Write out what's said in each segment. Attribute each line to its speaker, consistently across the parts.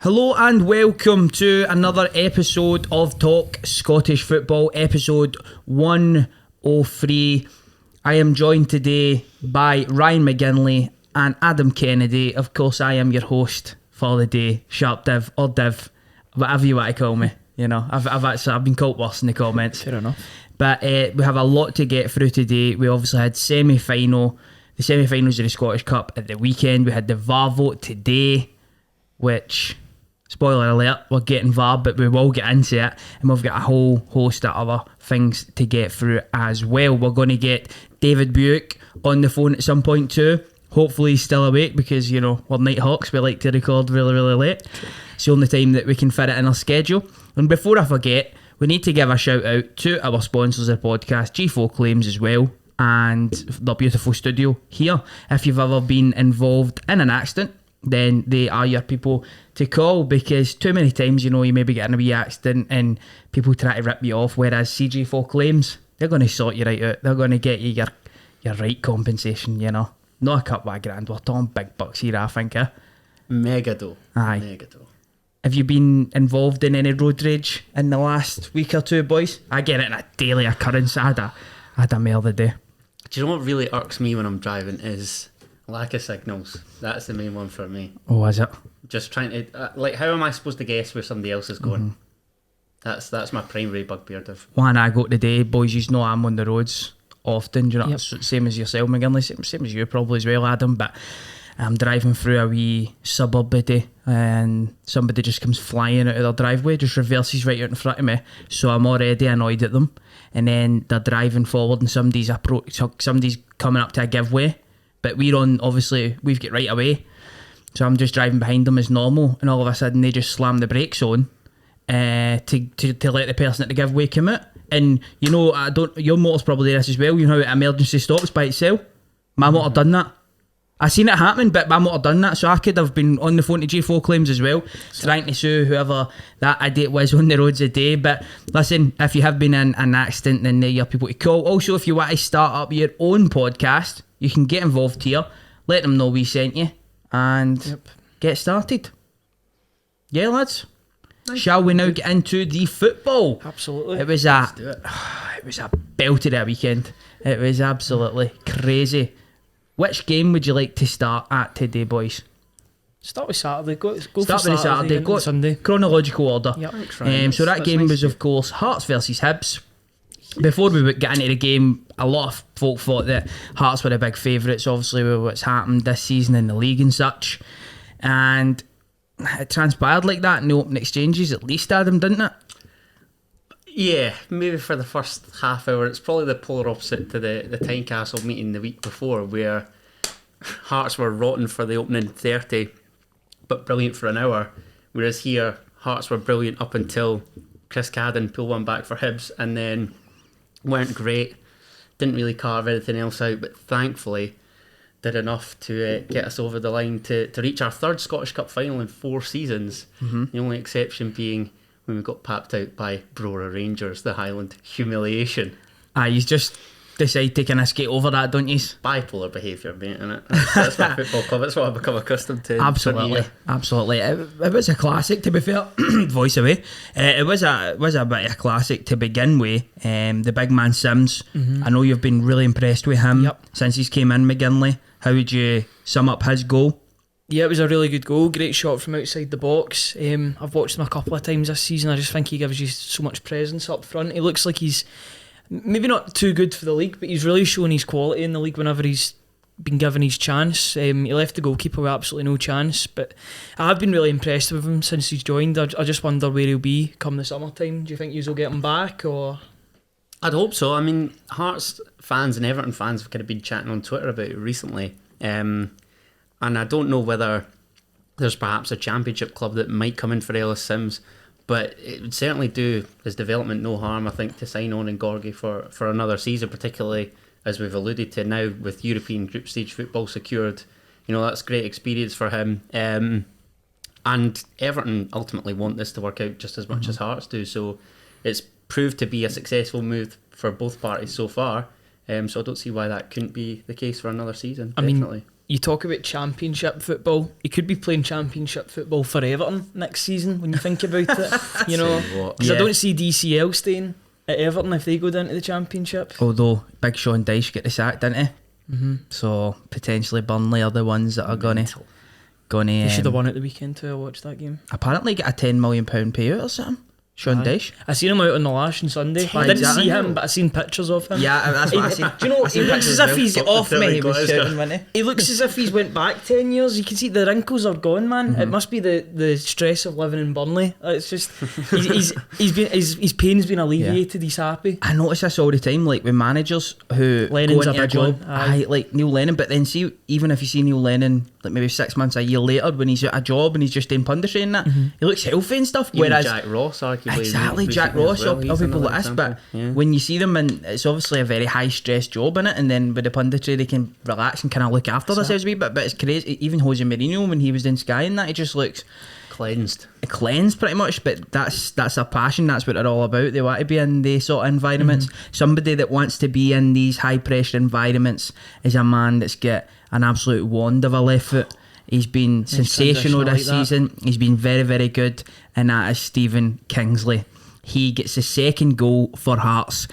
Speaker 1: Hello and welcome to another episode of Talk Scottish Football, episode 103. I am joined today by Ryan McGinley and Adam Kennedy. Of course, I am your host for the day, Sharp Div or Div, whatever you want to call me. You know, I've been called worse in the comments.
Speaker 2: Fair enough.
Speaker 1: But we have a lot to get through today. We obviously had the semi-finals of the Scottish Cup at the weekend. We had the VAR vote today, which, spoiler alert, we're getting VAR, but we will get into it. And we've got a whole host of other things to get through as well. We're going to get David Buick on the phone at some point too. Hopefully he's still awake because, you know, we're Nighthawks. We like to record really, really late. It's the only time that we can fit it in our schedule. And before I forget, we need to give a shout out to our sponsors of the podcast, G4 Claims as well, and their beautiful studio here. If you've ever been involved in an accident, then they are your people to call, because too many times, you know, you may be getting a wee accident and people try to rip you off, whereas CG4 Claims, they're going to sort you right out. They're going to get you your right compensation, you know. Not a couple of grand, we're talking big bucks here, I think, eh?
Speaker 2: Mega though.
Speaker 1: Aye.
Speaker 2: Mega though.
Speaker 1: Have you been involved in any road rage in the last week or two, boys? I get it in a daily occurrence. I had a mail the day.
Speaker 2: Do you know what really irks me when I'm driving is lack of signals. That's the main one for me.
Speaker 1: Oh, is it?
Speaker 2: Just trying to like, how am I supposed to guess where somebody else is going? That's my primary bugbear.
Speaker 1: When I go today, boys, you know I'm on the roads often. Do you know?
Speaker 2: Yep.
Speaker 1: Same as yourself, McGinley. Same as you probably as well, Adam. But I'm driving through a wee suburb today, and somebody just comes flying out of their driveway, just reverses right out in front of me. So I'm already annoyed at them. And then they're driving forward, and somebody's coming up to a giveaway. But we've got right away. So I'm just driving behind them as normal, and all of a sudden they just slam the brakes on to let the person at the giveaway come out. And you know, your motor's probably this as well. You know how emergency stops by itself? My motor done that. I seen it happen, but my motor done that, so I could have been on the phone to G4 Claims as well, trying to sue whoever that idiot was on the roads today. But listen, if you have been in an accident, then they're your people to call. Also, if you want to start up your own podcast, you can get involved here, let them know we sent you, and get started. Yeah, lads. Nice. Shall we now get into the football?
Speaker 2: Absolutely.
Speaker 1: It was a belter that weekend. It was absolutely crazy. Which game would you like to start at today, boys?
Speaker 3: Start with Saturday. Go
Speaker 1: start
Speaker 3: for
Speaker 1: with Saturday. Go
Speaker 3: Sunday.
Speaker 1: Chronological order.
Speaker 3: Yep.
Speaker 1: So that game was, of course, Hearts versus Hibs. Before we would get into the game, a lot of folk thought that Hearts were the big favourites, obviously, with what's happened this season in the league and such. And it transpired like that in the open exchanges, at least, Adam, didn't it?
Speaker 2: Yeah, maybe for the first half hour. It's probably the polar opposite to the Tynecastle meeting the week before, where Hearts were rotten for the opening 30 but brilliant for an hour, whereas here Hearts were brilliant up until Chris Cadden pulled one back for Hibs, and then weren't great, didn't really carve anything else out, but thankfully did enough to get us over the line to reach our third Scottish Cup final in 4 seasons. The only exception being when we got papped out by Brora Rangers, the Highland humiliation.
Speaker 1: You just decide to kind of skate over that, don't you?
Speaker 2: Bipolar behaviour, mate, innit? That's my football club. That's what I've become accustomed to.
Speaker 1: Absolutely. It was a classic, to be fair. Voice away. It was a bit of a classic to begin with. The big man Sims. I know you've been really impressed with him since he's came in, McGinley. How would you sum up his goal?
Speaker 3: Yeah, it was a really good goal. Great shot from outside the box. I've watched him a couple of times this season. I just think he gives you so much presence up front. He looks like he's maybe not too good for the league, but he's really shown his quality in the league whenever he's been given his chance. He left the goalkeeper with absolutely no chance, but I've been really impressed with him since he's joined. I just wonder where he'll be come the summertime. Do you think you'll get him back, or...?
Speaker 2: I'd hope so. I mean, Hearts fans and Everton fans have kind of been chatting on Twitter about it recently. And I don't know whether there's perhaps a championship club that might come in for Ellis Sims, but it would certainly do his development no harm, I think, to sign on in Gorgie for another season, particularly as we've alluded to now with European group stage football secured. You know, that's great experience for him. And Everton ultimately want this to work out just as much as Hearts do, so it's proved to be a successful move for both parties so far. So I don't see why that couldn't be the case for another season. Definitely.
Speaker 3: you talk about Championship football. He could be playing Championship football for Everton next season. When you think about it, you know, because I don't see DCL staying at Everton if they go down to the Championship.
Speaker 1: Although Big Sean Dyche get the sack, didn't he? So potentially Burnley are the ones that are gonna.
Speaker 3: They should have won at the weekend too. I watched that game.
Speaker 1: Apparently get a £10 million payout or something. Sean Dyche.
Speaker 3: I seen him out on the lash on Sunday. I didn't see him, but I seen pictures of him.
Speaker 1: Yeah, that's what I seen.
Speaker 3: Do you know? He looks as if he's off me.
Speaker 1: He was shouting, wasn't he?
Speaker 3: He looks as if he's went back 10 years. You can see the wrinkles are gone, man. It must be the stress of living in Burnley. It's just his pain's been alleviated. He's happy.
Speaker 1: I notice this all the time, like with managers who
Speaker 3: Lennon's
Speaker 1: go into
Speaker 3: a
Speaker 1: a
Speaker 3: big
Speaker 1: job,
Speaker 3: one. Aye.
Speaker 1: like Neil Lennon. But then see, even if you see Neil Lennon, like maybe 6 months, a year later, when he's at a job and he's just doing punditry and that, he looks healthy and stuff.
Speaker 2: Even
Speaker 1: Whereas
Speaker 2: Jack Ross, arguably.
Speaker 1: exactly, Jack Ross, or people like this. But when you see them, and it's obviously a very high stress job in it, and then with the punditry they can relax and kind of look after themselves a wee bit. But it's crazy. Even Jose Mourinho, when he was in Sky and that, he just looks
Speaker 2: cleansed
Speaker 1: pretty much. But that's their passion. That's what they're all about. They want to be in these sort of environments. Somebody that wants to be in these high pressure environments is a man that's got an absolute wand of a left foot. He's been sensational this season. He's been very, very good, and that is Stephen Kingsley. He gets the second goal for Hearts.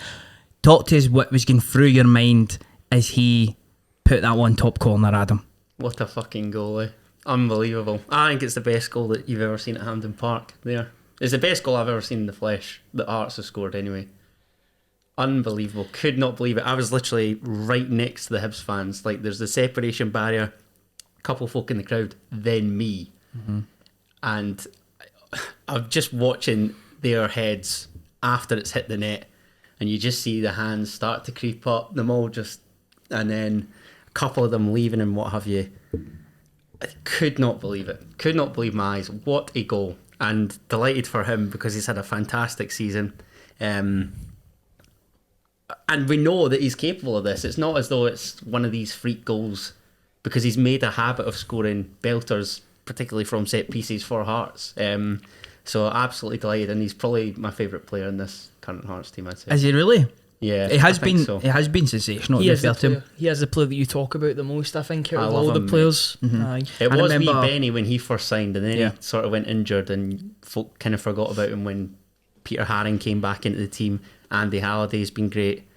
Speaker 1: Talk to us what was going through your mind as he put that one top corner at him.
Speaker 2: What a fucking goal, eh? Unbelievable. I think it's the best goal that you've ever seen at Hampden Park there. It's the best goal I've ever seen in the flesh that Hearts have scored anyway. Unbelievable. Could not believe it. I was literally right next to the Hibs fans. Like, there's the separation barrier, a couple folk in the crowd, then me. And I'm just watching their heads after it's hit the net, and you just see the hands start to creep up, them all just, and then a couple of them leaving and what have you. I could not believe it. Could not believe my eyes. What a goal. And delighted for him because he's had a fantastic season. And we know that he's capable of this. It's not as though it's one of these freak goals, because he's made a habit of scoring belters, particularly from set pieces for Hearts. So absolutely delighted, and he's probably my favourite player in this current Hearts team, I'd say.
Speaker 1: Is he really?
Speaker 2: Yeah,
Speaker 1: it has been.
Speaker 2: So.
Speaker 1: It has been sensational.
Speaker 3: He is the player that you talk about the most, I think, out of all the players. Aye.
Speaker 2: It was wee Benny when he first signed, and then he sort of went injured, and folk kind of forgot about him when Peter Haring came back into the team. Andy Halliday's been great,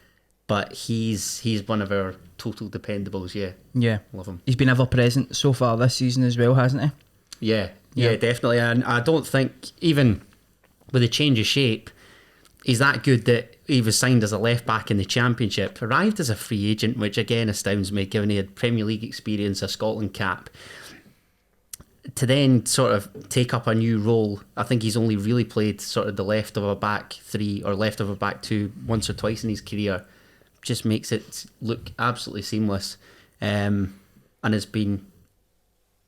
Speaker 2: but he's one of our total dependables. Yeah, love him.
Speaker 1: He's been ever present so far this season as well, hasn't he?
Speaker 2: Yeah, definitely. And I don't think, even with a change of shape, he's that good that he was signed as a left back in the Championship, arrived as a free agent, which again astounds me, given he had Premier League experience, a Scotland cap, to then sort of take up a new role. I think he's only really played sort of the left of a back three or left of a back two once or twice in his career. Just makes it look absolutely seamless, and has been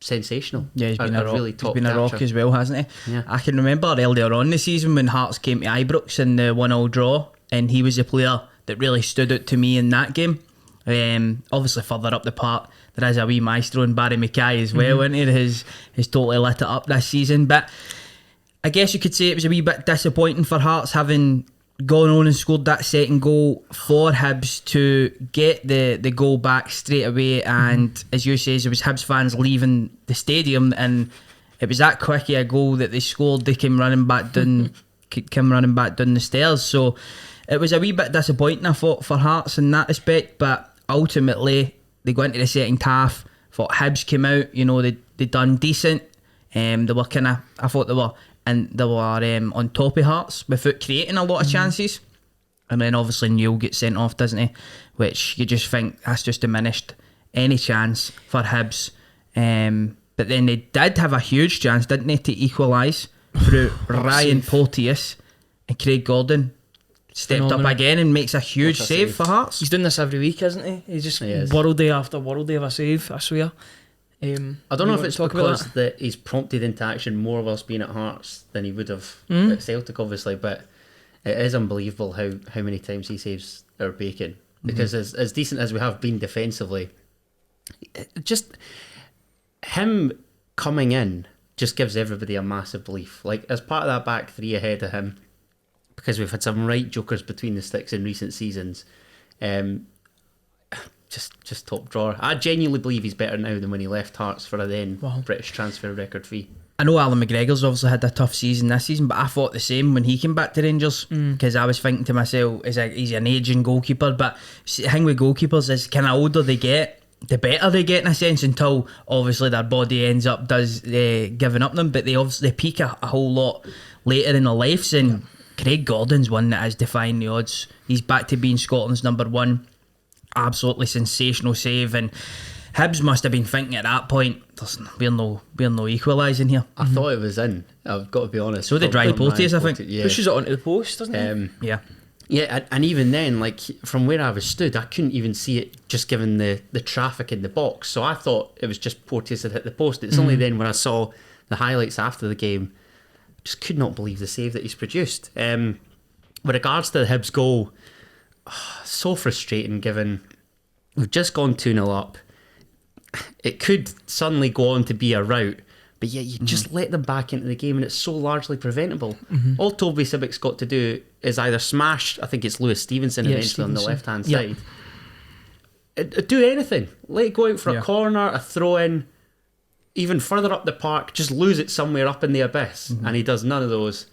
Speaker 2: sensational.
Speaker 1: Yeah, he's been a rock.
Speaker 2: Really
Speaker 1: he's been a rock as well, hasn't he?
Speaker 2: Yeah.
Speaker 1: I can remember earlier on the season when Hearts came to Ibrox in the 1-1 draw, and he was the player that really stood out to me in that game. Obviously further up the park there is a wee maestro in Barry Mackay as well, isn't he? He's totally lit it up this season. But I guess you could say it was a wee bit disappointing for Hearts having gone on and scored that second goal for Hibs to get the goal back straight away, and as you say, there was Hibs fans leaving the stadium, and it was that quick a goal that they scored. They came running back down the stairs, so it was a wee bit disappointing, I thought, for Hearts in that respect. But ultimately they go into the second half. Thought Hibs came out, they done decent. They were I thought they were on top of Hearts without creating a lot of chances. And then obviously Neil gets sent off, doesn't he? Which you just think that's just diminished any chance for Hibs. But then they did have a huge chance, didn't they, to equalise through Ryan Porteous, and Craig Gordon stepped up again and makes a huge save for Hearts.
Speaker 3: He's doing this every week, isn't he? He's just world day after world day of a save, I swear.
Speaker 2: I don't know if it's because that he's prompted into action more whilst being at Hearts than he would have at Celtic, obviously, but it is unbelievable how many times he saves our bacon. Because as decent as we have been defensively, just him coming in just gives everybody a massive belief. Like, as part of that back three ahead of him, because we've had some right jokers between the sticks in recent seasons, just top drawer. I genuinely believe he's better now than when he left Hearts for a then British transfer record fee.
Speaker 1: I know Alan McGregor's obviously had a tough season this season, but I thought the same when he came back to Rangers, because I was thinking to myself, he's an aging goalkeeper, but the thing with goalkeepers is kind of older they get, the better they get in a sense, until obviously their body ends up giving up them, but they peak a whole lot later in their lives. And Craig Gordon's one that is defying the odds. He's back to being Scotland's number one. Absolutely sensational save, and Hibs must have been thinking at that point, we're no equalising here.
Speaker 2: I thought it was in, I've got to be honest.
Speaker 1: So did Ryan Porteous, I think.
Speaker 2: Yeah.
Speaker 3: Pushes it onto the post, doesn't it?
Speaker 1: Yeah.
Speaker 2: Yeah, and even then, like, from where I was stood, I couldn't even see it, just given the traffic in the box. So I thought it was just Porteous had hit the post. It's only then when I saw the highlights after the game, just could not believe the save that he's produced. With regards to the Hibs goal, so frustrating, given we've just gone 2-0 up. It could suddenly go on to be a rout, but yet you just let them back into the game, and it's so largely preventable. All Toby Sibbick's got to do is either smash, I think it's Lewis Stevenson eventually on the left-hand side. Do anything. Let it go out for a corner, a throw-in, even further up the park, just lose it somewhere up in the abyss. And he does none of those.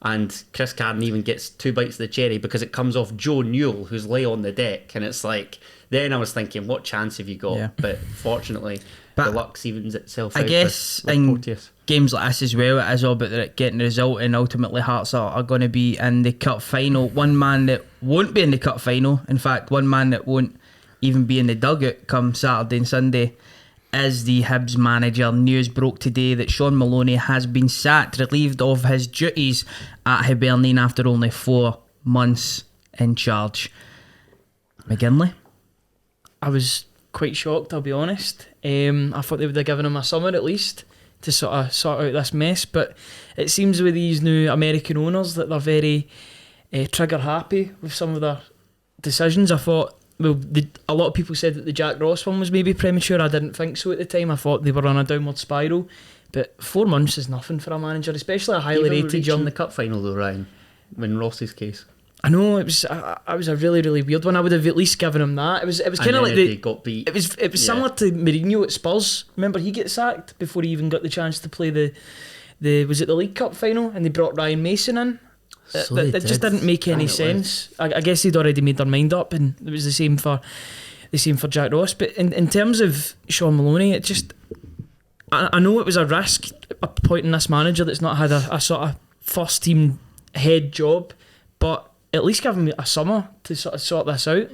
Speaker 2: And Chris Carden even gets 2 bites of the cherry because it comes off Joe Newell, who's lay on the deck, and it's like, then I was thinking, what chance have you got?
Speaker 1: Yeah.
Speaker 2: But fortunately, the luck evens itself out.
Speaker 1: I guess
Speaker 2: with
Speaker 1: in
Speaker 2: Porteous.
Speaker 1: games like this as well, it is all about getting the result, and ultimately Hearts are going to be in the cup final. One man that won't be in the cup final, in fact, one man that won't even be in the dugout come Saturday and Sunday, is the Hibs manager. News broke today that Sean Maloney has been sacked, relieved of his duties at Aberdeen after only 4 months in charge. McGinley?
Speaker 3: I was quite shocked, I'll be honest. I thought they would have given him a summer at least to sort out this mess, but it seems with these new American owners that they're very trigger happy with some of their decisions. I thought, a lot of people said that the Jack Ross one was maybe premature. I didn't think so at the time. I thought they were on a downward spiral, but 4 months is nothing for a manager, especially a highly rated young.
Speaker 2: In the cup final though, Ryan, in Ross's case.
Speaker 3: I know it was a really, really weird one. I would have at least given him that. It was kind of like
Speaker 2: they got beat.
Speaker 3: It was similar to Mourinho at Spurs. Remember, he gets sacked before he even got the chance to play the was it the League Cup final, and they brought Ryan Mason in.
Speaker 2: So
Speaker 3: that just didn't make any sense. I guess they'd already made their mind up, and it was the same for Jack Ross. But in terms of Sean Maloney, it just I know it was a risk appointing this manager that's not had a sort of first team head job, but at least give him a summer to sort of sort this out.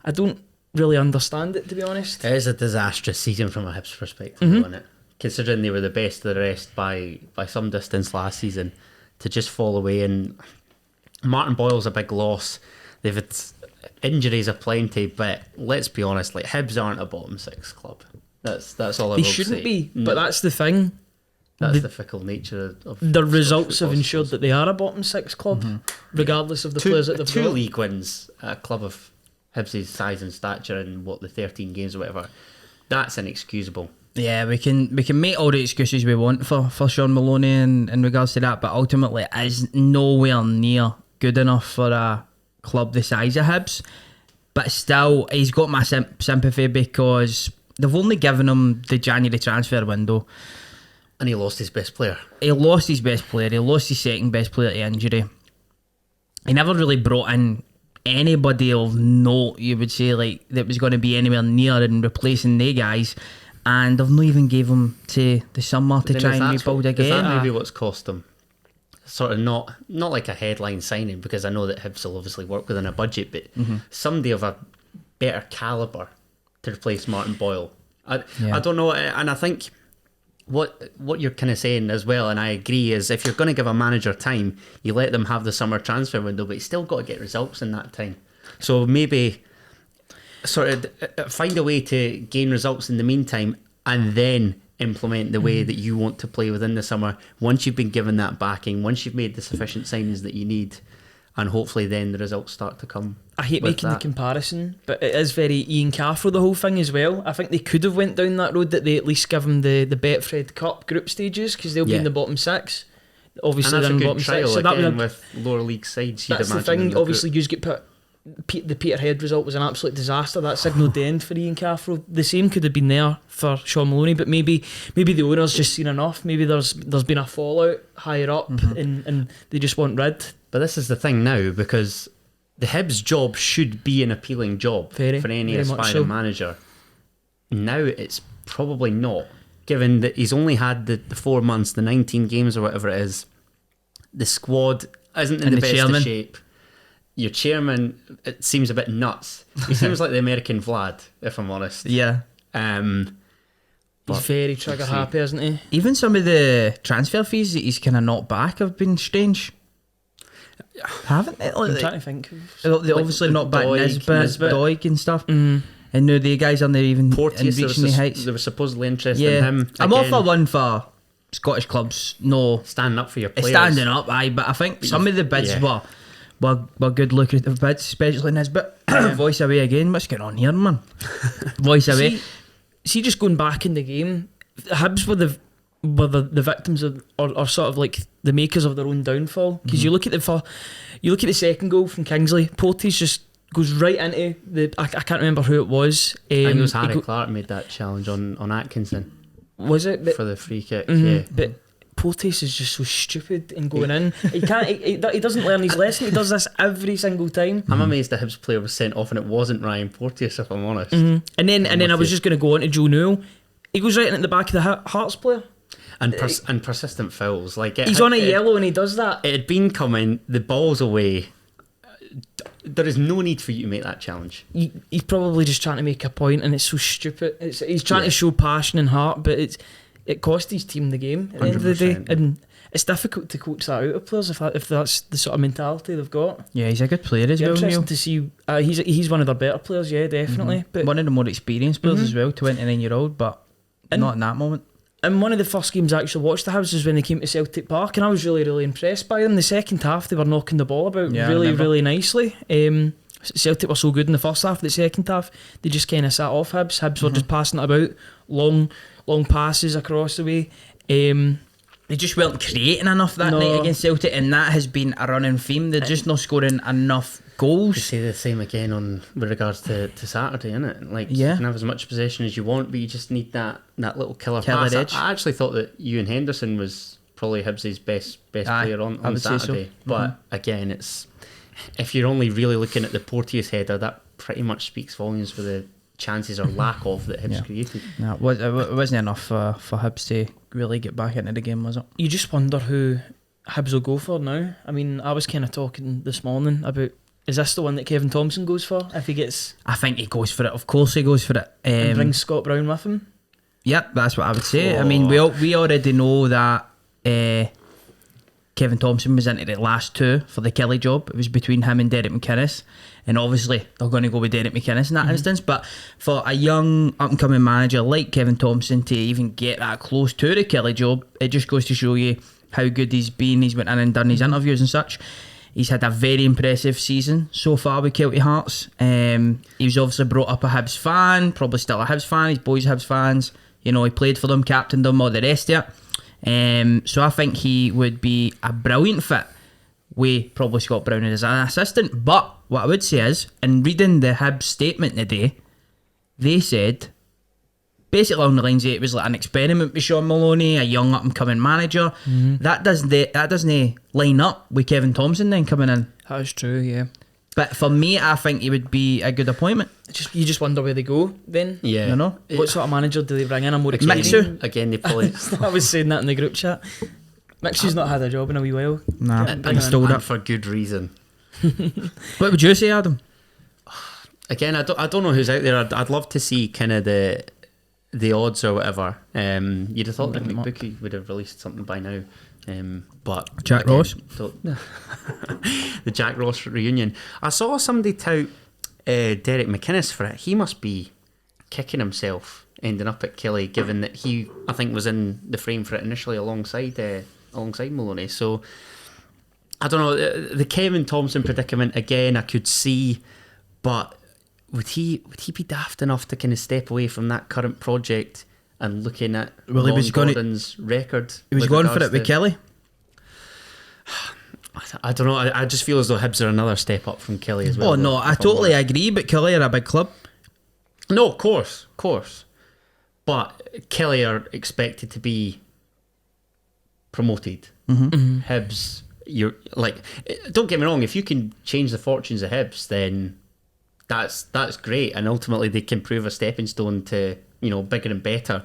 Speaker 3: I don't really understand it, to be honest.
Speaker 2: It is a disastrous season from a Hibs perspective, isn't it? Considering they were the best of the rest by some distance last season, to just fall away. And Martin Boyle's a big loss. They've had injuries aplenty, but let's be honest, like, Hibs aren't a bottom 6 club. That's all I will say.
Speaker 3: They shouldn't be, but that's the thing.
Speaker 2: That's the fickle nature of
Speaker 3: the results have ensured that they are a bottom 6 club, regardless of the players that they've got.
Speaker 2: 2 league wins, a club of Hibs' size and stature in the 13 games or whatever. That's inexcusable.
Speaker 1: Yeah, we can make all the excuses we want for Sean Maloney in regards to that, but ultimately it is nowhere near good enough for a club the size of Hibs. But still, he's got my sympathy because they've only given him the January transfer window.
Speaker 2: And he lost his best player.
Speaker 1: He lost his best player. He lost his second best player to injury. He never really brought in anybody of note, you would say, like, that was going to be anywhere near in replacing they guys. And they've not even gave him to the summer to try and rebuild again.
Speaker 2: Is that maybe what's cost them? Sort of not like a headline signing, because I know that Hibs will obviously work within a budget, but somebody of a better calibre to replace Martin Boyle. I don't know, and I think what you're kind of saying as well, and I agree, is if you're going to give a manager time, you let them have the summer transfer window, but you still got to get results in that time. So maybe sort of find a way to gain results in the meantime, and then implement the way that you want to play within the summer once you've been given that backing, once you've made the sufficient signings that you need, and hopefully then the results start to come.
Speaker 3: I hate making the comparison, but it is very Ian Cathro, the whole thing as well. I think they could have went down that road, that they at least give them the Betfred Cup group stages, because they'll be in the bottom 6. Obviously,
Speaker 2: and that's
Speaker 3: they're
Speaker 2: a
Speaker 3: in
Speaker 2: good
Speaker 3: bottom
Speaker 2: trial
Speaker 3: 6. So
Speaker 2: again with lower league sides.
Speaker 3: That's the thing. Obviously, you get put the Peterhead result was an absolute disaster. That signalled the end for Ian Cathro. The same could have been there for Sean Maloney, but maybe the owner's just seen enough. Maybe there's been a fallout higher up, and they just want rid.
Speaker 2: But this is the thing now, because the Hibs job should be an appealing job for any aspiring manager. Now it's probably not, given that he's only had the 4 months, the 19 games or whatever it is. The squad isn't in the best of shape. Your chairman, it seems a bit nuts. He seems like the American Vlad, if I'm honest.
Speaker 1: Yeah.
Speaker 3: He's very trigger happy, isn't he?
Speaker 1: Even some of the transfer fees that he's kind of knocked back have been strange. Haven't they?
Speaker 3: I'm trying to think.
Speaker 1: They obviously knocked back Nisbet, Doig and stuff. And now the guys aren't even
Speaker 2: Porteous,
Speaker 1: reaching the heights.
Speaker 2: They were supposedly interested in him.
Speaker 1: I'm all for one for Scottish clubs. No,
Speaker 2: standing up for your players.
Speaker 1: Standing up, aye. But I think some of the bids were good lucrative bids, especially Nisbet. Voice away again. What's going on here, man? Voice away.
Speaker 3: See, just going back in the game, Hibs were the victims of, or sort of like the makers of their own downfall. Because you look at the second goal from Kingsley. Porteous just goes right into the. I can't remember who it was.
Speaker 2: I think it was Harry Clark made that challenge on Atkinson.
Speaker 3: Was it
Speaker 2: for the free kick? Yeah,
Speaker 3: but Porteous is just so stupid in going in. He can't. He doesn't learn his lesson. He does this every single time.
Speaker 2: I'm amazed the Hibs player was sent off and it wasn't Ryan Porteous, if I'm honest.
Speaker 3: And then I was just going to go on to Joe Newell. He goes right in at the back of the Hearts player.
Speaker 2: And persistent fouls. Like
Speaker 3: he's on a yellow and he does that.
Speaker 2: It had been coming. The ball's away. There is no need for you to make that challenge.
Speaker 3: He's probably just trying to make a point, and it's so stupid. He's trying to show passion and heart, but it cost his team the game at the end of the day. And it's difficult to coach that out of players if that's the sort of mentality they've got.
Speaker 1: Yeah, he's a good player as well.
Speaker 3: Interesting to see. He's one of their better players. Yeah, definitely. But
Speaker 1: one of the more experienced players as well, 29-year-old, but not in that moment.
Speaker 3: And one of the first games I actually watched the Hibs was when they came to Celtic Park, and I was really, really impressed by them. The second half, they were knocking the ball about really nicely. Celtic were so good in the first half. The second half, they just kind of sat off Hibs. Hibs were just passing it about, long passes across the way.
Speaker 1: They just weren't creating enough that night against Celtic, and that has been a running theme. They're just not scoring enough goals.
Speaker 2: You say the same again with regards to Saturday, innit? Like, you can have as much possession as you want, but you just need that little killer pass.
Speaker 1: Edge.
Speaker 2: I actually thought that Ewan Henderson was probably Hibs' best player on Saturday. So. But again, it's if you're only really looking at the Porteous header, that pretty much speaks volumes for the chances or lack of that Hibs created.
Speaker 1: No, it wasn't enough for Hibs to really get back into the game, was it?
Speaker 3: You just wonder who Hibs will go for now. I mean, I was kind of talking this morning about, is this the one that Kevin Thompson goes for if he gets...
Speaker 1: I think he goes for it. Of course he goes for it.
Speaker 3: And brings Scott Brown with him?
Speaker 1: Yep, that's what I would say. I mean, we already know that Kevin Thompson was into the last two for the Killie job. It was between him and Derek McInnes, and obviously they're going to go with Derek McInnes in that instance. But for a young up-and-coming manager like Kevin Thompson to even get that close to the Killie job, it just goes to show you how good he's been. He's went in and done his interviews and such. He's had a very impressive season so far with Celtic Hearts. He was obviously brought up a Hibs fan, probably still a Hibs fan. His boys Hibs fans. You know, he played for them, captained them, all the rest of it. So I think he would be a brilliant fit with probably Scott Brown as an assistant. But what I would say is, in reading the Hibs statement today, they said basically along the lines of it was like an experiment with Sean Maloney, a young up and coming manager. That doesn't line up with Kevin Thompson then coming in.
Speaker 3: That is true, yeah.
Speaker 1: But for me, I think he would be a good appointment.
Speaker 3: You just wonder where they go then.
Speaker 2: Yeah.
Speaker 1: You know?
Speaker 3: What sort of manager do they bring in? A more experienced?
Speaker 1: Mixu.
Speaker 2: Again, they probably...
Speaker 3: I was saying that in the group chat. Mixu's not had a job in a wee while.
Speaker 1: Nah,
Speaker 2: and stole that for good reason.
Speaker 1: What would you say, Adam?
Speaker 2: Again, I don't know who's out there. I'd love to see kind of the odds or whatever. You'd have thought that McBookie would have released something by now. But
Speaker 1: Jack Ross?
Speaker 2: The Jack Ross reunion. I saw somebody tout Derek McInnes for it. He must be kicking himself ending up at Killie, given that he, I think, was in the frame for it initially alongside Maloney. So I don't know, the Kevin Thompson predicament again I could see, but would he be daft enough to kind of step away from that current project and looking at Gordon's record?
Speaker 1: He was going for it with Killie.
Speaker 2: I don't know. I just feel as though Hibs are another step up from Killie as well.
Speaker 1: Oh no, I totally agree. But Killie are a big club.
Speaker 2: No, of course. But Killie are expected to be promoted. Hibs, you're like, don't get me wrong. If you can change the fortunes of Hibs, then that's great, and ultimately they can prove a stepping stone to bigger and better.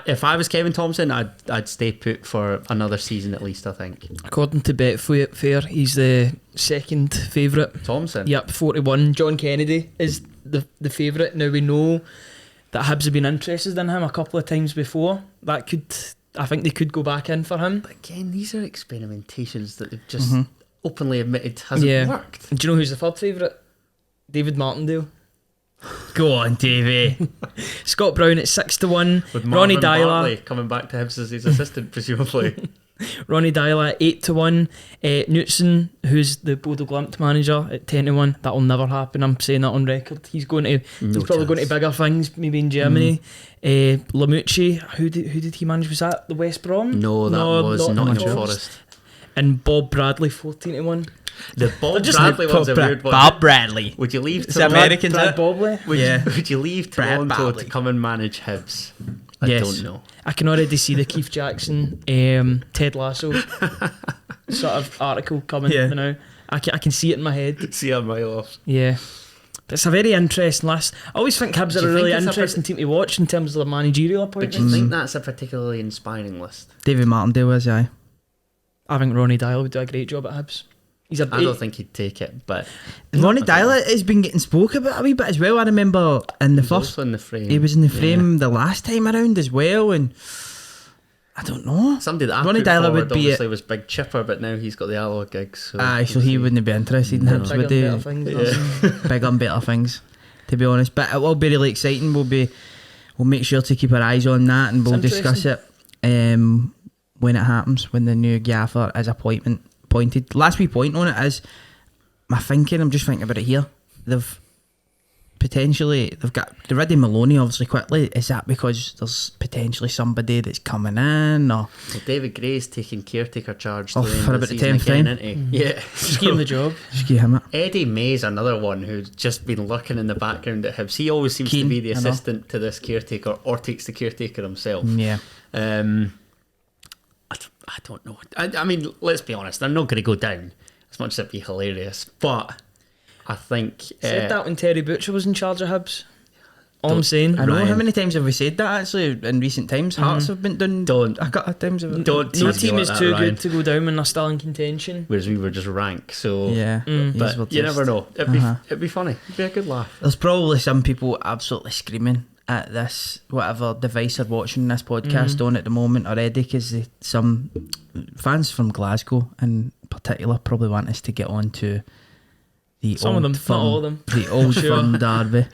Speaker 2: If I was Kevin Thompson, I'd stay put for another season at least, I think.
Speaker 3: According to Betfair, he's the second favourite.
Speaker 2: Thompson?
Speaker 3: Yep, 41. John Kennedy is the favourite. Now we know that Hibs have been interested in him a couple of times before. I think they could go back in for him.
Speaker 2: But again, these are experimentations that they've just openly admitted hasn't worked.
Speaker 3: Do you know who's the third favourite? David Martindale.
Speaker 1: Go on, Davey.
Speaker 3: Scott Brown at 6-1.
Speaker 2: With
Speaker 3: Ronnie
Speaker 2: Marvin
Speaker 3: Dyler
Speaker 2: Bartley coming back to Hibs as his assistant, presumably.
Speaker 3: Ronnie Dyler at 8-1. Knutson, who's the Bodo Glimt manager, at 10-1. That'll never happen. I'm saying that on record. He's probably going to bigger things, maybe in Germany. Lamucci, who did he manage? Was that the West Brom?
Speaker 2: No, that was Nottingham Forest.
Speaker 3: And Bob Bradley, 14-1.
Speaker 2: The Bob Bradley one's a weird one.
Speaker 1: Bob Bradley.
Speaker 2: Would you leave
Speaker 1: It's
Speaker 2: Toronto?
Speaker 1: American,
Speaker 3: Brad Bobley?
Speaker 2: Would you leave
Speaker 1: Brad
Speaker 2: Toronto
Speaker 1: Bradley.
Speaker 2: to come and manage Hibs? I
Speaker 1: Yes.
Speaker 2: don't know.
Speaker 3: I can already see the Keith Jackson, Ted Lasso sort of article coming now. I can see it in my head.
Speaker 2: See a mile off.
Speaker 3: Yeah. But it's a very interesting list. I always think Hibs
Speaker 2: Do
Speaker 3: are
Speaker 2: you
Speaker 3: a really
Speaker 2: think it's a
Speaker 3: interesting team to watch in terms of the managerial
Speaker 2: But
Speaker 3: appointments.
Speaker 2: do you think that's a particularly inspiring list?
Speaker 1: David Martindale is, aye.
Speaker 3: I think Ronnie Dyler would do a great job at Hibs.
Speaker 2: I don't think he'd take it, but
Speaker 1: Ronnie Dyler has been getting spoke about a wee bit as well. I remember in the
Speaker 2: he's
Speaker 1: first,
Speaker 2: also in the frame.
Speaker 1: he was in the frame the last time around as well, and I don't know.
Speaker 2: Somebody that I
Speaker 1: Ronnie
Speaker 2: put
Speaker 1: Dyler
Speaker 2: forward
Speaker 1: would be
Speaker 2: obviously was Big Chipper, but now he's got the Alloa gigs. So
Speaker 1: so he wouldn't be interested in Hibs, would
Speaker 3: Bigger
Speaker 1: he?
Speaker 3: and better things. Yeah.
Speaker 1: Bigger and better things, to be honest. But it will be really exciting. We'll make sure to keep our eyes on that, and we'll
Speaker 3: It's
Speaker 1: discuss it when it happens, when the new gaffer is appointed. Last wee point on it is my thinking. I'm just thinking about it here. They've got rid of Maloney obviously quickly. Is that because there's potentially somebody that's coming in, or
Speaker 2: Well, David Gray's taking caretaker charge
Speaker 1: Oh,
Speaker 2: till the end
Speaker 1: for
Speaker 2: of
Speaker 1: about
Speaker 2: the
Speaker 1: the
Speaker 2: season
Speaker 1: 10th
Speaker 2: again,
Speaker 1: time?
Speaker 2: isn't he? Yeah.
Speaker 3: Just give him the job.
Speaker 1: just give him it?
Speaker 2: Eddie May's another one who's just been lurking in the background at Hibs. He always seems to
Speaker 1: Keen,
Speaker 2: be the
Speaker 1: I know.
Speaker 2: assistant to this caretaker, or takes the caretaker himself.
Speaker 1: Yeah.
Speaker 2: I don't know. I mean, let's be honest. They're not going to go down as much as it'd be hilarious. But I think
Speaker 3: Said that when Terry Butcher was in charge of Hibs. All I'm saying.
Speaker 1: I know.
Speaker 2: Ryan.
Speaker 1: How many times have we said that actually in recent times? Hearts have been done
Speaker 2: Don't.
Speaker 1: a couple of times.
Speaker 2: Don't
Speaker 3: No
Speaker 2: tease me
Speaker 3: team
Speaker 2: like
Speaker 3: is
Speaker 2: that,
Speaker 3: too
Speaker 2: Ryan.
Speaker 3: good to go down when they're still in contention.
Speaker 2: Whereas we were just rank. So
Speaker 1: Yeah.
Speaker 2: but you never know. It'd be funny. It'd be a good laugh.
Speaker 1: There's probably some people absolutely screaming at this, whatever device are watching this podcast on at the moment already, because some fans from Glasgow in particular probably want us to get on to the
Speaker 3: Some
Speaker 1: old
Speaker 3: of them,
Speaker 1: firm,
Speaker 3: not all of them.
Speaker 1: the old
Speaker 3: Sure.
Speaker 1: firm derby.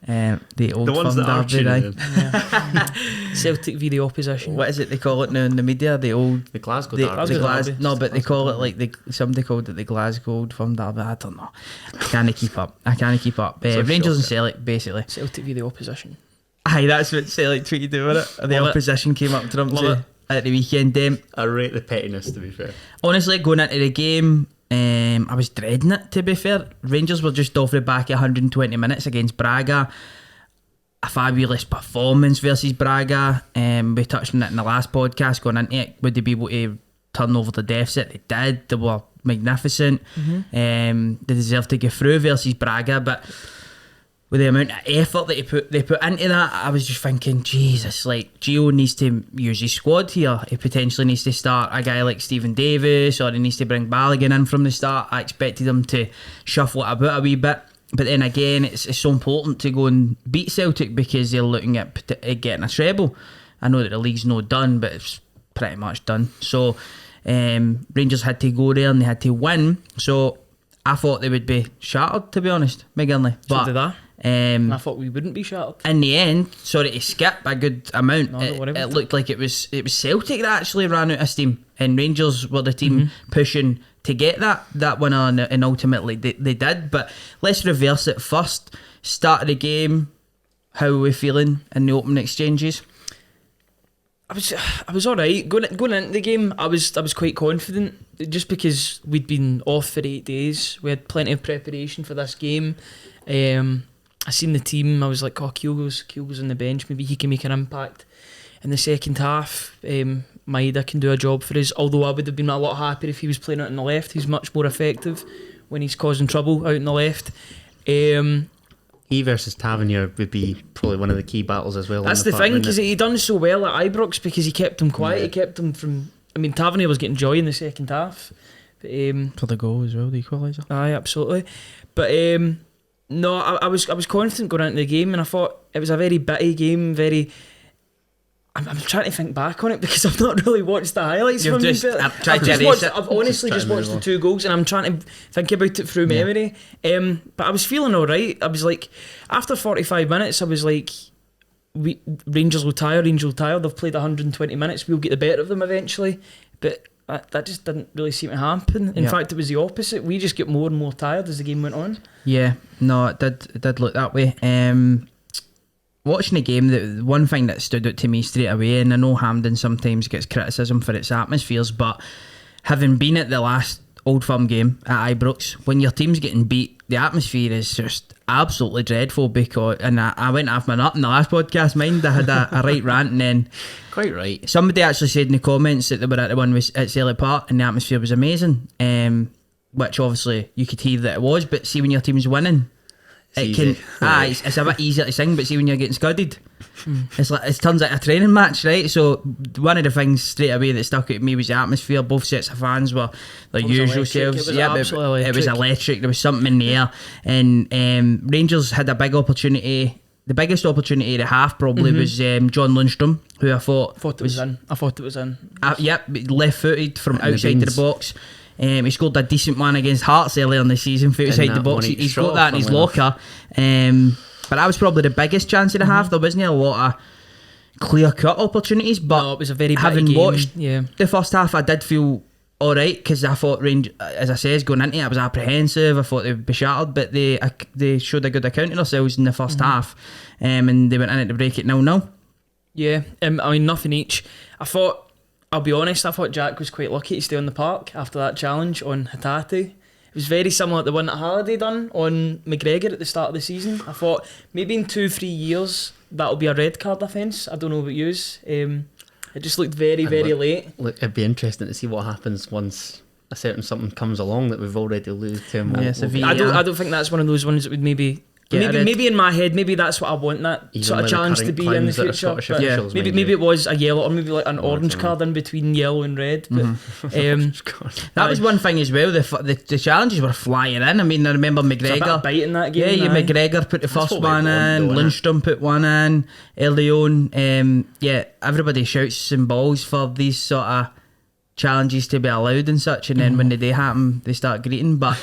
Speaker 1: The old
Speaker 2: The ones
Speaker 1: firm
Speaker 2: that are
Speaker 1: derby,
Speaker 2: tuning
Speaker 1: right?
Speaker 2: in.
Speaker 3: Celtic v the opposition.
Speaker 1: What is it they call it now in the media? The old
Speaker 2: The Glasgow
Speaker 1: the,
Speaker 2: derby.
Speaker 3: Glasgow derby.
Speaker 1: No, but they call it like somebody called it the Glasgow Old Firm Derby. I don't know. I can't keep up.
Speaker 2: So
Speaker 1: Rangers and
Speaker 2: shocker.
Speaker 1: Celtic, basically.
Speaker 3: Celtic v the opposition.
Speaker 1: Aye, that's what Celtic tweeted about it. The
Speaker 3: Love it.
Speaker 1: opposition came up to them
Speaker 2: Love it.
Speaker 1: at the weekend.
Speaker 2: I rate the pettiness, to be fair.
Speaker 1: Honestly, going into the game, I was dreading it, to be fair. Rangers were just off the back of 120 minutes against Braga. A fabulous performance versus Braga. We touched on it in the last podcast going into it. Would they be able to turn over the deficit? They did. They were magnificent. They deserved to get through versus Braga, but with the amount of effort that they put into that, I was just thinking, Jesus, like Gio needs to use his squad here. He potentially needs to start a guy like Stephen Davis, or he needs to bring Balogun in from the start. I expected him to shuffle it about a wee bit, but then again, it's so important to go and beat Celtic because they're looking at getting a treble. I know that the league's not done, but it's pretty much done. So Rangers had to go there and they had to win. So I thought they would be shattered, to be honest, McGinley.
Speaker 3: So did I.
Speaker 1: Um,
Speaker 3: I thought we wouldn't be shattered.
Speaker 1: in the end, sorry to skip a good amount,
Speaker 3: No, don't worry about
Speaker 1: it looked like it was Celtic that actually ran out of steam, and Rangers were the team pushing to get that winner, and ultimately they did. But let's reverse it first. Start of the game, how are we feeling in the opening exchanges?
Speaker 3: I was all right going into the game. I was quite confident just because we'd been off for 8 days. We had plenty of preparation for this game. I seen the team. I was like, Kyogo's on the bench. Maybe he can make an impact in the second half. Maeda can do a job for us. Although I would have been a lot happier if he was playing out on the left. He's much more effective when he's causing trouble out on the left.
Speaker 2: He versus Tavernier would be probably one of the key battles as well.
Speaker 3: That's the thing, because he done so well at Ibrox because he kept him quiet. Yeah. He kept him from. I mean, Tavernier was getting joy in the second half. But,
Speaker 1: for the goal as well, the equaliser.
Speaker 3: Aye, absolutely. But no, I was confident going into the game, and I thought it was a very bitty game. I'm trying to think back on it because I've not really watched the highlights from it. I've honestly just watched the 2 goals, and I'm trying to think about it through memory. But I was feeling alright. I was like, after 45 minutes, I was like, Rangers will tire. They've played 120 minutes. We'll get the better of them eventually. But that just didn't really seem to happen. In fact, it was the opposite. We just get more and more tired as the game went on. Yeah, no, it did look that way. Watching the game, the one thing that stood out to me straight away, and I know Hampden sometimes gets criticism for its atmospheres, but having been at the last Old Firm game at Ibrox, when your team's getting beat, the atmosphere is just absolutely dreadful. Because, and I went off my nut in the last podcast, mind, I had a right rant, and then
Speaker 2: quite right.
Speaker 1: Somebody actually said in the comments that they were at the one at Celtic Park and the atmosphere was amazing, which obviously you could hear that it was, but see when your team's winning, it's a bit easier to sing, but see when you're getting scudded, it's like it turns out a training match, right? So one of the things straight away that stuck out to me was the atmosphere. Both sets of fans were their usual selves. It was electric. There was something in the air, and Rangers had a big opportunity. The biggest opportunity of the half probably was John Lundstrom, who I thought
Speaker 3: it was in. I thought it was in.
Speaker 1: Left-footed from outside of the box. He scored a decent one against Hearts earlier in the season from outside the box. He's got that in his locker. But that was probably the biggest chance of the half. There wasn't a lot of clear-cut opportunities, but
Speaker 3: no, it was a very
Speaker 1: having
Speaker 3: game.
Speaker 1: Watched the first half, I did feel alright because I thought as I said, going into it, I was apprehensive. I thought they would be shattered, but they showed a good account of themselves in the first half, and they went in at the break at 0-0.
Speaker 3: Yeah, I mean, nothing each. I'll be honest, I thought Jack was quite lucky to stay on the park after that challenge on Hatate. It was very similar to the one that Halliday done on McGregor at the start of the season. I thought maybe in 2-3 years that'll be a red card offence. I don't know about yous. It just looked very late.
Speaker 2: Look, it'd be interesting to see what happens once a certain something comes along that we've already alluded to.
Speaker 3: I don't think that's one of those ones that would maybe in my head, maybe that's what I want that even sort of challenge to be in the future. Maybe it was a yellow or maybe like an orange card in between yellow and red. But
Speaker 1: that was one thing as well. The challenges were flying in. I mean, I remember McGregor
Speaker 3: a bite in that game.
Speaker 1: McGregor put the first one in. Lundstrom put one in early on. Everybody shouts and balls for these sort of challenges to be allowed and such, and then when the day happen they start greeting, but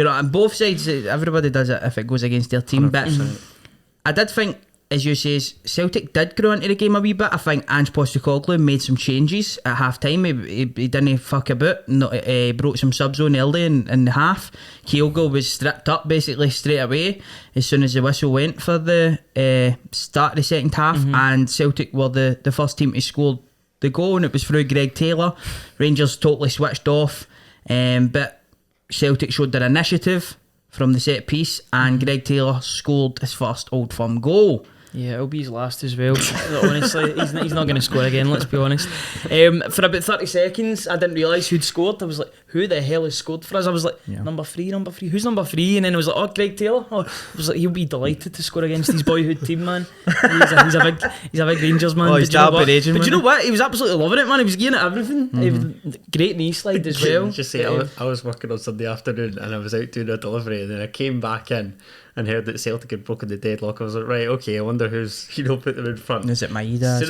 Speaker 1: on both sides everybody does it if it goes against their team. 100%. But I did think, as you say, Celtic did grow into the game a wee bit. I think Ange Postecoglou made some changes at half time. He didn't fuck about. Broke some subs on early in the half. Kyogo was stripped up basically straight away as soon as the whistle went for the start of the second half, and Celtic were the first team to score the goal, and it was through Greg Taylor. Rangers totally switched off, but Celtic showed their initiative from the set piece, and Greg Taylor scored his first Old Firm goal.
Speaker 3: Yeah, it'll be his last as well. Honestly, he's not going to score again, let's be honest. For about 30 seconds, I didn't realise who'd scored. I was like, who the hell has scored for us? I was like, number three, who's number 3? And then I was like, oh, Greg Taylor. I was like, he'll be delighted to score against his boyhood team, man. He's a big Rangers man.
Speaker 1: Oh, he's but
Speaker 3: you know what? He was absolutely loving it, man. He was getting at everything. He was great knee slide as well.
Speaker 2: Just say, I was working on Sunday afternoon and I was out doing a delivery, and then I came back in and heard that Celtic had broken the deadlock. I was like, right, okay, I wonder who's put them in front.
Speaker 1: Is it Maeda?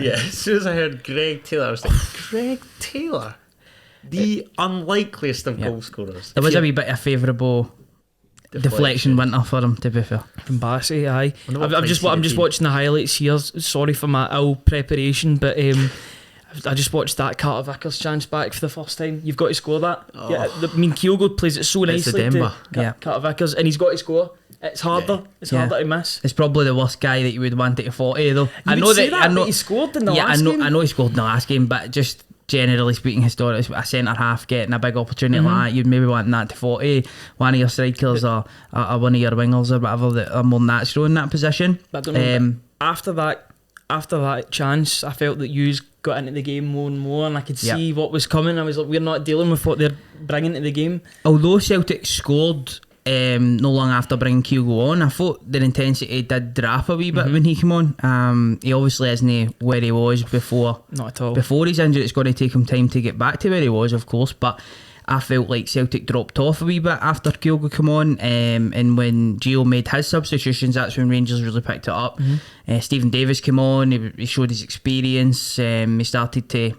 Speaker 2: As soon as I heard Greg Taylor, I was like, Greg Taylor, the unlikeliest of goal scorers.
Speaker 1: There was a wee bit of favourable deflection winter for him, to be fair.
Speaker 3: From Bassey, aye. I'm just watching the highlights here. Sorry for my ill preparation, but I just watched that Carter Vickers chance back for the first time. You've got to score that. Kyogo plays it so nicely to Carter Vickers, and he's got to score. It's harder. It's
Speaker 1: Yeah.
Speaker 3: harder to miss.
Speaker 1: It's probably the worst guy that you would want at 40 though.
Speaker 3: I know that. I know he scored in the last game.
Speaker 1: I know he scored in the last game, but just generally speaking, historically, a centre half getting a big opportunity like that, you'd maybe want that to 40. One of your strikers or one of your wingers or whatever that are more natural in that position.
Speaker 3: But I don't know. After that chance, I felt that you got into the game more and more, and I could see what was coming. I was like, we're not dealing with what they're bringing to the game. Although
Speaker 1: Celtic scored no long after bringing Kyogo on, I thought the intensity did drop a wee bit when he came on. He obviously isn't where he was before.
Speaker 3: Not at all.
Speaker 1: Before his injury, it's going to take him time to get back to where he was, of course, but I felt like Celtic dropped off a wee bit after Kyogo came on, and when Gio made his substitutions, that's when Rangers really picked it up. Stephen Davis came on, he showed his experience, he started to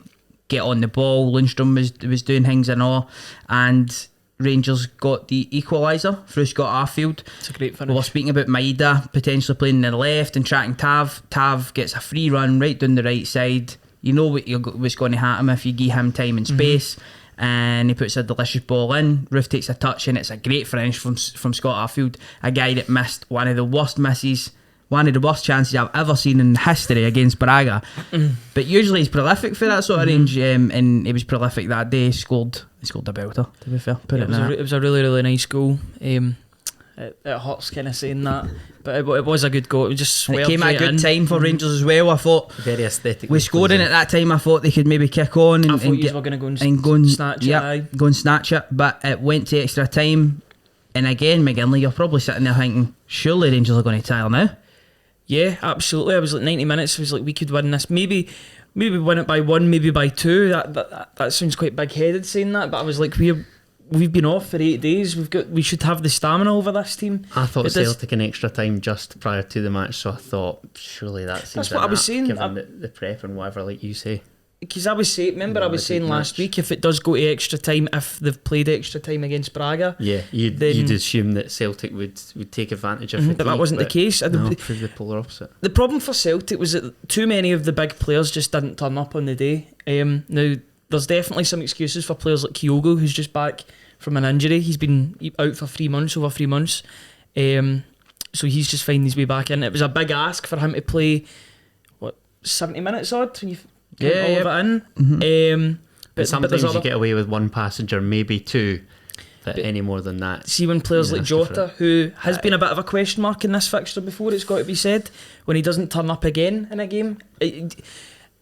Speaker 1: get on the ball, Lundstrom was doing things and all, and Rangers got the equaliser through Scott Arfield.
Speaker 3: It's a great finish.
Speaker 1: We were speaking about Maeda potentially playing on the left and tracking Tav. Tav gets a free run right down the right side. You know what's going to happen if you give him time and space. And he puts a delicious ball in. Roof takes a touch, and it's a great finish from Scott Arfield, a guy that missed one of the worst misses, one of the worst chances I've ever seen in history against Braga. But usually he's prolific for that sort of range, and he was prolific that day. He scored a belter, to be fair.
Speaker 3: It was a really, really nice goal. It hurts kind of saying that, but it was a good goal. It was just
Speaker 1: it came at a good time for Rangers as well. I thought
Speaker 2: very aesthetic.
Speaker 1: With scoring at that time, I thought they could maybe kick on and
Speaker 3: I thought you were going to go and snatch it.
Speaker 1: Go and snatch it, but it went to extra time. And again, McGinley, you're probably sitting there thinking, surely Rangers are going to tire now.
Speaker 3: Yeah, absolutely. I was like 90 minutes. I was like, we could win this. Maybe win it by 1, maybe by 2. That sounds quite big-headed saying that, but I was like, we've been off for 8 days. We should have the stamina over this team.
Speaker 2: I thought Celtic in extra time just prior to the match, so I thought surely that's
Speaker 3: what I was saying.
Speaker 2: Given the prep and whatever, like you say.
Speaker 3: Because I was saying last week, if it does go to extra time, if they've played extra time against Braga,
Speaker 2: you'd assume that Celtic would take advantage of it.
Speaker 3: But that wasn't the case.
Speaker 2: No, proved the polar opposite.
Speaker 3: The problem for Celtic was that too many of the big players just didn't turn up on the day. Now, there's definitely some excuses for players like Kyogo, who's just back from an injury. He's been out for over 3 months. So he's just finding his way back in. It was a big ask for him to play, 70 minutes odd? When you get all of it in.
Speaker 2: But sometimes you get away with one passenger, maybe 2. But any more than that.
Speaker 3: See, when players like Jota, who has been a bit of a question mark in this fixture before, it's got to be said, when he doesn't turn up again in a game,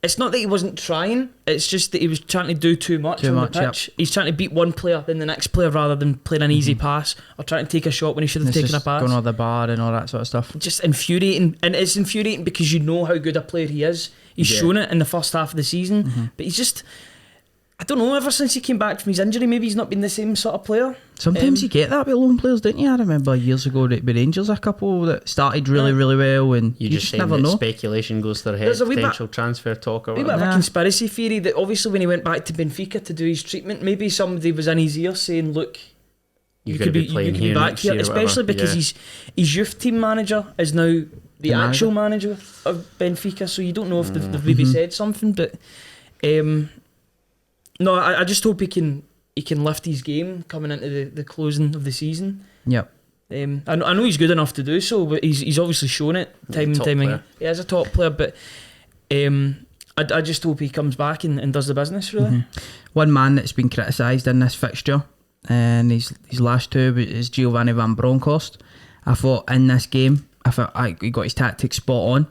Speaker 3: it's not that he wasn't trying, it's just that he was trying to do too much on the pitch. Yep. He's trying to beat one player, then the next player, rather than playing an easy pass or trying to take a shot when he should have taken a pass.
Speaker 1: Going on the bar and all that sort of stuff.
Speaker 3: Just infuriating. And it's infuriating because you know how good a player he is. He's shown it in the first half of the season, but he's just, I don't know, ever since he came back from his injury, maybe he's not been the same sort of player.
Speaker 1: Sometimes you get that with lone players, don't you? I remember years ago with Rangers, a couple that started really well, and you just never know.
Speaker 2: Speculation goes to their head, potential transfer talk or whatever.
Speaker 3: A bit of a conspiracy theory that obviously when he went back to Benfica to do his treatment, maybe somebody was in his ear saying, look, you could be back here, especially because his youth team manager is now the actual manager of Benfica, so you don't know if they've maybe said something, but no, I just hope he can lift his game coming into the closing of the season.
Speaker 1: Yep.
Speaker 3: I know he's good enough to do so, but he's obviously shown it time and time again. He is a top player, but I just hope he comes back and does the business, really.
Speaker 1: One man that's been criticised in this fixture, and his last 2, is Giovanni Van Bronckhorst. I thought in this game, he got his tactics spot on.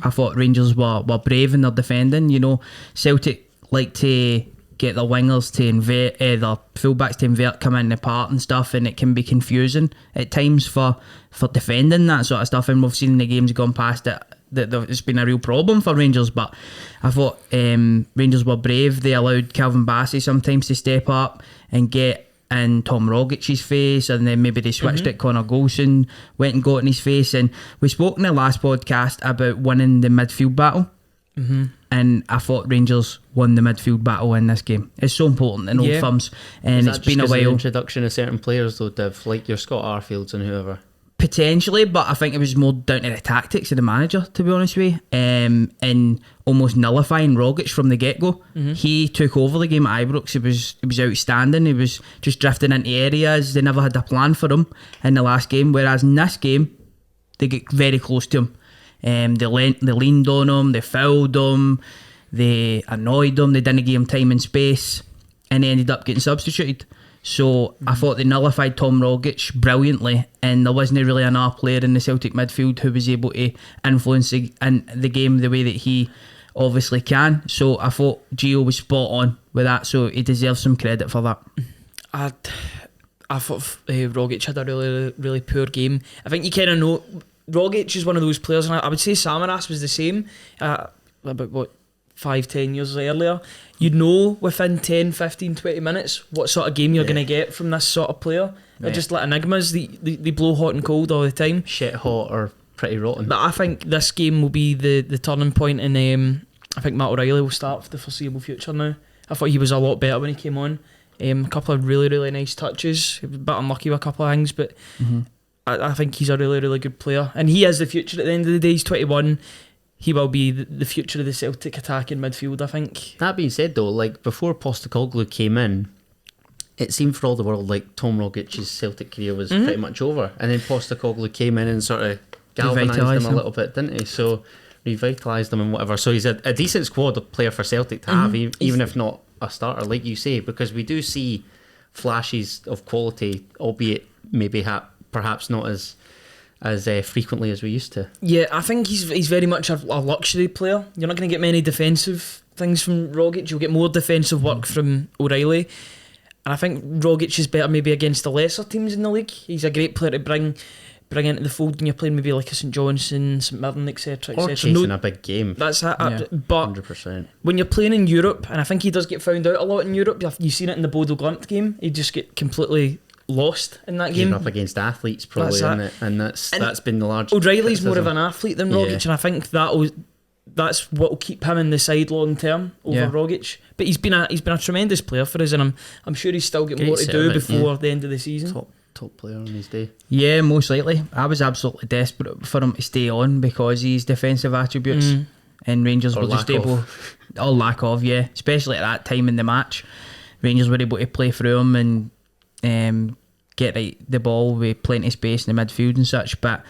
Speaker 1: I thought Rangers were brave in their defending. You know, Celtic like to get their wingers to invert, their fullbacks to invert, come in the part and stuff, and it can be confusing at times for defending that sort of stuff. And we've seen in the games gone past it that it's been a real problem for Rangers. But I thought Rangers were brave. They allowed Calvin Bassey sometimes to step up and get in Tom Rogic's face, and then maybe they switched it. Connor Golson went and got in his face, and we spoke in the last podcast about winning the midfield battle. And I thought Rangers won the midfield battle in this game. It's so important in Old Firms, and it's been a while.
Speaker 2: The introduction of certain players though, Div, like your Scott Arfields and whoever.
Speaker 1: Potentially, but I think it was more down to the tactics of the manager, to be honest with you, and almost nullifying Rogic from the get-go. He took over the game at Ibrox. It was outstanding. He was just drifting into areas. They never had a plan for him in the last game, whereas in this game, they get very close to him. They leaned on him, they fouled him, they annoyed him, they didn't give him time and space, and he ended up getting substituted. So I thought they nullified Tom Rogic brilliantly, and there wasn't really another player in the Celtic midfield who was able to influence the game the way that he obviously can. So I thought Gio was spot on with that, so he deserves some credit for that.
Speaker 3: I thought Rogic had a really, really poor game. I think you kind of know Rogic is one of those players, and I would say Samaras was the same about 5-10 years earlier. You'd know within 10, 15, 20 minutes what sort of game you're going to get from this sort of player. They're just like enigmas. They blow hot and cold all the time.
Speaker 2: Shit hot or pretty rotten.
Speaker 3: But I think this game will be the turning point, and I think Matt O'Reilly will start for the foreseeable future now. I thought he was a lot better when he came on. A couple of really, really nice touches. He was a bit unlucky with a couple of things, but I think he's a really, really good player. And he is the future at the end of the day. He's 21. He will be the future of the Celtic attacking midfield, I think.
Speaker 2: That being said, though, like before Postecoglou came in, it seemed for all the world like Tom Rogic's Celtic career was pretty much over. And then Postecoglou came in and sort of galvanised him a little bit, didn't he? So revitalised him and whatever. So he's a decent squad player for Celtic to have, even if not a starter, like you say, because we do see flashes of quality, albeit maybe perhaps not as frequently as we used to.
Speaker 3: Yeah, I think he's very much a luxury player. You're not going to get many defensive things from Rogic. You'll get more defensive work from O'Reilly. And I think Rogic is better maybe against the lesser teams in the league. He's a great player to bring into the fold when you're playing maybe like a St Johnstone, St Mirren, etc.
Speaker 2: Or chasing a big game.
Speaker 3: That's it.
Speaker 1: Yeah.
Speaker 3: But
Speaker 2: 100%.
Speaker 3: when you're playing in Europe, and I think he does get found out a lot in Europe, you've seen it in the Bodo Glimt game, he just get completely lost in that game.
Speaker 2: Up against athletes probably, isn't it? And that's been the large
Speaker 3: O'Reilly's
Speaker 2: criticism.
Speaker 3: more of an athlete than Rogic, and I think that's what will keep him in the side long term over Rogic. But he's been a tremendous player for us, and I'm sure he's still got more to do before the end of the season.
Speaker 2: Top player on his day.
Speaker 1: Yeah, most likely. I was absolutely desperate for him to stay on because his defensive attributes and Rangers were just able, or lack of, especially at that time in the match, Rangers were able to play through him and get the ball with plenty of space in the midfield and such. But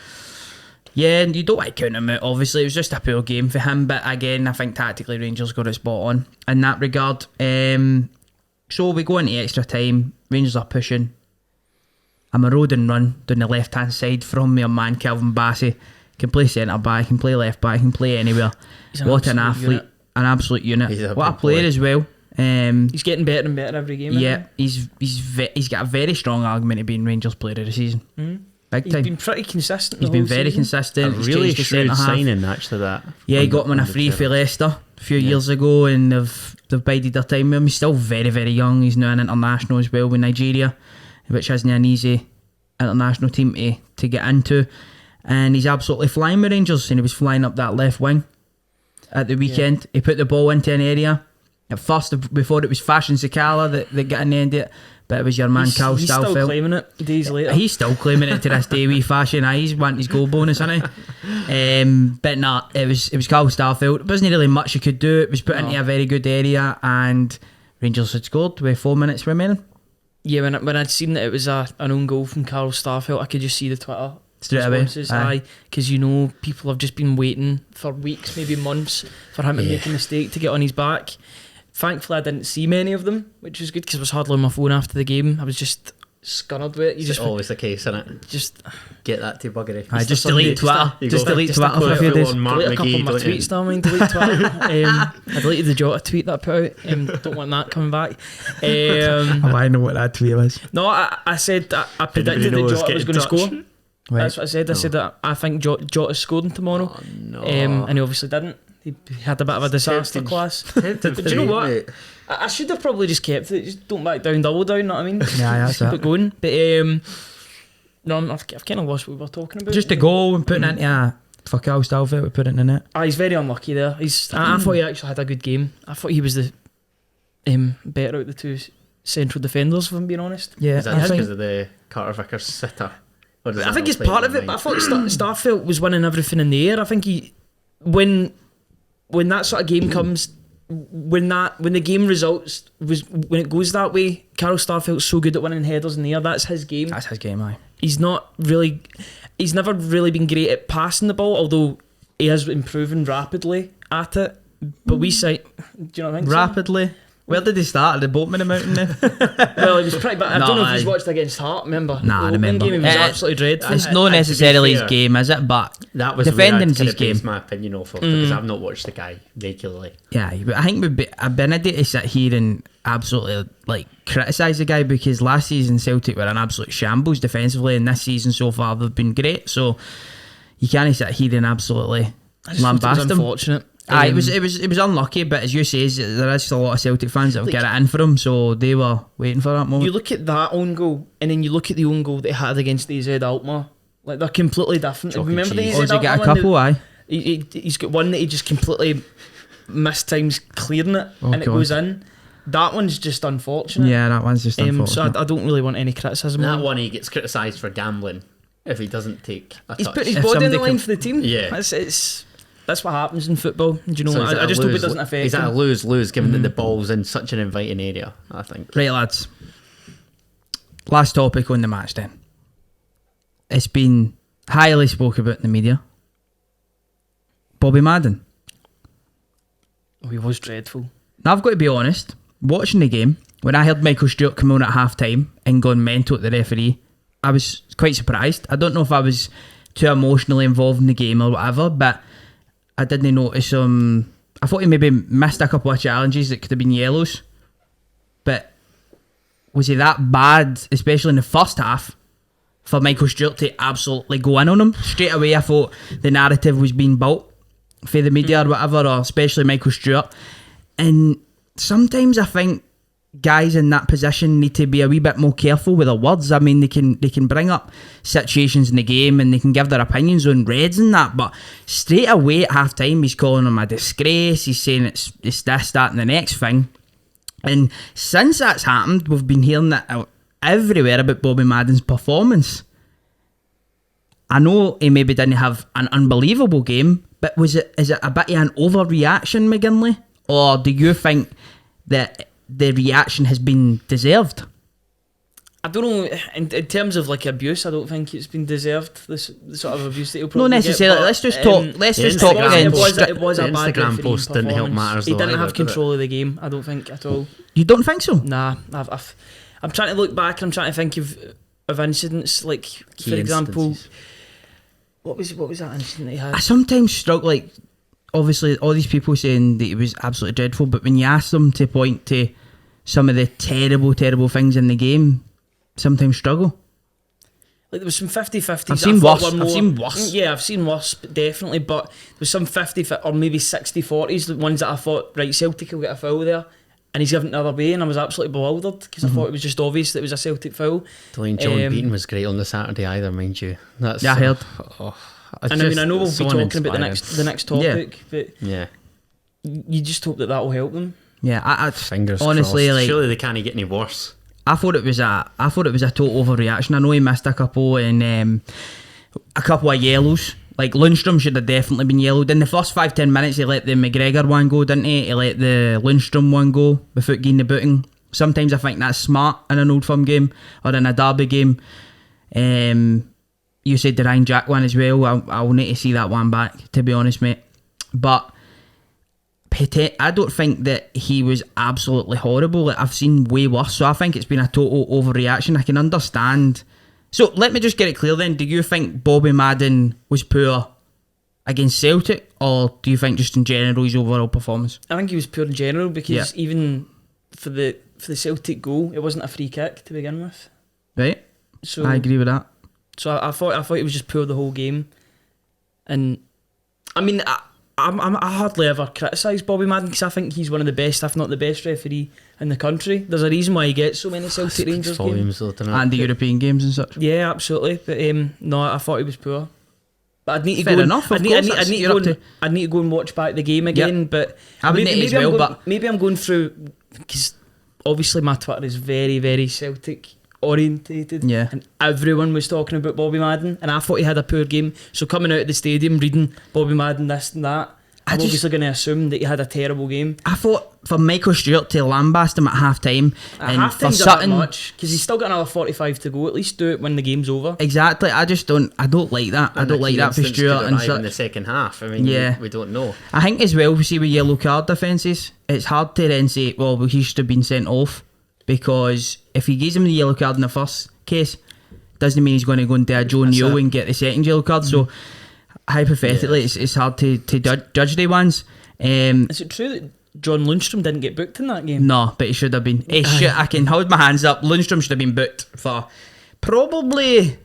Speaker 1: yeah, you don't want to count him out, obviously. It was just a poor game for him, but again, I think tactically Rangers got it spot on in that regard. So we go into extra time, Rangers are pushing a marauding run down the left hand side from your man Calvin Bassey. Can play centre back, can play left back, can play anywhere. What an athlete, unit. An absolute unit. What a player as well.
Speaker 3: He's getting better and better every game.
Speaker 1: Yeah, he's got a very strong argument of being Rangers player of the season. Big time.
Speaker 3: He's been pretty consistent.
Speaker 1: He's been very consistent.
Speaker 2: A really shrewd signing, actually. That.
Speaker 1: Yeah, he got him on a free for Leicester a few years ago, and they've bided their time with him. He's still very, very young. He's now an international as well with Nigeria, which isn't an easy international team to get into. And he's absolutely flying with Rangers, and he was flying up that left wing at the weekend. He put the ball into an area. At first, before it was Fashion Sakala that got in the end of it, but it was your man Cal
Speaker 3: He's
Speaker 1: Starfelt.
Speaker 3: still claiming it days later.
Speaker 1: He's still claiming it to this day. Wee Fashion, he's wanting his goal bonus, isn't he? But nah, it was Cal Starfelt. It wasn't really much he could do. It was put into a very good area, and Rangers had scored with 4 minutes remaining.
Speaker 3: Yeah, when I'd seen that it was an own goal from Carl Starfelt, I could just see the Twitter
Speaker 1: straight away.
Speaker 3: Aye, because people have just been waiting for weeks, maybe months, for him to make a mistake to get on his back. Thankfully, I didn't see many of them, which was good because I was hardly on my phone after the game. I was just scunnered with it.
Speaker 2: It's always the case, isn't it?
Speaker 3: Just
Speaker 2: get that to buggery.
Speaker 1: Just delete Twitter. Just delete Twitter for a few days.
Speaker 3: Delete a couple of my tweets now. I mean, delete Twitter. I deleted the Jota tweet that I put out. Don't want that coming back.
Speaker 1: I know what that tweet was.
Speaker 3: No, I said I predicted that Jota was going to score. Right. That's what I said. I said that I think Jota's scoring tomorrow.
Speaker 2: Oh, no.
Speaker 3: And he obviously didn't. He had a bit of a disaster class. But do you know what? I should have probably just kept it. Just don't back down, double down. Know what I mean?
Speaker 1: Yeah, that's
Speaker 3: keep
Speaker 1: it.
Speaker 3: it going. But no, I've kind of lost what we were talking about.
Speaker 1: Just a goal and putting it into for Cal Starfelt, we put it in the net.
Speaker 3: He's very unlucky there. I thought he actually had a good game. I thought he was the better out of the two central defenders, if I'm being honest.
Speaker 1: Yeah,
Speaker 2: is that just because of the Carter Vickers sitter
Speaker 3: I think he's part of it, but I thought Starfelt was winning everything in the air. I think when that sort of game comes, when the game results when it goes that way, Carl Starfelt's so good at winning headers in the air. That's his game.
Speaker 1: That's his game, aye.
Speaker 3: He's never really been great at passing the ball, although he is improving rapidly at it. But we say, do you not think
Speaker 1: rapidly?
Speaker 3: So?
Speaker 1: Where did he start? At the boat in the mountain there?
Speaker 3: Well, he was pretty bad. I don't know if he's watched against Hart, remember?
Speaker 1: Nah, I remember.
Speaker 3: Game, he was absolutely dreadful.
Speaker 1: It's not necessarily his game, is it? But
Speaker 2: that was
Speaker 1: defending's his game.
Speaker 2: My opinion of it, because I've not watched the guy regularly.
Speaker 1: Yeah, but I think I've been a day to sit here and absolutely criticise the guy, because last season Celtic were an absolute shambles defensively, and this season so far they've been great. So you can't sit here and absolutely lambast him.
Speaker 3: Unfortunate.
Speaker 1: It was unlucky, but as you say, there is a lot of Celtic fans that have got it in for him, so they were waiting for that moment.
Speaker 3: You look at that own goal, and then you look at the own goal that he had against AZ Alkmaar. They're completely different. Remember the AZ
Speaker 1: Has he got a
Speaker 3: Alkmaar
Speaker 1: couple? Aye.
Speaker 3: He's got one that he just completely mistimes clearing it, and it goes in. That one's just unfortunate.
Speaker 1: Yeah, that one's just unfortunate.
Speaker 3: So I don't really want any criticism.
Speaker 2: That one he gets criticised for gambling if he doesn't take a touch.
Speaker 3: He's put his body on the line for the team.
Speaker 2: Yeah.
Speaker 3: That's what happens in football. Do you know? So I just hope it doesn't affect.
Speaker 2: Is that a lose-lose, given that the ball's in such an inviting area? I think.
Speaker 1: Right, lads. Last topic on the match then. It's been highly spoken about in the media. Bobby Madden.
Speaker 3: Oh, he was dreadful.
Speaker 1: Now I've got to be honest. Watching the game, when I heard Michael Stewart come on at half time and gone mental at the referee, I was quite surprised. I don't know if I was too emotionally involved in the game or whatever, but I didn't notice I thought he maybe missed a couple of challenges that could have been yellows. But was he that bad, especially in the first half, for Michael Stewart to absolutely go in on him? Straight away I thought the narrative was being built for the media or whatever, or especially Michael Stewart. And sometimes I think guys in that position need to be a wee bit more careful with their words. I mean, they can bring up situations in the game and they can give their opinions on reds and that, but straight away at half time he's calling him a disgrace. He's saying it's this, that and the next thing. And since that's happened, we've been hearing that everywhere about Bobby Madden's performance. I know he maybe didn't have an unbelievable game, but is it a bit of an overreaction, McGinley? Or do you think that the reaction has been deserved?
Speaker 3: I don't know. In terms of abuse, I don't think it's been deserved. The sort of abuse that he'll probably
Speaker 1: not necessarily.
Speaker 3: Get,
Speaker 1: let's just talk.
Speaker 3: It was a bad
Speaker 2: Instagram post didn't help matters.
Speaker 3: He didn't have control of the game. I don't think at all.
Speaker 1: You don't think so?
Speaker 3: Nah. I'm trying to look back. And I'm trying to think of incidents for example. What was that incident he had?
Speaker 1: I sometimes struggle. Obviously, all these people saying that it was absolutely dreadful, but when you ask them to point to some of the terrible, terrible things in the game, sometimes struggle.
Speaker 3: There was some 50-50s.
Speaker 1: I've seen worse.
Speaker 3: Yeah, I've seen worse, definitely. But there was some 50 or maybe 60-40s, the ones that I thought, right, Celtic will get a foul there, and he's given it the other way, and I was absolutely bewildered because I thought it was just obvious that it was a Celtic foul.
Speaker 2: John Beaton was great on the Saturday either, mind you. I
Speaker 1: heard.
Speaker 3: I know we'll be talking about the next topic, but you just hope that will help them.
Speaker 1: Yeah, I
Speaker 2: fingers
Speaker 1: honestly
Speaker 2: crossed. Surely they can't get any worse.
Speaker 1: I thought it was a total overreaction. I know he missed a couple and a couple of yellows. Lundstrom should have definitely been yellowed. In the first 5-10 minutes, he let the McGregor one go, didn't he? He let the Lundstrom one go without getting the booting. Sometimes I think that's smart in an Old Firm game or in a derby game. You said the Ryan Jack one as well. I'll need to see that one back, to be honest, mate. But I don't think that he was absolutely horrible. I've seen way worse, so I think it's been a total overreaction. I can understand. So let me just get it clear then. Do you think Bobby Madden was poor against Celtic, or do you think just in general his overall performance?
Speaker 3: I think he was poor in general because even for the Celtic goal, it wasn't a free kick to begin with.
Speaker 1: Right.
Speaker 3: So
Speaker 1: I agree with that.
Speaker 3: So I thought he was just poor the whole game, and I mean I hardly ever criticise Bobby Madden because I think he's one of the best, if not the best referee in the country. There's a reason why he gets so many Celtic Rangers games
Speaker 1: and the European games and such.
Speaker 3: Yeah, absolutely. But no, I thought he was poor. But I'd need to
Speaker 1: Fair
Speaker 3: go.
Speaker 1: enough.
Speaker 3: I'd need to go and watch back the game again. Yep. But
Speaker 1: I would maybe,
Speaker 3: but maybe I'm going through because obviously my Twitter is very, very Celtic orientated,
Speaker 1: Yeah.
Speaker 3: and everyone was talking about Bobby Madden, and I thought he had a poor game. So coming out of the stadium reading Bobby Madden this and that, I'm obviously going to assume that he had a terrible game.
Speaker 1: I thought for Michael Stewart to lambast him at half time,
Speaker 3: At
Speaker 1: and
Speaker 3: half
Speaker 1: for
Speaker 3: time's a bit
Speaker 1: Sutton,
Speaker 3: much because he's still got another 45 to go. At least do it when the game's over.
Speaker 1: exactly. I don't like that. I don't like that for Stewart and
Speaker 2: in the second half. I mean,
Speaker 1: Yeah.
Speaker 2: we don't know.
Speaker 1: I think as well, we see with yellow card defences, it's hard to then say, well, he should have been sent off, because if he gives him the yellow card in the first case, doesn't mean he's going to go into a Joe Neal and get the second yellow card. So hypothetically, it's hard to judge the ones.
Speaker 3: Is it true that John Lundstrom didn't get booked in that game?
Speaker 1: No, but he should have been. I can hold my hands up. Lundstrom should have been booked for probably,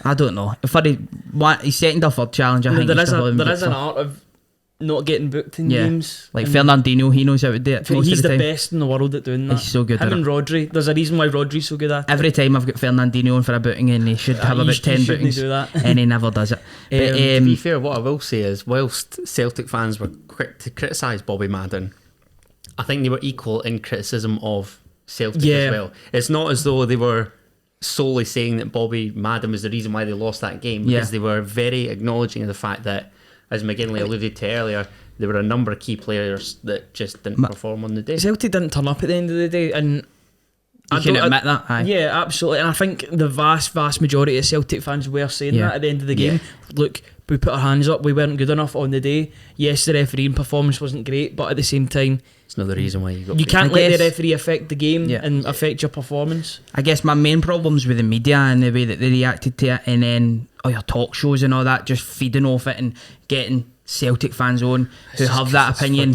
Speaker 1: I don't know, for his second or third challenge. I think
Speaker 3: There
Speaker 1: he
Speaker 3: is
Speaker 1: should have been
Speaker 3: an
Speaker 1: booked for.
Speaker 3: art of not getting booked in games.
Speaker 1: Like
Speaker 3: And
Speaker 1: Fernandinho, he knows how to do it. Most
Speaker 3: he's
Speaker 1: of the
Speaker 3: the
Speaker 1: time.
Speaker 3: best in the world at doing that.
Speaker 1: He's so good
Speaker 3: Him
Speaker 1: at
Speaker 3: and
Speaker 1: it.
Speaker 3: Rodri. There's a reason why Rodri's so good at it.
Speaker 1: Every time I've got Fernandinho in for a booting, and he should have
Speaker 3: He
Speaker 1: about
Speaker 3: sh-
Speaker 1: 10
Speaker 3: he shouldn't
Speaker 1: bookings,
Speaker 3: do that.
Speaker 1: and he never does it. But,
Speaker 2: To be fair, what I will say is, whilst Celtic fans were quick to criticise Bobby Madden, I think they were equal in criticism of Celtic as well. It's not as though they were solely saying that Bobby Madden was the reason why they lost that game, because they were very acknowledging of the fact that, as McGinley alluded to earlier, there were a number of key players that just didn't perform on the day.
Speaker 3: Celtic didn't turn up at the end of the day, and
Speaker 1: you can admit that. Aye.
Speaker 3: Yeah, absolutely. And I think the vast majority of Celtic fans were saying that at the end of the game. Look, we put our hands up, we weren't good enough on the day. Yes, the refereeing performance wasn't great, but at the same time,
Speaker 2: It's not the reason why you got
Speaker 3: you
Speaker 2: beat.
Speaker 3: can't
Speaker 1: I
Speaker 3: let the
Speaker 1: guess-
Speaker 3: referee affect the game and affect your performance.
Speaker 1: I guess my main problems with the media and the way that they reacted to it, and then your talk shows and all that, just feeding off it and getting Celtic fans on who have that opinion,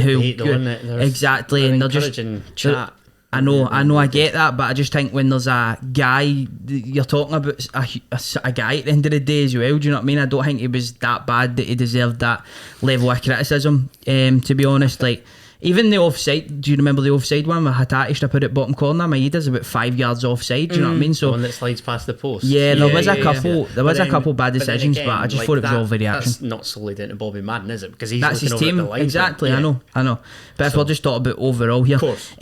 Speaker 1: exactly, and they're just
Speaker 2: chat.
Speaker 1: I know, I get that, but I just think when there's a guy, you're talking about a guy at the end of the day as well, do you know what I mean? I don't think he was that bad that he deserved that level of criticism, to be honest. Like, even the offside, do you remember the offside one where Hatate should have put it bottom corner? Maeda's about 5 yards offside, do you know what I mean? So
Speaker 2: The one that slides past the post.
Speaker 1: yeah, there was a couple
Speaker 2: But
Speaker 1: a couple bad
Speaker 2: then
Speaker 1: decisions,
Speaker 2: again,
Speaker 1: but I just
Speaker 2: like
Speaker 1: thought it was
Speaker 2: that-
Speaker 1: all very action.
Speaker 2: That's not solely down to Bobby Madden, is it? Because he's
Speaker 1: That's his
Speaker 2: looking over
Speaker 1: team,
Speaker 2: at the line.
Speaker 1: exactly.
Speaker 2: Yeah.
Speaker 1: I know. But if we're just talking about overall here,
Speaker 2: Of course.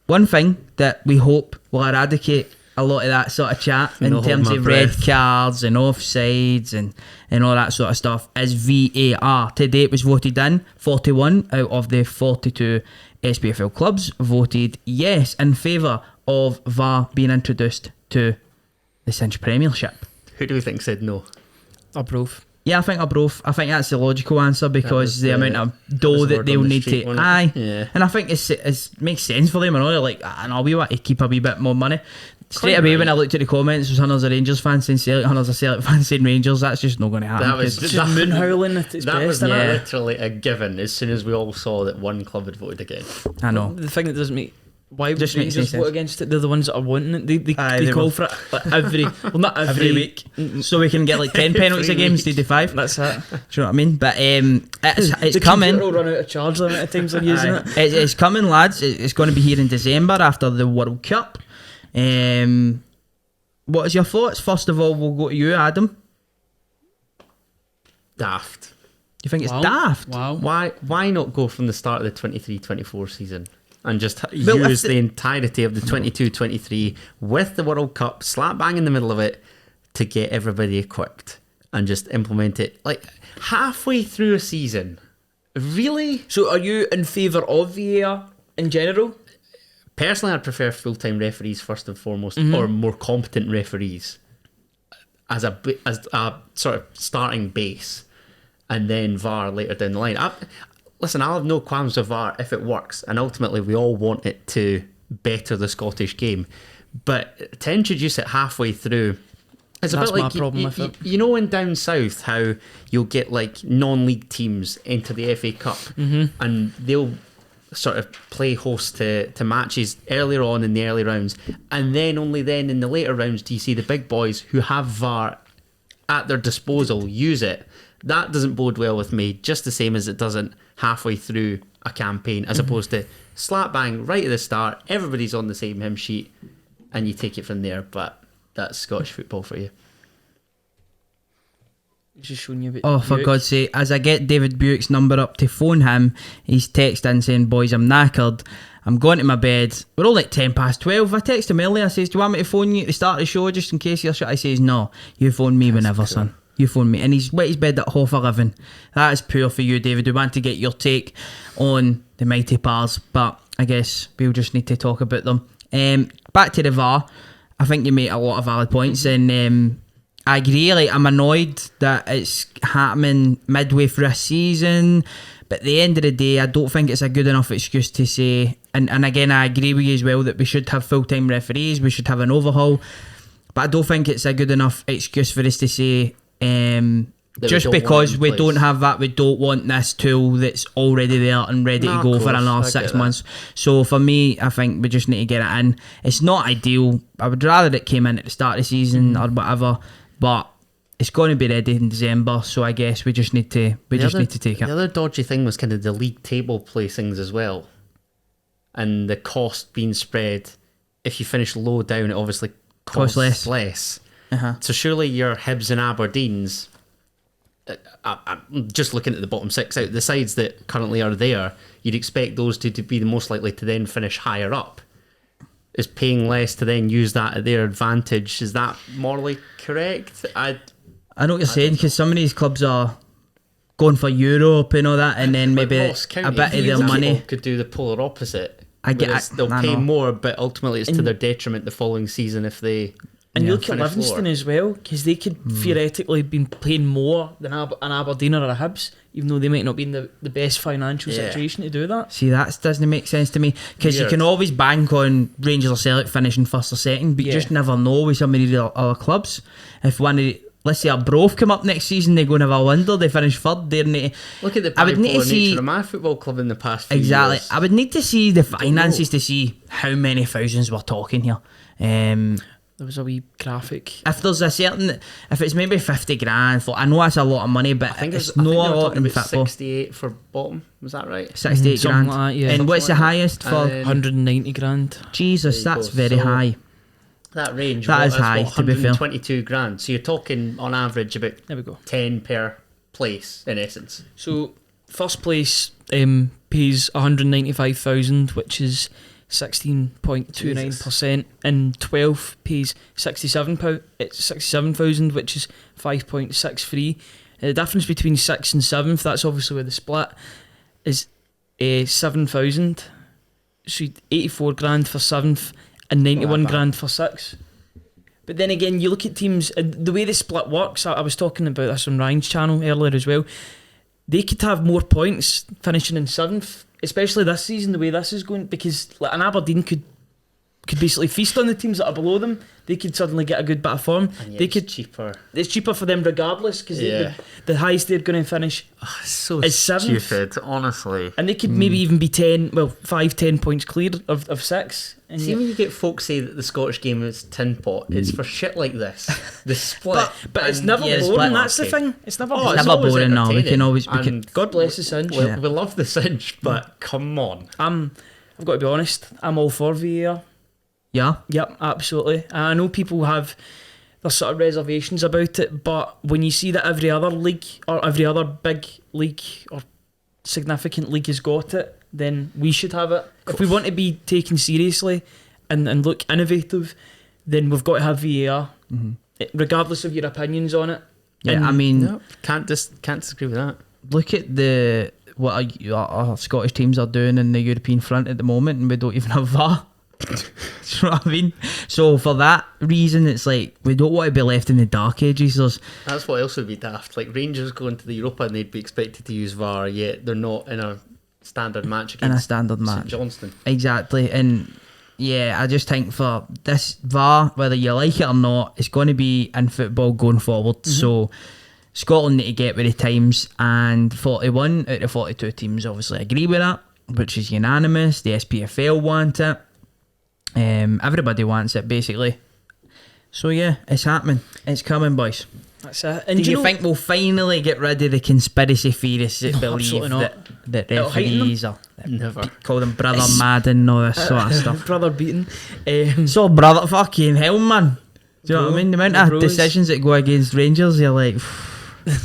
Speaker 1: one thing that we hope will eradicate a lot of that sort of chat in
Speaker 2: Not
Speaker 1: terms
Speaker 2: hold
Speaker 1: of
Speaker 2: my
Speaker 1: red
Speaker 2: breath.
Speaker 1: cards and offsides and all that sort of stuff is VAR. Today it was voted in. 41 out of the 42 SPFL clubs voted yes in favour of VAR being introduced to the Cinch Premiership.
Speaker 2: Who do we think said no?
Speaker 3: Arbroath.
Speaker 1: Yeah, I think Arbroath. I think that's the logical answer, because the amount of dough
Speaker 2: the
Speaker 1: that
Speaker 2: word
Speaker 1: they'll
Speaker 2: on the
Speaker 1: need
Speaker 2: street,
Speaker 1: to.
Speaker 2: wasn't it?
Speaker 1: Aye.
Speaker 2: Yeah.
Speaker 1: And I think it makes sense for them. And all they're like, no, we want to keep a wee bit more money. Straight
Speaker 2: Quite
Speaker 1: away
Speaker 2: right.
Speaker 1: when I looked at the comments, was Hunter's a Rangers fan saying Celtic, Hunter's a Celtic fan saying Rangers. That's just not going to happen.
Speaker 2: That was
Speaker 1: 'cause-
Speaker 3: It's just moon howling at its
Speaker 2: That
Speaker 3: best.
Speaker 2: was
Speaker 3: innit?
Speaker 1: Yeah.
Speaker 2: literally a given as soon as we all saw that one club had voted against.
Speaker 1: I know.
Speaker 3: The thing that doesn't make why would
Speaker 1: Just makes no
Speaker 3: Rangers vote
Speaker 1: sense.
Speaker 3: against it? They're the ones that are wanting it. They
Speaker 1: Aye, they
Speaker 3: call
Speaker 1: will.
Speaker 3: for it like every well, not every
Speaker 1: week. So we can get like 10 penalties a game instead of 5.
Speaker 3: That's it.
Speaker 1: Do you know what I mean? But it's
Speaker 3: The
Speaker 1: coming.
Speaker 3: computer will run out of charge the amount of times they're using
Speaker 1: Aye.
Speaker 3: it.
Speaker 1: It's coming, lads. It's going to be here in December after the World Cup. What is your thoughts? First of all, we'll go to you, Adam.
Speaker 2: Daft.
Speaker 1: You think it's
Speaker 3: Wow.
Speaker 1: daft?
Speaker 3: Wow.
Speaker 2: Why not go from the start of the 23-24 season and just
Speaker 1: Well, if
Speaker 2: use
Speaker 1: the-
Speaker 2: the entirety of the 22-23 with the World Cup slap bang in the middle of it to get everybody equipped and just implement it like halfway through a season? Really?
Speaker 3: So are you in favour of VAR in general?
Speaker 2: Personally, I'd prefer full-time referees first and foremost, or more competent referees as a sort of starting base, and then VAR later down the line. Listen, I'll have no qualms with VAR if it works, and ultimately we all want it to better the Scottish game. But to introduce it halfway through, it's a
Speaker 3: That's
Speaker 2: bit
Speaker 3: my
Speaker 2: like
Speaker 3: problem with it.
Speaker 2: you know in down south how you'll get like non-league teams into the FA Cup, and they'll sort of play host to matches earlier on in the early rounds, and then only then in the later rounds do you see the big boys who have VAR at their disposal use it. That doesn't bode well with me, just the same as it doesn't halfway through a campaign, as opposed to slap bang right at the start, everybody's on the same hymn sheet and you take it from there. But that's Scottish football for you.
Speaker 3: Just showing you a bit.
Speaker 1: Oh, for God's sake, as I get David Buick's number up to phone him, he's texting saying, boys, I'm knackered. I'm going to my bed. We're all like 10 past 12. I text him earlier. I says, do you want me to phone you at the start of the show just in case you're shit? I says, no, you phone me whenever, son. You phone me. And he's wet his bed at 11:30. That is poor for you, David. We want to get your take on the mighty Pars, but I guess we'll just need to talk about them. Back to the VAR. I think you make a lot of valid points, and I agree. Like, I'm annoyed that it's happening midway through a season, but at the end of the day, I don't think it's a good enough excuse to say. And again, I agree with you as well that we should have full-time referees. We should have an overhaul, but I don't think it's a good enough excuse for us to say. Just because we don't have that, we don't want this tool that's already there and ready to go for another 6 months. So for me, I think we just need to get it in. It's not ideal. I would rather it came in at the start of the season or whatever, but it's going to be ready in December. So I guess we just need to take it.
Speaker 2: The other dodgy thing was kind of the league table placings as well, and the cost being spread. If you finish low down, it obviously costs less. So surely your Hibs and Aberdeens, I'm just looking at the bottom six out the sides that currently are there, you'd expect those two to be the most likely to then finish higher up. Is paying less to then use that at their advantage, is that morally correct? I
Speaker 1: know what you're saying, because some of these clubs are going for Europe and all that, and then maybe a bit of their money
Speaker 2: could do the polar opposite. They'll
Speaker 1: I
Speaker 2: pay
Speaker 1: know.
Speaker 2: more, but ultimately it's to their detriment the following season if they.
Speaker 3: And you look at Livingston as well, because they could theoretically have been playing more than an Aberdeen or a Hibs, even though they might not be in the best financial situation to do that.
Speaker 1: See, that doesn't make sense to me, because you can always bank on Rangers or Celtic finishing first or second, but you just never know with some of the other clubs. If one of the, let's say Arbroath come up next season, they go and have a wonder, they finish third.
Speaker 2: Look at the bipolar nature of my football club in the past few years.
Speaker 1: I would need to see the finances to see how many thousands we're talking here.
Speaker 3: There was a wee graphic.
Speaker 1: If there's a certain, if it's maybe 50 grand, I know that's a lot of money, but it's not a lot in football.
Speaker 2: 68 for bottom, was that right?
Speaker 1: 68 grand.
Speaker 3: Like that, yeah.
Speaker 1: And what's the highest for?
Speaker 3: 190 grand.
Speaker 1: Jesus, that's very high.
Speaker 2: That range,
Speaker 1: that is high, to be fair.
Speaker 2: 122 grand. So you're talking on average about
Speaker 3: there we go.
Speaker 2: 10 per place in essence.
Speaker 3: So first place pays 195,000, which is 16.29%, and 12th pays 67,000, which is 5.63. The difference between 6th and 7th, that's obviously where the split is, 7,000. So 84 grand for 7th and 91 grand for 6th. But then again, you look at teams, the way the split works, I was talking about this on Ryan's channel earlier as well, they could have more points finishing in 7th, especially this season, the way this is going, because like an Aberdeen could basically feast on the teams that are below them. They could suddenly get a good bit of form.
Speaker 2: And
Speaker 3: they could
Speaker 2: cheaper.
Speaker 3: It's cheaper for them regardless, because the highest they're going to finish
Speaker 2: so
Speaker 3: is 7th.
Speaker 2: Stupid, honestly.
Speaker 3: And they could maybe even be 10 points clear of 6. And
Speaker 2: see, when you get folks say that the Scottish game is tin pot, it's for shit like this. The split.
Speaker 3: but it's never boring, that's the thing. It's never boring.
Speaker 1: It's never boring now. We can always...
Speaker 3: God bless the Cinch.
Speaker 2: We love the Cinch, but come on.
Speaker 3: I've got to be honest, I'm all for VAR.
Speaker 1: Yeah?
Speaker 3: Yep, absolutely. I know people have their sort of reservations about it, but when you see that every other league or every other big league or significant league has got it, then we should have it. If we want to be taken seriously and look innovative, then we've got to have VAR, regardless of your opinions on it.
Speaker 1: Yeah,
Speaker 3: and
Speaker 1: I mean...
Speaker 2: Can't disagree with that.
Speaker 1: Look at what our Scottish teams are doing in the European front at the moment, and we don't even have VAR. Do you know what I mean? So for that reason, it's like we don't want to be left in the dark ages.
Speaker 2: That's what else would be daft. Like Rangers going to the Europa and they'd be expected to use VAR, yet they're not in a standard match against St Johnstone.
Speaker 1: Exactly. And yeah, I just think for this VAR, whether you like it or not, it's going to be in football going forward. So Scotland need to get with the times, and 41 out of 42 teams obviously agree with that, which is unanimous. The SPFL want it. Everybody wants it basically. So yeah, it's happening. It's coming, boys.
Speaker 3: That's it. And
Speaker 1: do you think we'll finally get rid of the conspiracy theorists that believe that referees are
Speaker 2: never
Speaker 1: call them brother Madden and all this sort of stuff?
Speaker 3: Brother beaten.
Speaker 1: So brother fucking hell, man. Do you know what I mean? The amount of decisions that go against Rangers, you're like,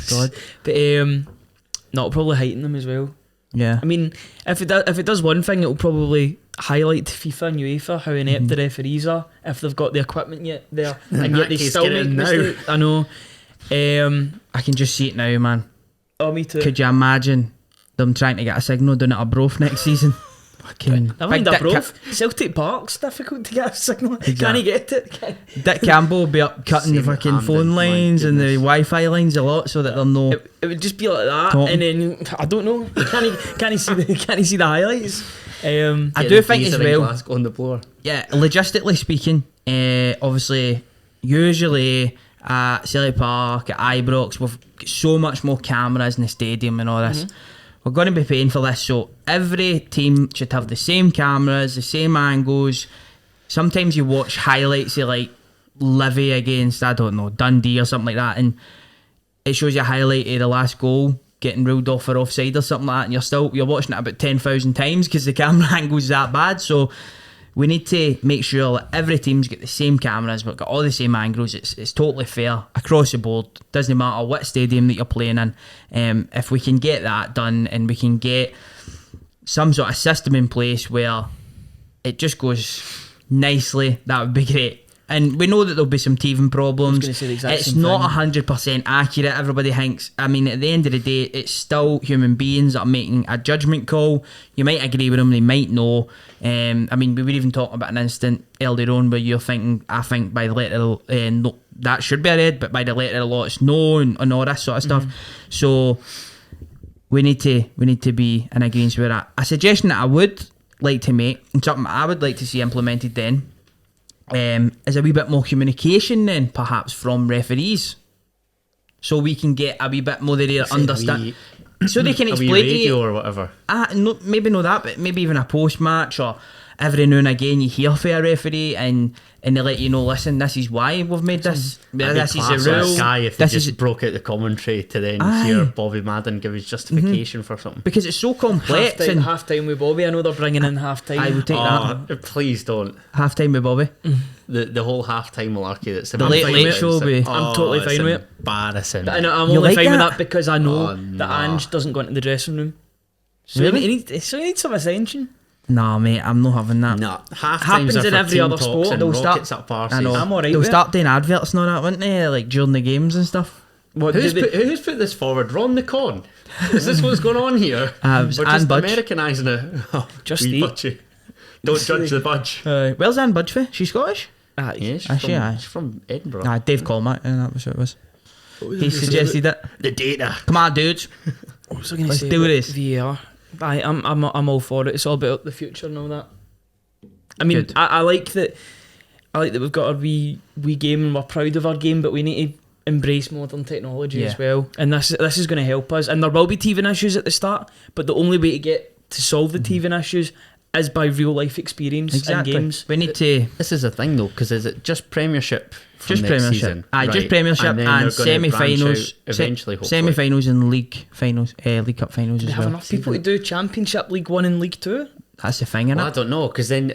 Speaker 1: God.
Speaker 3: But it'll probably heighten them as well.
Speaker 1: Yeah.
Speaker 3: I mean, if it does one thing, it'll probably highlight to FIFA and UEFA how inept the referees are if they've got the equipment yet there, and yet they
Speaker 2: case,
Speaker 3: still
Speaker 2: get
Speaker 3: make
Speaker 2: in now.
Speaker 3: mistakes. I know.
Speaker 1: I can just see it now, man.
Speaker 3: Oh, me too.
Speaker 1: Could you imagine them trying to get a signal down at Arbroath next season? Fucking
Speaker 3: I mean,
Speaker 1: Dick
Speaker 3: Arbroath, Celtic Park's difficult to get a signal. Can he get it?
Speaker 1: Dick Campbell will be up cutting the
Speaker 2: Same
Speaker 1: fucking
Speaker 2: Hampden,
Speaker 1: phone
Speaker 2: my
Speaker 1: lines and the
Speaker 2: goodness.
Speaker 1: Wi-Fi lines a lot, so that they'll know.
Speaker 3: It would just be like that,
Speaker 1: Talking.
Speaker 3: and then I don't know. Can he see the highlights?
Speaker 1: I
Speaker 2: Get
Speaker 1: do
Speaker 2: the
Speaker 1: think as
Speaker 2: geezer in
Speaker 1: well.
Speaker 2: Glasgow on the floor.
Speaker 1: Yeah, logistically speaking, obviously, usually at Celtic Park, at Ibrox, we've got so much more cameras in the stadium and all this. We're going to be paying for this, so every team should have the same cameras, the same angles. Sometimes you watch highlights of like Livy against, I don't know, Dundee or something like that, and it shows you a highlight of the last goal getting ruled off for offside or something like that, and you're watching it about 10,000 times because the camera angle's that bad. So we need to make sure that every team's got the same cameras, but got all the same angles. It's totally fair across the board. Doesn't matter what stadium that you're playing in. If we can get that done and we can get some sort of system in place where it just goes nicely, that would be great. And we know that there'll be some teething problems.
Speaker 3: gonna say the exact
Speaker 1: It's
Speaker 3: same
Speaker 1: not
Speaker 3: thing.
Speaker 1: 100% accurate. Everybody thinks. I mean, at the end of the day, it's still human beings that are making a judgment call. You might agree with them, they might know. I mean, we were even talking about an instant earlier on where you're thinking, I think by the letter of the no, that should be a red, but by the letter of the law, it's no, and all this sort of stuff. So we need to be in agreement with that. A suggestion that I would like to make, and something I would like to see implemented then, is a wee bit more communication then perhaps from referees, so we can get a wee bit more of their understand, so they can
Speaker 2: A wee
Speaker 1: explain to
Speaker 2: radio
Speaker 1: you.
Speaker 2: or whatever.
Speaker 1: No, maybe not that, but maybe even a post match, or every now and again you hear for a referee and they let you know, listen, this is why we've made this.
Speaker 2: That'd be
Speaker 1: This is
Speaker 2: class
Speaker 1: the
Speaker 2: on
Speaker 1: rule.
Speaker 2: Sky if they
Speaker 1: This
Speaker 2: just
Speaker 1: is
Speaker 2: broke out the commentary to then
Speaker 1: Aye.
Speaker 2: hear Bobby Madden give his justification for something.
Speaker 1: because it's so complex. And
Speaker 3: Half time with Bobby. I know they're bringing in half time.
Speaker 1: I would take that.
Speaker 2: Please don't.
Speaker 1: Half time with Bobby.
Speaker 2: The whole half-time malarkey that's
Speaker 1: The Late Late Show will be-
Speaker 3: I'm totally
Speaker 2: it's
Speaker 3: fine with it.
Speaker 2: embarrassing.
Speaker 3: And I'm
Speaker 1: You
Speaker 3: only
Speaker 1: like
Speaker 3: fine with
Speaker 1: that?
Speaker 3: that because I know
Speaker 2: Oh,
Speaker 3: that
Speaker 2: nah.
Speaker 3: Ange doesn't go into the dressing room. So
Speaker 1: Really?
Speaker 3: he needs some attention.
Speaker 1: Nah, mate, I'm not having that.
Speaker 2: No, half
Speaker 3: Happens
Speaker 2: times
Speaker 3: in every other sport.
Speaker 2: And
Speaker 1: They'll
Speaker 2: rockets
Speaker 1: start-
Speaker 2: up arses.
Speaker 1: I know.
Speaker 3: I'm alright
Speaker 1: They'll
Speaker 3: with
Speaker 1: start doing adverts and all that, wouldn't they? Like during the games and stuff.
Speaker 3: What
Speaker 2: Who's put this forward? Ron the Con? Is this what's going on here?
Speaker 1: It
Speaker 2: We're
Speaker 1: was
Speaker 2: just
Speaker 1: Anne Budge.
Speaker 2: Americanising it. Oh,
Speaker 3: Just
Speaker 2: wee
Speaker 3: eat.
Speaker 2: budgie. Don't judge the budge.
Speaker 1: Where's Anne Budge for? She's Scottish?
Speaker 3: Aye.
Speaker 2: Yeah, she's,
Speaker 1: Actually, aye.
Speaker 2: she's from Edinburgh.
Speaker 1: Nah, Dave Colmack, and that was what it was. He suggested it.
Speaker 2: The data.
Speaker 1: Come on, dudes.
Speaker 3: What was I going to
Speaker 1: Let's
Speaker 3: say?
Speaker 1: do
Speaker 3: about
Speaker 1: this.
Speaker 3: VAR. Aye, I'm all for it. It's all about the future and all that. I mean,
Speaker 1: Good.
Speaker 3: I like that. I like that we've got our wee game and we're proud of our game, but we need to embrace modern technology as
Speaker 1: Yeah.
Speaker 3: well. And this is going to help us. And there will be teething issues at the start, but the only way to get to solve the teething issues is by real life experience
Speaker 1: Exactly.
Speaker 3: in games.
Speaker 1: We need to
Speaker 2: This is the thing though, because is it just Premiership from
Speaker 1: just
Speaker 2: next
Speaker 1: Premiership.
Speaker 2: season?
Speaker 1: Aye, just
Speaker 2: Right.
Speaker 1: Premiership
Speaker 2: And, then
Speaker 1: and
Speaker 2: they're gonna branch
Speaker 1: semi-finals.
Speaker 2: out eventually, hopefully.
Speaker 1: Semi-finals and league finals, League Cup finals
Speaker 3: They
Speaker 1: as
Speaker 3: have
Speaker 1: well.
Speaker 3: enough people to do Championship, League 1 and League 2.
Speaker 1: That's the thing, innit?
Speaker 2: Well, I don't know, because then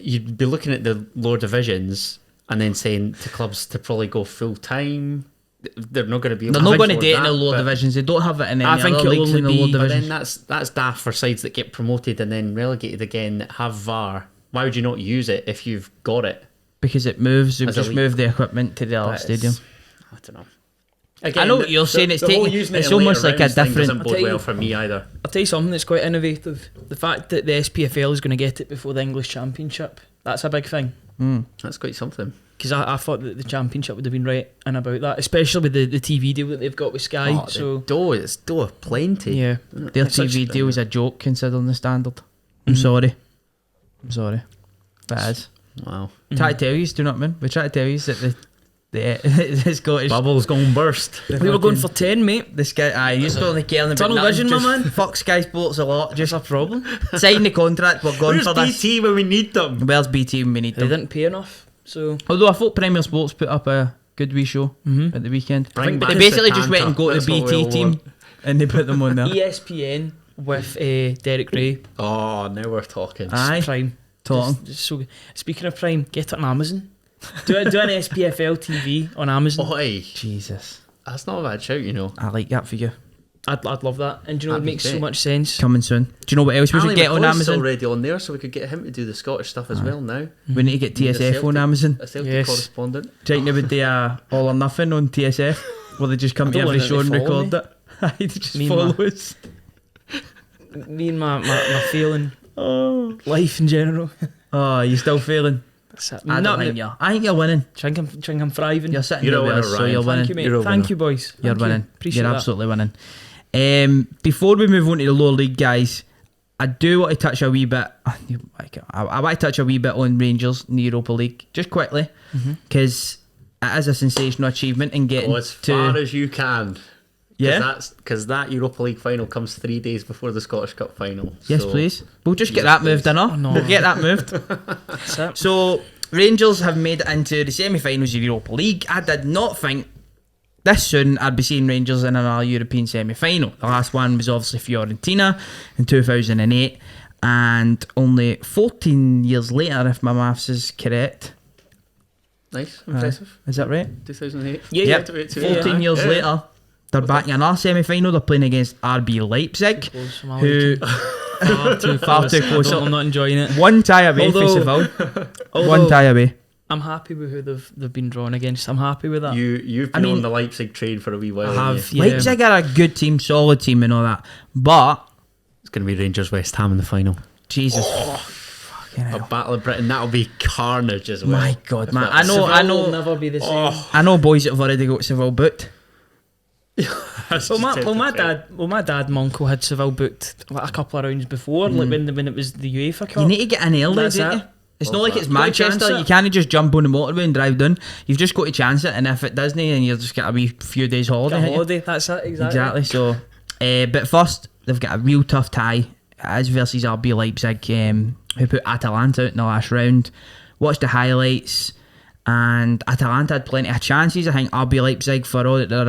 Speaker 2: you'd be looking at the lower divisions and then saying to clubs to probably go full time. They're not going to be able
Speaker 1: They're
Speaker 2: to
Speaker 1: not going to
Speaker 2: afford
Speaker 1: do it in the
Speaker 2: that,
Speaker 1: lower
Speaker 2: but-
Speaker 1: divisions. They don't have it in any
Speaker 3: I think
Speaker 1: other
Speaker 3: it'll
Speaker 1: leagues in the
Speaker 3: only
Speaker 1: lower
Speaker 3: be-
Speaker 2: But
Speaker 1: divisions.
Speaker 2: then that's daft for sides that get promoted and then relegated again that have VAR. Why would you not use it if you've got it?
Speaker 1: Because it moves, they've
Speaker 2: As a
Speaker 1: just
Speaker 2: league.
Speaker 1: moved the equipment to the other
Speaker 2: But
Speaker 1: stadium.
Speaker 2: I don't know.
Speaker 1: I know what you're saying, it's
Speaker 2: the whole
Speaker 1: taking-
Speaker 2: using it
Speaker 1: it's
Speaker 2: in
Speaker 1: almost
Speaker 2: later
Speaker 1: like a
Speaker 2: rounds thing
Speaker 1: different-
Speaker 2: doesn't
Speaker 3: I'll
Speaker 2: bode
Speaker 3: tell
Speaker 2: well
Speaker 3: you-
Speaker 2: for me either.
Speaker 3: I'll tell you something that's quite innovative. The fact that the SPFL is going to get it before the English Championship. That's a big thing.
Speaker 2: That's quite something.
Speaker 3: Because I thought that the Championship would have been right and about that, especially with the TV deal that they've got with Sky.
Speaker 2: Oh,
Speaker 3: so
Speaker 2: it's dough plenty.
Speaker 3: yeah,
Speaker 1: Their
Speaker 3: It's such-
Speaker 1: TV deal is a joke considering the standard. I'm sorry. But it is.
Speaker 2: Wow.
Speaker 1: Try to tell you, do you know what I mean? We try to tell you that the Scottish...
Speaker 2: Bubble's gone burst.
Speaker 3: we were going for 10, mate.
Speaker 1: The Sky, aye, you're still only caring about
Speaker 3: Tunnel
Speaker 1: nothing,
Speaker 3: vision, my
Speaker 1: just
Speaker 3: man.
Speaker 1: Fuck Sky Sports a lot, just a problem. Sign the contract, we're going
Speaker 2: Where's
Speaker 1: for this.
Speaker 2: BT when we need them?
Speaker 1: Where's BT when we need
Speaker 3: They
Speaker 1: them?
Speaker 3: didn't pay enough, so
Speaker 1: Although I thought Premier Sports put up a good wee show at the weekend.
Speaker 2: Bring back
Speaker 1: They
Speaker 2: the
Speaker 1: basically just went
Speaker 2: Tanta.
Speaker 1: and got
Speaker 2: That's
Speaker 1: the
Speaker 2: what we
Speaker 1: BT
Speaker 2: all
Speaker 1: team
Speaker 2: want.
Speaker 1: and they put them on there.
Speaker 3: ESPN with Derek Ray.
Speaker 2: Oh, now we're talking.
Speaker 1: Aye,
Speaker 3: Prime.
Speaker 1: talking.
Speaker 3: Just so good. Speaking of Prime, get it on Amazon. do an SPFL TV on Amazon.
Speaker 2: Oi,
Speaker 1: Jesus,
Speaker 2: that's not a bad shout, you know.
Speaker 1: I like that for you.
Speaker 3: I'd love that. And do you know, it
Speaker 2: That'd be
Speaker 3: makes so
Speaker 2: great.
Speaker 3: much sense.
Speaker 1: Coming soon. Do you know what else we should
Speaker 2: Ali
Speaker 1: get on
Speaker 2: McCoy's
Speaker 1: Amazon?
Speaker 2: already on there, so we could get him to do the Scottish stuff as well now.
Speaker 1: We need to get
Speaker 2: Need a
Speaker 1: TSF on
Speaker 2: Celtic-
Speaker 1: Amazon.
Speaker 2: A Celtic
Speaker 3: Yes.
Speaker 2: correspondent.
Speaker 1: Do you think they would do a all or nothing on TSF? Where they just come
Speaker 3: I
Speaker 1: to
Speaker 3: don't
Speaker 1: every
Speaker 3: want
Speaker 1: show
Speaker 3: them
Speaker 1: and
Speaker 3: to follow
Speaker 1: record it? They just
Speaker 3: Me and
Speaker 1: follow
Speaker 3: my-
Speaker 1: us.
Speaker 3: Me and my feeling, life in general.
Speaker 1: Oh, you still feeling?
Speaker 3: That's it.
Speaker 1: I don't think you're. I think you're winning.
Speaker 3: Think I'm thriving.
Speaker 1: You're sitting
Speaker 2: You're
Speaker 1: there
Speaker 2: a
Speaker 1: with
Speaker 2: winner,
Speaker 1: us, so
Speaker 2: Ryan.
Speaker 1: you're winning.
Speaker 3: Thank you, mate.
Speaker 2: You're a
Speaker 3: Thank
Speaker 2: winner.
Speaker 3: you, boys.
Speaker 1: You're
Speaker 3: Thank
Speaker 1: winning.
Speaker 3: You. Appreciate
Speaker 1: You're
Speaker 3: that.
Speaker 1: absolutely winning. Before we move on to the lower league, guys, I do want to touch a wee bit. I want to touch a wee bit on Rangers in the Europa League, just quickly, because it is a sensational achievement in getting
Speaker 2: Go as far
Speaker 1: to.
Speaker 2: as you can.
Speaker 1: Yeah.
Speaker 2: Because that Europa League final comes 3 days before the Scottish Cup final.
Speaker 1: Yes,
Speaker 2: So-
Speaker 1: please. We'll just get
Speaker 2: Yes,
Speaker 1: that moved
Speaker 2: please.
Speaker 1: in.
Speaker 3: Oh, no.
Speaker 1: We'll get that moved.
Speaker 3: That's it.
Speaker 1: So Rangers have made it into the semi-finals of the Europa League. I did not think this soon I'd be seeing Rangers in another European semi-final. The last one was obviously Fiorentina in 2008, and only 14 years later, if my maths is correct.
Speaker 2: Nice, impressive.
Speaker 1: Is that right?
Speaker 2: 2008.
Speaker 3: Yeah,
Speaker 1: Yep.
Speaker 3: yeah.
Speaker 1: 14 years later, they're back in another semi-final. They're playing against RB Leipzig,
Speaker 3: Close from my
Speaker 1: who far too close.
Speaker 3: I'm not enjoying it.
Speaker 1: One tie away for
Speaker 3: Although-
Speaker 1: Seville. One
Speaker 3: Although,
Speaker 1: tie away.
Speaker 3: I'm happy with who they've been drawn against. I'm happy with that.
Speaker 2: You've
Speaker 1: I
Speaker 2: been
Speaker 1: mean-
Speaker 2: on the Leipzig train for a wee while.
Speaker 3: I
Speaker 2: haven't
Speaker 3: have.
Speaker 2: you?
Speaker 3: Yeah.
Speaker 1: Leipzig are a good team, solid team and all that. But,
Speaker 2: It's going to be Rangers West Ham in the final.
Speaker 1: Jesus. Fucking
Speaker 2: A
Speaker 1: hell.
Speaker 2: battle of Britain. That'll be carnage as well.
Speaker 1: My God, man.
Speaker 2: that's-
Speaker 1: I
Speaker 3: Seville will
Speaker 1: know,
Speaker 3: never be the same.
Speaker 1: I know boys that have already got Seville booked.
Speaker 3: Well, my dad and my uncle had Seville booked like a couple of rounds before, like when it was the UEFA Cup.
Speaker 1: You need to get in early,
Speaker 3: That's
Speaker 1: don't
Speaker 3: it.
Speaker 1: you? It's
Speaker 2: Well,
Speaker 1: not like it's
Speaker 3: Gotta
Speaker 1: Manchester.
Speaker 3: chance it.
Speaker 1: You can't just jump on the motorway and drive down. You've just got to chance it, and if it doesn't, then you've just got a wee few days holiday.
Speaker 3: Got a
Speaker 1: haven't you?
Speaker 3: holiday. That's it.
Speaker 1: Exactly. So, but first they've got a real tough tie as versus RB Leipzig, who put Atalanta out in the last round. Watched the highlights, and Atalanta had plenty of chances. I think RB Leipzig, for all that they're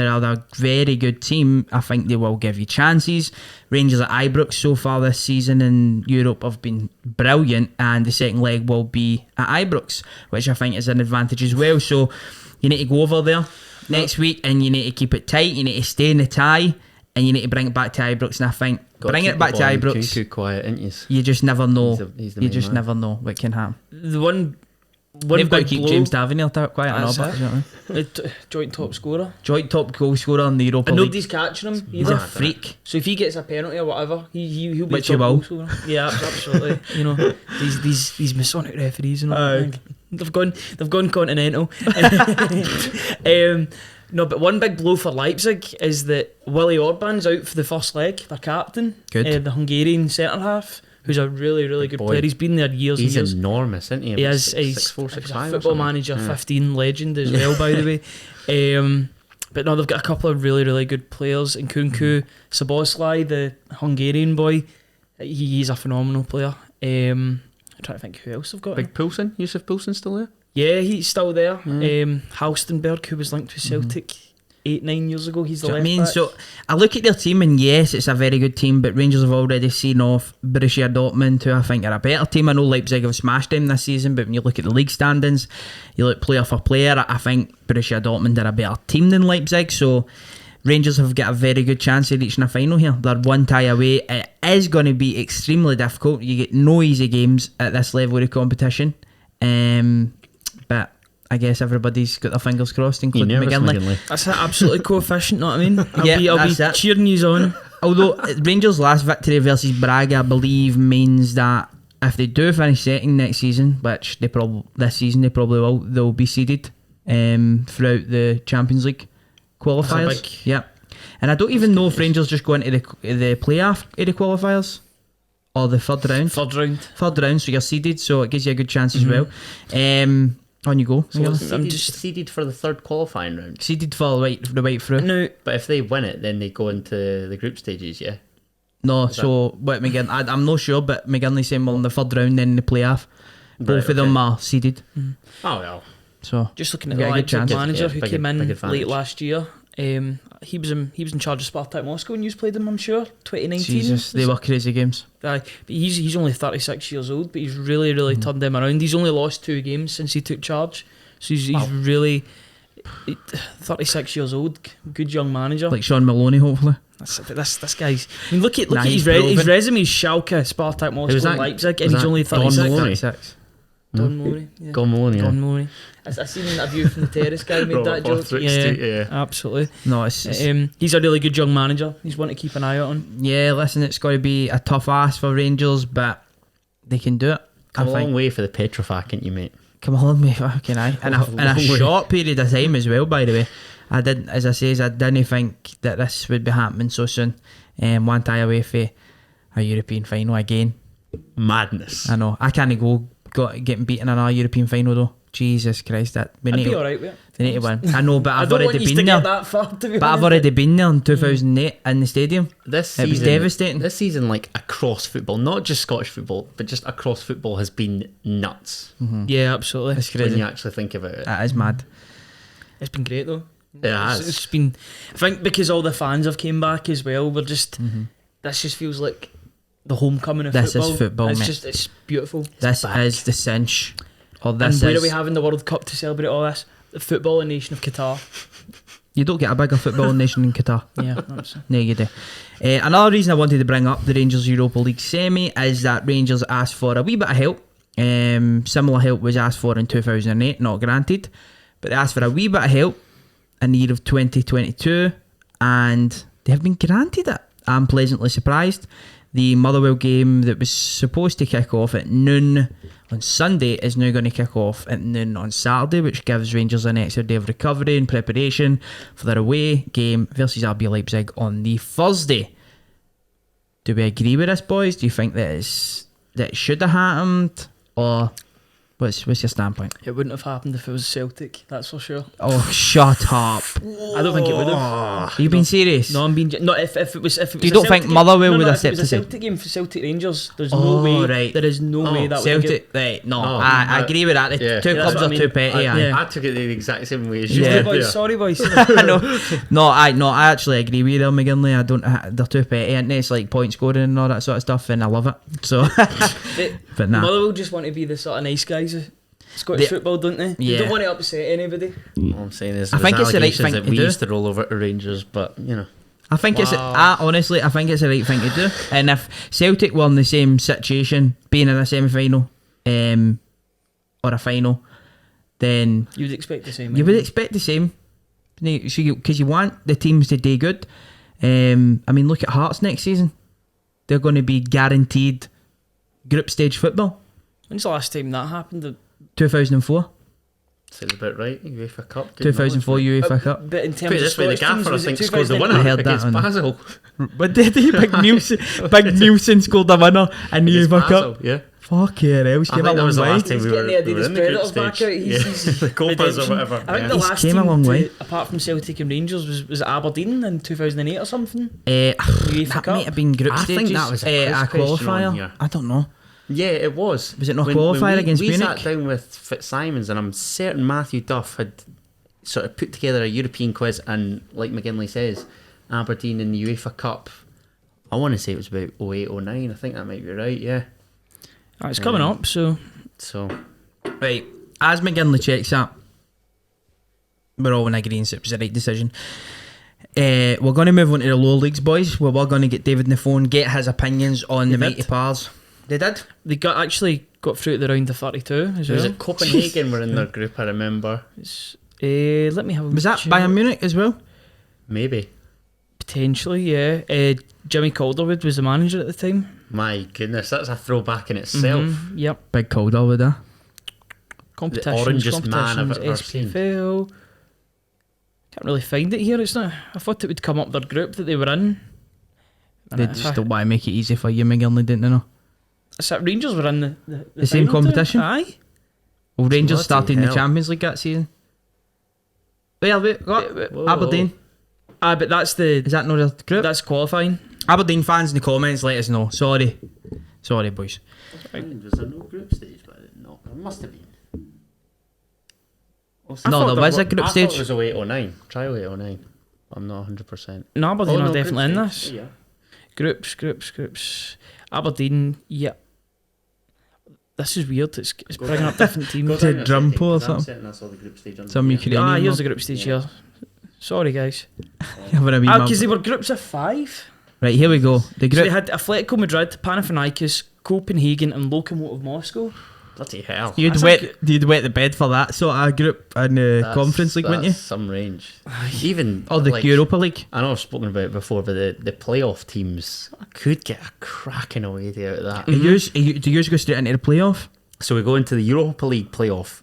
Speaker 1: a very good team, I think they will give you chances. Rangers at Ibrox so far this season in Europe have been brilliant, and the second leg will be at Ibrox, which I think is an advantage as well. So you need to go over there next week, and you need to keep it tight. You need to stay in the tie, and you need to bring it back to Ibrox. And I think bringing it back to Ibrox,
Speaker 2: Too quiet, ain't you?
Speaker 1: you just never know.
Speaker 2: He's the
Speaker 1: You
Speaker 2: main
Speaker 1: just
Speaker 2: man.
Speaker 1: never know what can happen.
Speaker 3: The one
Speaker 1: They've got to
Speaker 3: big
Speaker 1: keep
Speaker 3: blow,
Speaker 1: James Tavernier quiet and all,
Speaker 3: That's
Speaker 1: but
Speaker 3: it.
Speaker 1: you know what I mean?
Speaker 3: Joint top scorer,
Speaker 1: Joint top goal scorer in the Europa
Speaker 3: and
Speaker 1: League.
Speaker 3: nobody's catching him
Speaker 1: He's
Speaker 3: either.
Speaker 1: a freak.
Speaker 3: So if he gets a penalty or whatever, he'll be
Speaker 1: Which
Speaker 3: top
Speaker 1: he will.
Speaker 3: goal scorer. Yeah, absolutely. You know, these Masonic referees and all.
Speaker 1: Aye.
Speaker 3: They've gone continental. No, but one big blow for Leipzig is that Willie Orban's out for the first leg. Their captain,
Speaker 1: Good.
Speaker 3: the Hungarian centre half, who's a really good
Speaker 2: boy.
Speaker 3: player. He's been there years
Speaker 2: He's
Speaker 3: and years.
Speaker 2: enormous, isn't he?
Speaker 3: He is.
Speaker 2: 6'4",
Speaker 3: He's
Speaker 2: 6'5"
Speaker 3: a
Speaker 2: or
Speaker 3: football
Speaker 2: something.
Speaker 3: manager,
Speaker 2: Yeah.
Speaker 3: 15 legend as well, by the way. But no, they've got a couple of really good players. And Kunku Szoboszlai, the Hungarian boy, he's a phenomenal player. I'm trying to think who else they've got.
Speaker 2: Big Poulsen, Yusuf Poulsen still there?
Speaker 3: Yeah, he's still there. Halstenberg, who was linked with Celtic 8-9 years ago, he's the
Speaker 1: Do you know
Speaker 3: left
Speaker 1: what I mean?
Speaker 3: back.
Speaker 1: So I look at their team, and yes, it's a very good team, but Rangers have already seen off Borussia Dortmund, who I think are a better team. I know Leipzig have smashed them this season, but when you look at the league standings, you look player for player, I think Borussia Dortmund are a better team than Leipzig. So Rangers have got a very good chance of reaching a final here. They're one tie away. It is going to be extremely difficult. You get no easy games at this level of the competition. But I guess everybody's got their fingers crossed,
Speaker 2: You
Speaker 1: including
Speaker 2: nervous,
Speaker 1: McGinley.
Speaker 2: McGinley?
Speaker 3: That's an absolute coefficient, know what I mean? I'll
Speaker 1: Yeah,
Speaker 3: be
Speaker 1: that's it.
Speaker 3: cheering you on.
Speaker 1: Although Rangers' last victory versus Braga, I believe, means that if they do finish second next season, which they probably will, they'll be seeded throughout the Champions League qualifiers.
Speaker 3: That's a big-
Speaker 1: Yeah, and I don't even know if Rangers just go into the playoff of the qualifiers or the third round.
Speaker 3: Third round.
Speaker 1: Third round, so you're seeded, so it gives you a good chance as well. On you go.
Speaker 2: So
Speaker 1: McGinley.
Speaker 2: it's
Speaker 3: I'm
Speaker 2: seeded,
Speaker 3: just-
Speaker 2: seeded for the third qualifying round.
Speaker 1: Seeded for the right through.
Speaker 3: Now,
Speaker 2: But if they win it, then they go into the group stages, yeah?
Speaker 1: No, so what McGinn? I'm not sure, but McGinley saying well in the third round, then in the playoff, both
Speaker 2: Right,
Speaker 1: of them
Speaker 2: okay.
Speaker 1: are seeded.
Speaker 2: Oh, well.
Speaker 1: So
Speaker 3: just looking at
Speaker 1: Yeah,
Speaker 3: the
Speaker 1: good
Speaker 3: Leipzig
Speaker 1: chance.
Speaker 3: manager
Speaker 2: Yeah,
Speaker 3: who
Speaker 2: big-
Speaker 3: came in
Speaker 2: big advantage.
Speaker 3: late last year, he was in charge of Spartak Moscow and you played him, I'm sure, 2019.
Speaker 1: Jesus, they were crazy games.
Speaker 3: Aye, but he's only 36 years old, but he's really turned them around. He's only lost 2 games since he took charge, so he's really 36 years old, good young manager.
Speaker 1: Like Sean Maloney, hopefully.
Speaker 3: This guy's. I mean, look at
Speaker 1: He's
Speaker 3: his resume: Schalke, Spartak Moscow, and Leipzig, and he's only 36.
Speaker 2: Maloney?
Speaker 1: 36.
Speaker 3: Don Maloney. Yeah.
Speaker 2: Don Maloney.
Speaker 3: Don Maloney. I seen a view from the terrace guy made that joke.
Speaker 2: Yeah,
Speaker 3: Absolutely.
Speaker 1: No, it's
Speaker 3: He's a really good young manager. He's one to keep an eye out on.
Speaker 1: yeah. Listen, it's got to be a tough ask for Rangers, but they can do it.
Speaker 2: Come
Speaker 1: I
Speaker 2: a
Speaker 1: think.
Speaker 2: long way for the Petrofac, ain't you, mate?
Speaker 1: Come on, mate. Fucking aye. In a short period of time as well. By the way, I didn't think that this would be happening so soon. One tie away for a European final again.
Speaker 2: Madness.
Speaker 1: I know. I can't go getting beaten in a European final though. Jesus Christ, that we
Speaker 3: I'd
Speaker 1: need
Speaker 3: be
Speaker 1: to,
Speaker 3: alright with it.
Speaker 1: they need to win. I know, but
Speaker 3: I
Speaker 1: I've
Speaker 3: don't want
Speaker 1: already
Speaker 3: you to
Speaker 1: been
Speaker 3: get
Speaker 1: there.
Speaker 3: that far, to be
Speaker 1: But I've
Speaker 3: honest.
Speaker 1: already been there in 2008 in the stadium.
Speaker 2: This
Speaker 1: It was
Speaker 2: season,
Speaker 1: devastating.
Speaker 2: This season, like across football, not just Scottish football, but just across football, has been nuts
Speaker 3: Yeah, absolutely.
Speaker 1: It's
Speaker 2: when
Speaker 1: crazy.
Speaker 2: you actually think about it.
Speaker 1: That is mad.
Speaker 3: It's been great though.
Speaker 2: It has.
Speaker 3: It's been. I think because all the fans have came back as well. We're just. This just feels like the homecoming of
Speaker 1: This
Speaker 3: football.
Speaker 1: is football,
Speaker 3: It's
Speaker 1: mate.
Speaker 3: just. It's beautiful.
Speaker 1: This
Speaker 2: back.
Speaker 1: is the cinch. Or
Speaker 3: And
Speaker 1: this
Speaker 3: where
Speaker 1: is.
Speaker 3: are we having the World Cup to celebrate all this? The footballing nation of Qatar.
Speaker 1: You don't get a bigger football nation in Qatar.
Speaker 3: Yeah, that's
Speaker 1: No, you do. Another reason I wanted to bring up the Rangers Europa League semi is that Rangers asked for a wee bit of help. Similar help was asked for in 2008, not granted, but they asked for a wee bit of help in the year of 2022, and they have been granted it. I'm pleasantly surprised. The Motherwell game that was supposed to kick off at noon on Sunday is now going to kick off at noon on Saturday, which gives Rangers an extra day of recovery and preparation for their away game versus RB Leipzig on the Thursday. Do we agree with this, boys? Do you think that it should have happened, or what's your standpoint?
Speaker 3: It wouldn't have happened if it was Celtic, that's for sure.
Speaker 1: Oh, shut up!
Speaker 3: I don't think it would have.
Speaker 1: Are you being serious?
Speaker 3: No, I'm being. No, if it was. If it was
Speaker 1: You
Speaker 3: a
Speaker 1: don't
Speaker 3: Celtic
Speaker 1: think Motherwell
Speaker 3: game,
Speaker 1: would
Speaker 3: no,
Speaker 1: accept
Speaker 3: if it was
Speaker 1: the
Speaker 3: a
Speaker 1: same?
Speaker 3: Celtic game for Celtic Rangers, there's
Speaker 1: Oh,
Speaker 3: no way.
Speaker 1: right.
Speaker 3: There is no way that would get.
Speaker 1: Celtic, right? No,
Speaker 2: Oh,
Speaker 1: I agree with that. The
Speaker 2: yeah.
Speaker 1: two
Speaker 3: Yeah, that's
Speaker 1: clubs
Speaker 3: what
Speaker 1: are
Speaker 3: I mean.
Speaker 1: too petty. aye.
Speaker 3: Yeah.
Speaker 2: I took it the exact same way as you
Speaker 1: Yeah.
Speaker 2: did.
Speaker 3: Boys,
Speaker 2: there.
Speaker 3: sorry, boys.
Speaker 1: I know. No, I actually agree with you, McGinley. I don't. They're too petty, and it's like point scoring and all that sort of stuff, and I love it. So, but nah.
Speaker 3: Motherwell just want to be the sort of nice guys of Scottish
Speaker 1: They-
Speaker 3: football, don't they?
Speaker 1: Yeah.
Speaker 3: They don't want to upset anybody.
Speaker 2: All I'm saying is,
Speaker 1: I think it's the right thing
Speaker 2: that
Speaker 1: to
Speaker 2: we
Speaker 1: do.
Speaker 2: used to roll over to Rangers, but you know,
Speaker 1: I think it's.
Speaker 3: Wow.
Speaker 1: Honestly, I think it's the right thing to do. And if Celtic were in the same situation, being in a semi-final, or a final, then
Speaker 3: You would expect the same.
Speaker 1: you would expect the same. Because you want the teams to do good. I mean, look at Hearts next season. They're going to be guaranteed group stage football.
Speaker 3: When's the last time that happened?
Speaker 1: 2004.
Speaker 2: sounds about right. UEFA Cup, good
Speaker 1: 2004
Speaker 2: knowledge,
Speaker 1: UEFA Cup.
Speaker 3: But in terms
Speaker 2: mate. Put it
Speaker 3: of
Speaker 2: this way, the
Speaker 3: Scottish teams,
Speaker 2: gaffer I
Speaker 3: was it
Speaker 2: think scored the
Speaker 3: 2008?
Speaker 2: winner
Speaker 1: I heard that
Speaker 2: against
Speaker 1: one.
Speaker 2: Basel.
Speaker 1: But did he? Big Nielsen scored the winner in the
Speaker 2: Against
Speaker 1: UEFA
Speaker 2: Basel,
Speaker 1: Cup.
Speaker 2: yeah.
Speaker 1: Fucking hell,
Speaker 2: I
Speaker 1: came a
Speaker 2: think that
Speaker 1: long
Speaker 2: was the
Speaker 1: way.
Speaker 2: last time
Speaker 3: He's
Speaker 2: we
Speaker 3: getting
Speaker 2: were,
Speaker 3: the
Speaker 2: we were
Speaker 3: Adidas
Speaker 2: in the group
Speaker 3: Predators back
Speaker 2: stage.
Speaker 3: out. He's
Speaker 2: the Copas or
Speaker 3: redemption.
Speaker 2: whatever.
Speaker 3: I think
Speaker 2: yeah.
Speaker 3: the
Speaker 1: He's
Speaker 3: last
Speaker 1: came a
Speaker 3: team
Speaker 1: long
Speaker 3: to,
Speaker 1: way.
Speaker 3: apart from Celtic and Rangers, was Aberdeen in 2008 or something.
Speaker 1: That
Speaker 3: Cup?
Speaker 1: might have been group
Speaker 2: I
Speaker 1: stages.
Speaker 2: think that was a
Speaker 1: a
Speaker 2: quiz question on
Speaker 1: qualifier.
Speaker 2: here.
Speaker 1: I don't know.
Speaker 2: Yeah, it was.
Speaker 1: Was it not qualifier against
Speaker 2: we
Speaker 1: Munich?
Speaker 2: sat down with Fitzsimons, and I'm certain Matthew Duff had sort of put together a European quiz, and like McGinley says, Aberdeen in the UEFA Cup. I want to say it was about 08, 09. I think that might be right. Yeah.
Speaker 3: It's coming up, so
Speaker 2: So
Speaker 1: Right, as McGinley checks that, we're all in agreement it was the right decision. We're going to move on to the lower leagues, boys, where we're going to get David on the phone, get his opinions on the
Speaker 3: They
Speaker 1: mighty
Speaker 3: did.
Speaker 1: Pars. They did?
Speaker 3: they actually got through to the round of 32 as
Speaker 2: was
Speaker 3: well.
Speaker 2: it Copenhagen were in their group? I remember.
Speaker 3: It's, let me have a
Speaker 1: Was that
Speaker 3: check.
Speaker 1: Bayern Munich as well?
Speaker 2: Maybe.
Speaker 3: Potentially, yeah. Jimmy Calderwood was the manager at the time.
Speaker 2: My goodness, that's a throwback in itself.
Speaker 3: Yep.
Speaker 1: Big Calder with that.
Speaker 3: Competitions,
Speaker 2: orangest man I've
Speaker 3: competitions,
Speaker 2: ever seen.
Speaker 3: SPFL. Can't really find it here. It's not. I thought it would come up their group that they were in.
Speaker 1: They just don't want to make it easy for you, McGinley, didn't they know?
Speaker 3: So Rangers were in the
Speaker 1: same
Speaker 3: final too.
Speaker 1: competition?
Speaker 3: Aye.
Speaker 1: Well, Rangers
Speaker 2: Bloody
Speaker 1: started in the
Speaker 2: hell.
Speaker 1: Champions League that season. Well, wait, what?
Speaker 2: Whoa.
Speaker 1: Aberdeen.
Speaker 3: Aye, but that's the
Speaker 1: Is that not the group?
Speaker 3: that's qualifying.
Speaker 1: Aberdeen fans in the comments, let us know. Sorry, boys.
Speaker 2: Was there no group stage? But no, there must have been.
Speaker 1: No, there was a group
Speaker 2: I
Speaker 1: stage.
Speaker 2: thought it was 08, 09. Try 08, 09. I'm not 100%.
Speaker 3: No, Aberdeen are
Speaker 2: group
Speaker 3: definitely in
Speaker 2: stage.
Speaker 3: this.
Speaker 2: Yeah.
Speaker 3: Groups. Aberdeen, yeah. This is weird. It's bringing up different teams.
Speaker 1: To Drumpo or something.
Speaker 2: That's all the group stage.
Speaker 1: Some Ukrainian.
Speaker 3: Here's the group stage here. Sorry, guys.
Speaker 1: Right,
Speaker 3: Because they were groups of 5.
Speaker 1: here we go. The
Speaker 3: So
Speaker 1: group.
Speaker 3: they had Atletico Madrid, Panathinaikos, Copenhagen, and Lokomotiv Moscow.
Speaker 2: Bloody hell.
Speaker 1: You'd wet the bed for that sort of group in the Conference League, wouldn't you?
Speaker 2: That's some range. Even
Speaker 1: Or the Europa League.
Speaker 2: I know I've spoken about it before, but the playoff teams, I could get a cracking away out of that.
Speaker 1: Do you go straight into the playoff?
Speaker 2: So we go into the Europa League playoff.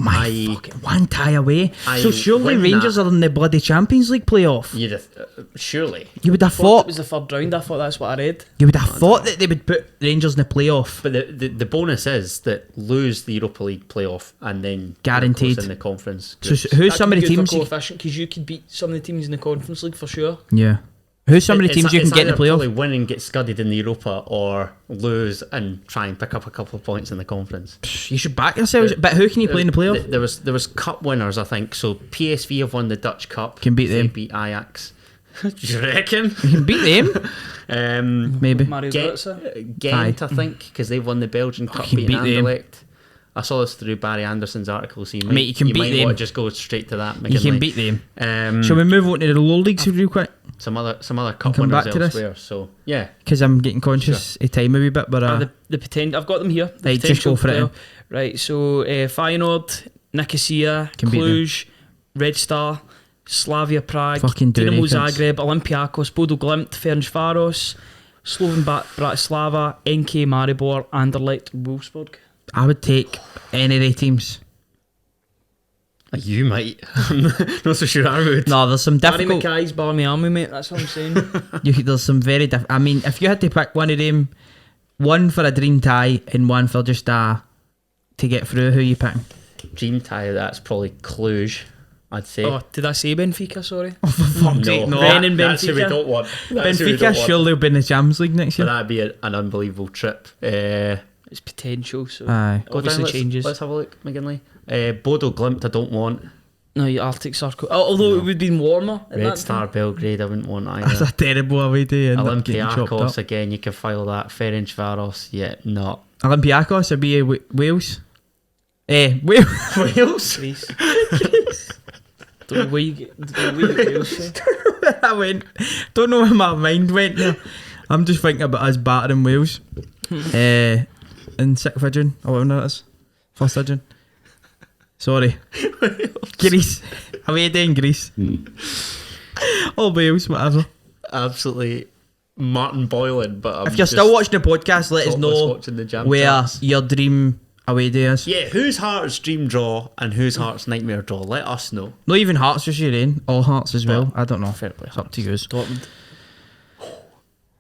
Speaker 1: Fucking one tie away.
Speaker 2: I
Speaker 1: So surely
Speaker 2: win
Speaker 1: Rangers
Speaker 2: that.
Speaker 1: are in the bloody Champions League playoff.
Speaker 2: You'd have, surely.
Speaker 1: You would have
Speaker 3: It
Speaker 1: thought.
Speaker 3: was the third round. I thought that's what I read.
Speaker 1: You would have thought that they would put Rangers in the playoff.
Speaker 2: But the bonus is that lose the Europa League playoff and then
Speaker 1: Guaranteed.
Speaker 2: in the conference.
Speaker 1: So
Speaker 2: groups.
Speaker 1: who's some of the teams?
Speaker 3: Coefficient because you could beat some of the teams in the Conference League for sure.
Speaker 1: Yeah. Who's some of the teams you can get in the
Speaker 2: It's
Speaker 1: playoff?
Speaker 2: probably win and get scudded in the Europa or lose and try and pick up a couple of points in the conference.
Speaker 1: You should back yourselves. But who can you play in the playoff?
Speaker 2: There was cup winners, I think. So PSV have won the Dutch Cup.
Speaker 1: Can beat
Speaker 2: They
Speaker 1: them.
Speaker 2: beat Ajax. Do you reckon?
Speaker 1: You can beat them. Maybe.
Speaker 3: Mario Götze.
Speaker 2: Ghent, I think, because they've won the Belgian Cup,
Speaker 1: can
Speaker 2: beating
Speaker 1: beat them.
Speaker 2: Anderlecht. I saw this through Barry Anderson's article, so you might,
Speaker 1: Mate, you can beat
Speaker 2: might
Speaker 1: them.
Speaker 2: want to just go straight to that.
Speaker 1: You can
Speaker 2: McGinley.
Speaker 1: beat them.
Speaker 2: Um,
Speaker 1: Shall we move on to the lower leagues real quick?
Speaker 2: some other cup
Speaker 1: come
Speaker 2: winners
Speaker 1: back to this?
Speaker 2: elsewhere. So yeah,
Speaker 1: Because I'm getting conscious of time a wee bit. But
Speaker 3: The potential. I've got them here. The
Speaker 1: Right, just go
Speaker 3: potential
Speaker 1: for it,
Speaker 3: player. Right. So Feyenoord, Nicosia,
Speaker 1: Can beat them.
Speaker 3: Cluj, Red Star, Slavia Prague,
Speaker 1: Fucking do
Speaker 3: Dinamo
Speaker 1: records.
Speaker 3: Zagreb, Olympiakos, Bodo Glimt, Ferencvaros, Slovan Bratislava, NK Maribor, Anderlecht, Wolfsburg.
Speaker 1: I would take any of the teams.
Speaker 2: you might. I'm not so sure I would.
Speaker 1: No, there's some
Speaker 3: Barry
Speaker 1: difficult.
Speaker 3: Mackay's Barmy Army, mate. That's what I'm saying.
Speaker 1: There's some very different. I mean, if you had to pick one of them, one for a dream tie and one for just to get through, who you picking?
Speaker 2: Dream tie. That's probably Cluj. I'd say.
Speaker 3: Oh, did I say Benfica? Sorry.
Speaker 1: Fuck's sake, no.
Speaker 3: Ren and
Speaker 2: That's who we
Speaker 3: Benfica.
Speaker 2: don't want. That's who we
Speaker 1: Benfica
Speaker 2: don't want.
Speaker 1: surely will be in the Champions League next
Speaker 2: But
Speaker 1: year.
Speaker 2: that'd be an unbelievable trip.
Speaker 3: It's potential, so
Speaker 1: Aye.
Speaker 2: Go
Speaker 3: obviously
Speaker 2: down,
Speaker 3: changes.
Speaker 2: Let's have a look, McGinley. Bodo Glimt, I don't want.
Speaker 3: No, your Arctic Circle. Although it would be warmer. at
Speaker 2: Red
Speaker 3: that
Speaker 2: Star
Speaker 3: time.
Speaker 2: Belgrade, I wouldn't want
Speaker 1: That's
Speaker 2: either.
Speaker 1: a terrible away day. End up getting chopped
Speaker 2: Olympiakos
Speaker 1: up.
Speaker 2: again, you can file that. Ferencvaros, yeah, not.
Speaker 1: Olympiakos would be Wales. Wales.
Speaker 2: Wales?
Speaker 3: Greece. Don't know where you get Wales from.
Speaker 1: I went. Don't know where my mind went there. I'm just thinking about us battering Wales. In 6th division, or whatever that is. 1st division. Sorry. Greece. Away day in Greece. Or Wales, whatever.
Speaker 2: Absolutely Martin Boylan, but I'm
Speaker 1: If you're still watching the podcast, let us know
Speaker 2: watching the jam
Speaker 1: where
Speaker 2: chats.
Speaker 1: your dream away day is.
Speaker 2: Yeah, who's Hearts' dream draw and who's Hearts' nightmare draw? Let us know.
Speaker 1: Not even Hearts this year, eh? All Hearts as well.
Speaker 2: Well,
Speaker 1: I don't know.
Speaker 2: fair play,
Speaker 1: It's up to you.
Speaker 3: Dortmund.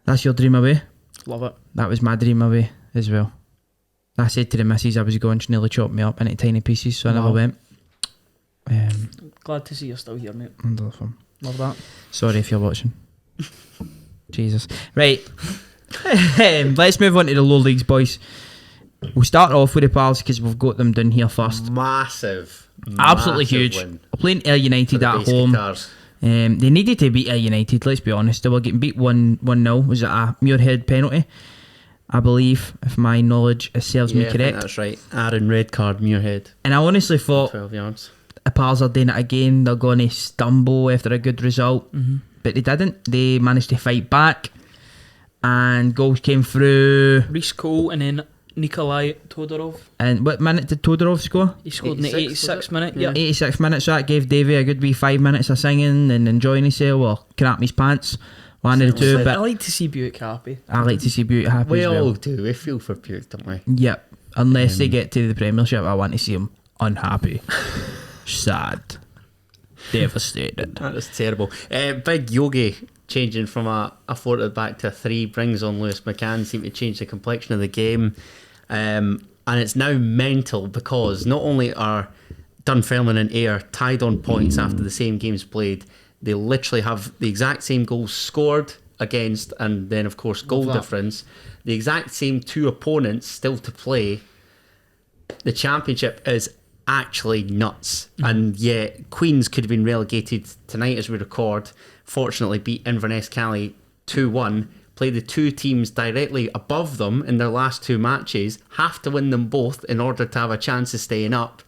Speaker 1: That's your dream away.
Speaker 3: Love it.
Speaker 1: That was my dream away as well. I said to the missus I was going, she nearly chopped me up into tiny pieces, so I never
Speaker 3: Wow.
Speaker 1: went.
Speaker 3: Glad to see you're still here, mate.
Speaker 1: Wonderful.
Speaker 3: Love that.
Speaker 1: Sorry if you're watching. Jesus. Right. Let's move on to the low leagues, boys. We'll start off with the pals because we've got them down here first.
Speaker 2: Massive.
Speaker 1: Absolutely
Speaker 2: massive
Speaker 1: huge.
Speaker 2: win
Speaker 1: We're playing Ayr
Speaker 2: for
Speaker 1: United
Speaker 2: the
Speaker 1: at
Speaker 2: Basic
Speaker 1: home.
Speaker 2: Cars.
Speaker 1: They needed to beat Ayr United, let's be honest. They were getting beat 1-0. Was it a Muirhead penalty? I believe, if my knowledge serves me
Speaker 2: Yeah, I think
Speaker 1: correct.
Speaker 2: that's right. Aaron red card, Muirhead,
Speaker 1: And I honestly thought
Speaker 2: 12 yards.
Speaker 1: the pals are doing it again. They're going to stumble after a good result. But they didn't. They managed to fight back. And goals came through.
Speaker 3: Reece Cole and then Nikolai Todorov.
Speaker 1: And what minute did Todorov score?
Speaker 3: He scored in the
Speaker 2: 86,
Speaker 3: 86th minute.
Speaker 2: Yeah.
Speaker 3: Yeah.
Speaker 1: 86 minutes. So that gave Davey a good wee 5 minutes of singing and enjoying himself or crapping his pants. One of the two.
Speaker 3: I
Speaker 1: But
Speaker 3: like to see Buick happy.
Speaker 1: I like to see Beauty happy
Speaker 2: We
Speaker 1: as well.
Speaker 2: all do. We feel for Buick, don't we?
Speaker 1: Yep. Unless they get to the Premiership, I want to see them unhappy. Sad. Devastated.
Speaker 2: That is terrible. Big Yogi changing from a 4 at the back to a 3 brings on Lewis McCann. Seem to change the complexion of the game. And it's now mental because not only are Dunfermline and Ayr tied on points after the same games played, they literally have the exact same goals scored against, and then of course goal
Speaker 3: that.
Speaker 2: difference. The exact same 2 opponents still to play. The championship is actually nuts. And yet Queens could have been relegated tonight as we record. Fortunately beat Inverness Cali 2-1, play the two teams directly above them in their last two matches, have to win them both in order to have a chance of staying up.